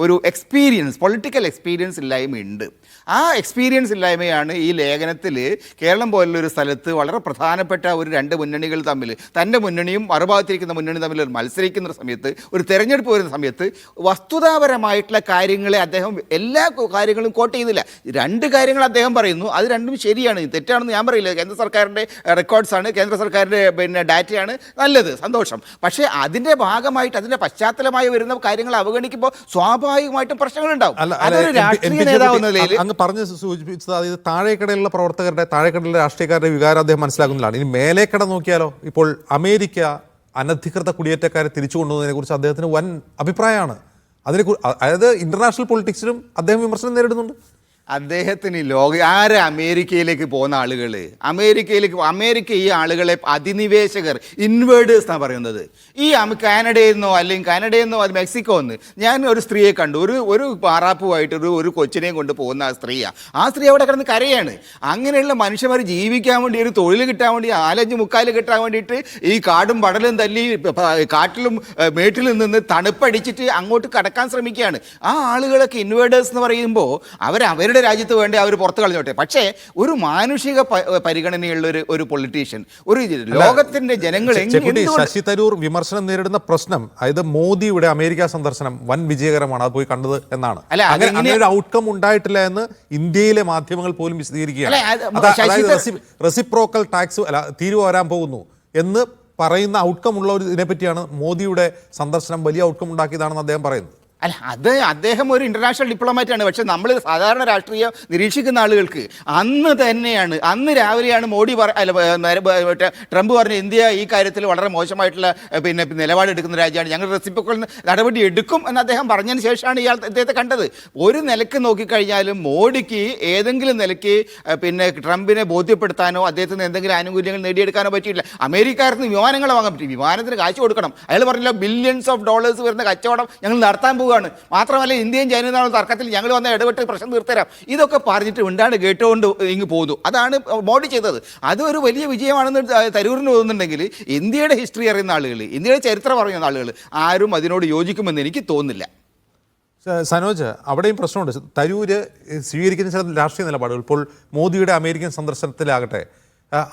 ഒരു എക്സ്പീരിയൻസ്, പൊളിറ്റിക്കൽ എക്സ്പീരിയൻസ് ഇല്ലായ്മയുണ്ട്. ആ എക്സ്പീരിയൻസ് ഇല്ലായ്മയാണ് ഈ ലേഖനത്തിൽ കേരളം കേരളം പോലുള്ളൊരു സ്ഥലത്ത് വളരെ പ്രധാനപ്പെട്ട ഒരു രണ്ട് മുന്നണികൾ തമ്മിൽ, തൻ്റെ മുന്നണിയും മറുഭാഗത്തിരിക്കുന്ന മുന്നണി തമ്മിൽ മത്സരിക്കുന്ന സമയത്ത്, ഒരു തെരഞ്ഞെടുപ്പ് വരുന്ന സമയത്ത് വസ്തുതാപരമായിട്ടുള്ള കാര്യങ്ങളെ അദ്ദേഹം എല്ലാ കാര്യങ്ങളും കോട്ട് ചെയ്യുന്നില്ല. രണ്ട് കാര്യങ്ങൾ അദ്ദേഹം പറയുന്നു, അത് രണ്ടും ശരിയാണ്, തെറ്റാണെന്ന് ഞാൻ പറയില്ല. കേന്ദ്ര സർക്കാരിൻ്റെ റെക്കോർഡ്സാണ്, കേന്ദ്ര സർക്കാരിൻ്റെ ഡാറ്റയാണ്, നല്ലത്, സന്തോഷം. പക്ഷേ അതിൻ്റെ ഭാഗമായിട്ട് അതിൻ്റെ പശ്ചാത്തലമായി വരുന്ന കാര്യങ്ങൾ അവഗണിക്കുമ്പോൾ സ്വാഭാവികമായിട്ടും പ്രശ്നങ്ങളുണ്ടാവും. അതൊരു രാഷ്ട്രീയ നേതാവ് എന്ന നിലയിൽ അങ്ങ് പറഞ്ഞ് സൂചിപ്പിച്ചത്, അതായത് താഴേക്കടയിലുള്ള പ്രവർത്തകരുടെ, താഴേക്കടയിലെ രാഷ്ട്രീയക്കാരുടെ വികാരം അദ്ദേഹം മനസ്സിലാക്കുന്നതാണ്. ഇനി മേലേക്കട നോക്കിയാലോ, ഇപ്പോൾ അമേരിക്ക അനധികൃത കുടിയേറ്റക്കാരെ തിരിച്ചു കൊണ്ടുവന്നതിനെ കുറിച്ച് അദ്ദേഹത്തിന് വൻ അഭിപ്രായമാണ്. അതായത് ഇന്റർനാഷണൽ പൊളിറ്റിക്സിലും അദ്ദേഹം വിമർശനം നേരിടുന്നുണ്ട്. അദ്ദേഹത്തിന് അമേരിക്കയിലേക്ക് പോകുന്ന ആളുകൾ, അമേരിക്ക ഈ ആളുകളെ അധിനിവേശകർ, ഇൻവേർഡേഴ്സ് എന്നാണ് പറയുന്നത്. ഈ കാനഡയിൽ നിന്നോ അത് മെക്സിക്കോ നിന്ന് ഞാൻ ഒരു സ്ത്രീയെ കണ്ടു, ഒരു പാറാപ്പുമായിട്ട് ഒരു കൊച്ചിനെയും കൊണ്ട് പോകുന്ന ആ സ്ത്രീ അവിടെ കിടന്ന് കരയാണ്. അങ്ങനെയുള്ള മനുഷ്യന്മാർ ജീവിക്കാൻ വേണ്ടി, ഒരു തൊഴിൽ കിട്ടാൻ വേണ്ടി, 4-5 കിട്ടാൻ വേണ്ടിയിട്ട് ഈ കാടും പടലും തല്ലി കാട്ടിലും മേട്ടിലും നിന്ന് തണുപ്പടിച്ചിട്ട് അങ്ങോട്ട് കടക്കാൻ ശ്രമിക്കുകയാണ്. ആ ആളുകളൊക്കെ ഇൻവേർഡേഴ്സ് എന്ന് പറയുമ്പോൾ അവരുടെ രാജ്യത്ത് വേണ്ടി അവർ പുറത്തു കളഞ്ഞോട്ടെ. പക്ഷേ ഒരു മാനുഷിക പരിഗണനയുള്ള ഒരു പൊളിറ്റീഷ്യൻ, ഒരു ലോകത്തിന്റെ ജനങ്ങൾ ശശി തരൂർ വിമർശനം നേരിടുന്ന പ്രശ്നം, അതായത് മോദിയുടെ അമേരിക്ക സന്ദർശനം വൻ വിജയകരമാണ്, അത് പോയി കണ്ടത് എന്നാണ്. അങ്ങനെ ഒരു ഔട്ട്കം ഉണ്ടായിട്ടില്ല എന്ന് ഇന്ത്യയിലെ മാധ്യമങ്ങൾ പോലും വിശദീകരിക്കുകയാണ്. അതായത് റെസിപ്രോക്കൽ ടാക്സ് തീരുവ വരാൻ പോകുന്നു എന്ന് പറയുന്ന ഔട്ട്കം ഉള്ള ഒരു ഇതിനെപ്പറ്റിയാണ് മോദിയുടെ സന്ദർശനം വലിയ ഔട്ട്കം ഉണ്ടാക്കിയതാണെന്ന് അദ്ദേഹം പറയുന്നത്. അദ്ദേഹം ഒരു ഇന്റർനാഷണൽ ഡിപ്ലോമാറ്റാണ്. പക്ഷെ നമ്മൾ സാധാരണ രാഷ്ട്രീയം നിരീക്ഷിക്കുന്ന ആളുകൾക്ക് അന്ന് രാവിലെയാണ് ട്രംപ് പറഞ്ഞ ഇന്ത്യ ഈ കാര്യത്തിൽ വളരെ മോശമായിട്ടുള്ള നിലപാടെടുക്കുന്ന രാജ്യമാണ്, ഞങ്ങൾ റെസിപ്രോക്കൽ നടപടി എടുക്കും എന്ന് അദ്ദേഹം പറഞ്ഞതിന് ശേഷമാണ് അദ്ദേഹത്തെ കണ്ടത്. ഒരു നിലക്ക് നോക്കിക്കഴിഞ്ഞാലും മോഡിക്ക് ഏതെങ്കിലും നിലയ്ക്ക് ട്രംപിനെ ബോധ്യപ്പെടുത്താനോ അദ്ദേഹത്തിന് എന്തെങ്കിലും ആനുകൂല്യങ്ങൾ നേടിയെടുക്കാനോ പറ്റിയില്ല. അമേരിക്കാർക്ക് വിമാനങ്ങൾ വാങ്ങാൻ പറ്റും, വിമാനത്തിന് കാശ് കൊടുക്കണം. അയാൾ പറഞ്ഞില്ല ബില്യൺസ് ഓഫ് ഡോളേഴ്സ് വരുന്ന കച്ചവടം ഞങ്ങൾ നടത്താൻ പോവുകയാണ്. മാത്രമല്ല ഇന്ത്യയും ചൈനയും തർക്കത്തിൽ ഞങ്ങൾ വന്ന ഇടപെട്ട് പ്രശ്നം തീർത്തരാം. ഇതൊക്കെ പറഞ്ഞിട്ട് ഉണ്ടാണ്ട് കേട്ടുകൊണ്ട് ഇങ്ങ് പോകുന്നു. അതാണ് മോഡി ചെയ്തത്. അതൊരു വലിയ വിജയമാണെന്ന് തരൂരിന് തോന്നുന്നുണ്ടെങ്കിൽ ഇന്ത്യയുടെ ഹിസ്റ്ററി അറിയുന്ന ആളുകൾ, ഇന്ത്യയുടെ ചരിത്രം അറിയുന്ന ആളുകൾ ആരും അതിനോട് യോജിക്കുമെന്ന് എനിക്ക് തോന്നുന്നില്ല. സനോജ്, അവിടെയും പ്രശ്നമുണ്ട്. തരൂര് സ്വീകരിക്കുന്ന ചില രാഷ്ട്രീയ നിലപാടുകൾ, ഇപ്പോൾ മോദിയുടെ അമേരിക്കൻ സന്ദർശനത്തിലാകട്ടെ,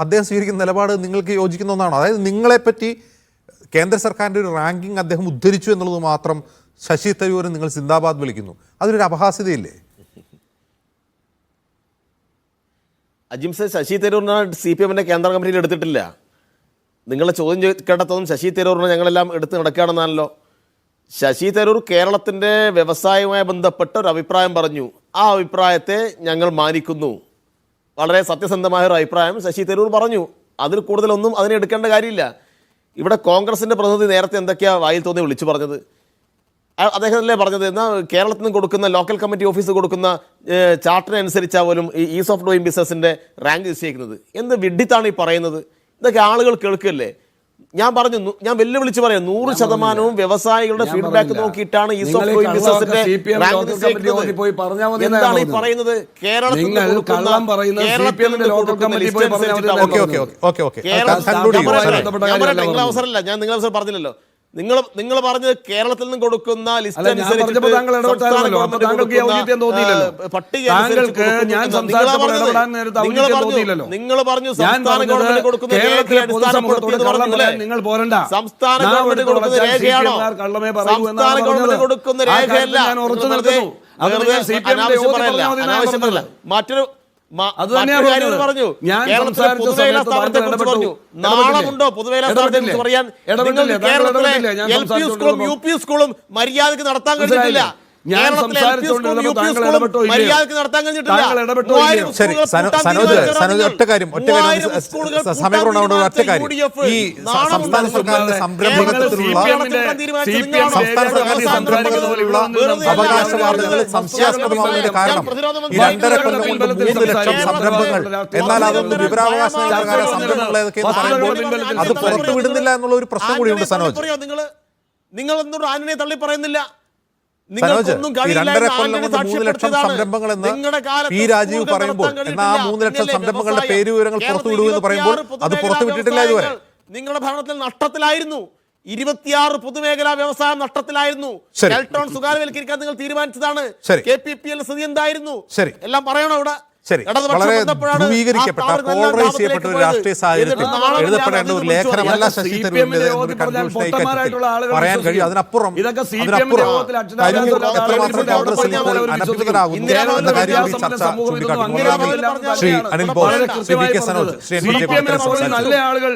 അദ്ദേഹം സ്വീകരിക്കുന്ന നിലപാട് നിങ്ങൾക്ക് യോജിക്കുന്ന ഒന്നാണോ? അതായത് നിങ്ങളെപ്പറ്റി കേന്ദ്ര സർക്കാരിൻ്റെ ഒരു റാങ്കിങ് അദ്ദേഹം ഉദ്ധരിച്ചു എന്നുള്ളത് മാത്രം ശശി തരൂർ നിങ്ങൾ സിന്ദാബാദ് വിളിക്കുന്നു, അതൊരു അപഹാസ്യതയില്ലേ? അജിംസെ, ശശി തരൂരിനെ CPM കേന്ദ്ര കമ്മിറ്റിയിൽ എടുത്തിട്ടില്ല. നിങ്ങളെ ചോദ്യം കേട്ടതൊന്നും ശശി തരൂരിനെ ഞങ്ങളെല്ലാം എടുത്ത് നടക്കുകയാണെന്നാണല്ലോ. ശശി തരൂർ കേരളത്തിൻ്റെ വ്യവസായവുമായി ബന്ധപ്പെട്ട ഒരു അഭിപ്രായം പറഞ്ഞു. ആ അഭിപ്രായത്തെ ഞങ്ങൾ മാനിക്കുന്നു. വളരെ സത്യസന്ധമായ ഒരു അഭിപ്രായം ശശി തരൂർ പറഞ്ഞു. അതിൽ കൂടുതലൊന്നും അതിനെ എടുക്കേണ്ട കാര്യമില്ല. ഇവിടെ കോൺഗ്രസിൻ്റെ പ്രതിനിധി നേരത്തെ എന്തൊക്കെയാണ് വായിൽ തോന്നി വിളിച്ചു പറഞ്ഞത്? അദ്ദേഹത്തിലേ പറഞ്ഞത്, എന്നാൽ കേരളത്തിൽ നിന്ന് കൊടുക്കുന്ന ലോക്കൽ കമ്മിറ്റി ഓഫീസ് കൊടുക്കുന്ന ചാർട്ടറിനനുസരിച്ചാണ് പോലും ഈ ഈസ് ഓഫ് ഡൂയിങ് ബിസിനസിൻ്റെ റാങ്ക് നിശ്ചയിക്കുന്നത്. എന്ത് വിഡ്ഢിത്താണ് ഈ പറയുന്നത്? ഇതൊക്കെ ആളുകൾ കേൾക്കല്ലേ? ഞാൻ വെല്ലുവിളിച്ച് പറയാം, 100% വ്യവസായികളുടെ ഫീഡ്ബാക്ക് നോക്കിയിട്ടാണ് ഈസ് ഓഫ് ഡൂയിങ് ബിസിനസിന്റെ റാങ്ക് നിശ്ചയിക്കുന്നത്. എന്താണ് ഈ പറയുന്നത്? കേരളത്തിൽ അവസരമല്ല, ഞാൻ നിങ്ങളെ അവസരം പറഞ്ഞില്ലല്ലോ. നിങ്ങൾ പറഞ്ഞത് കേരളത്തിൽ നിന്ന് കൊടുക്കുന്ന ലിസ്റ്റ് അനുസരിച്ച് നിങ്ങൾ പറഞ്ഞു സംസ്ഥാന ഗവൺമെന്റ് കൊടുക്കുന്ന സംസ്ഥാന ഗവൺമെന്റ് കൊടുക്കുന്ന രേഖയാണോ? സംസ്ഥാന ഗവൺമെന്റ് കൊടുക്കുന്ന രേഖയല്ല. മറ്റൊരു പറഞ്ഞു, കേരളത്തിലെ പൊതുമേഖലാ സ്ഥാപനത്തെ കുറിച്ച് പറഞ്ഞു. നാളമുണ്ടോ പൊതുമേഖലാ സ്ഥാപനത്തെ കുറിച്ച് പറയാൻ? കേരളത്തിലെ LP സ്കൂളും UP സ്കൂളും മര്യാദക്ക് നടത്താൻ കഴിഞ്ഞിട്ടില്ല. ഒറ്റ കാര്യം സമയങ്ങളുണ്ടാവുന്ന ഒറ്റ കാര്യം, ഈ സംസ്ഥാന സർക്കാരിന്റെ സംരംഭകത്വത്തിലുള്ള അവകാശവാദങ്ങൾ സംശയാസ്പദമാകുന്നതിന്റെ കാരണം ഈ 2.5 കൊല്ലം കൊണ്ട് 3 ലക്ഷം സംരംഭങ്ങൾ, എന്നാൽ അതൊന്നും വിവരാവകാശ പ്രകാരം സംരംഭങ്ങൾ ഏതൊക്കെയെന്ന് പറയുമ്പോൾ അത് പുറത്തുവിടുന്നില്ല എന്നുള്ള ഒരു പ്രശ്നം കൂടിയുണ്ട്. സനോജ്, നിങ്ങൾ എന്തുകൊണ്ട് ആനിനെ തള്ളി പറയുന്നില്ല? സനോജ്, ഈ 2.5 കൊല്ലം കൊണ്ട് 3 ലക്ഷം സംരംഭങ്ങൾ എന്ന് P. രാജീവ് പറയുമ്പോൾ, എന്നാൽ ആ 3 ലക്ഷം സംരംഭങ്ങളുടെ പേര് വിവരങ്ങൾ പുറത്തുവിടൂ എന്ന് പറയുമ്പോൾ അത് പുറത്തുവിട്ടിട്ടില്ല ഇതുവരെ. നിങ്ങളുടെ ഭരണത്തിൽ നഷ്ടത്തിലായിരുന്നു. 26 പൊതുമേഖലാ വ്യവസായം നഷ്ടത്തിലായിരുന്നു. കെൽട്രോൺ സ്വകാര്യവൽക്കരിക്കാൻ നിങ്ങൾ തീരുമാനിച്ചതാണ്. KPPL സ്ഥിതി എന്തായിരുന്നു? എല്ലാം പറയണോ ഇവിടെ? ശരി, ഇടതുപക്ഷം വളരെ വന്നപ്പോഴാണ് ധ്രുവീകരിക്കപ്പെട്ട ആ സ്ഥാപനങ്ങളെല്ലാം പോളറൈസ് ചെയ്യപ്പെട്ട ഒരു ലാഭത്തിലേക്ക് രാഷ്ട്രീയ പോയത്. സാഹചര്യത്തിൽ എന്നിട്ട് നാളെ എഴുതപ്പെടേണ്ട ഒരു ലേഖനമല്ല ഇതൊക്കെ ശശി CPM തരൂരിന്റെ യോഗത്തിൽ പറഞ്ഞാൽ പൊട്ടന്മാരായിട്ടുള്ള ആളുകൾ പറയാൻ കഴിയും. വിശ്വസിക്കും. അതിനപ്പുറം ഇതൊക്കെ CPM അതിനപ്പുറം യോഗത്തിൽ അക്ഷരാഭ്യാസം കഴിഞ്ഞ ഇല്ലാത്ത എത്രമാത്രം ആളുകൾ കോൺഗ്രസിൽ പറഞ്ഞാൽ ഇപ്പോൾ അവർ അനഭിജ്ഞരാകുന്നു വിശ്വസിക്കും. എന്ന കാര്യം കൂടി ഇന്ത്യയിലെ ചർച്ച സമൂഹം ഇതൊന്നും ചൂണ്ടിക്കാട്ടുന്നു. അംഗീകരിക്കുന്നില്ല എന്ന് ശ്രീ തന്നെയാണ് അനിൽ വളരെ ബോസ്, ശ്രീ കൃത്യമായി വി കെ സനോജ്, പറഞ്ഞത്. ശ്രീ എൻ വി ജെ CPM നെ പോലെ സംസാരിച്ചു. നല്ല ആളുകൾ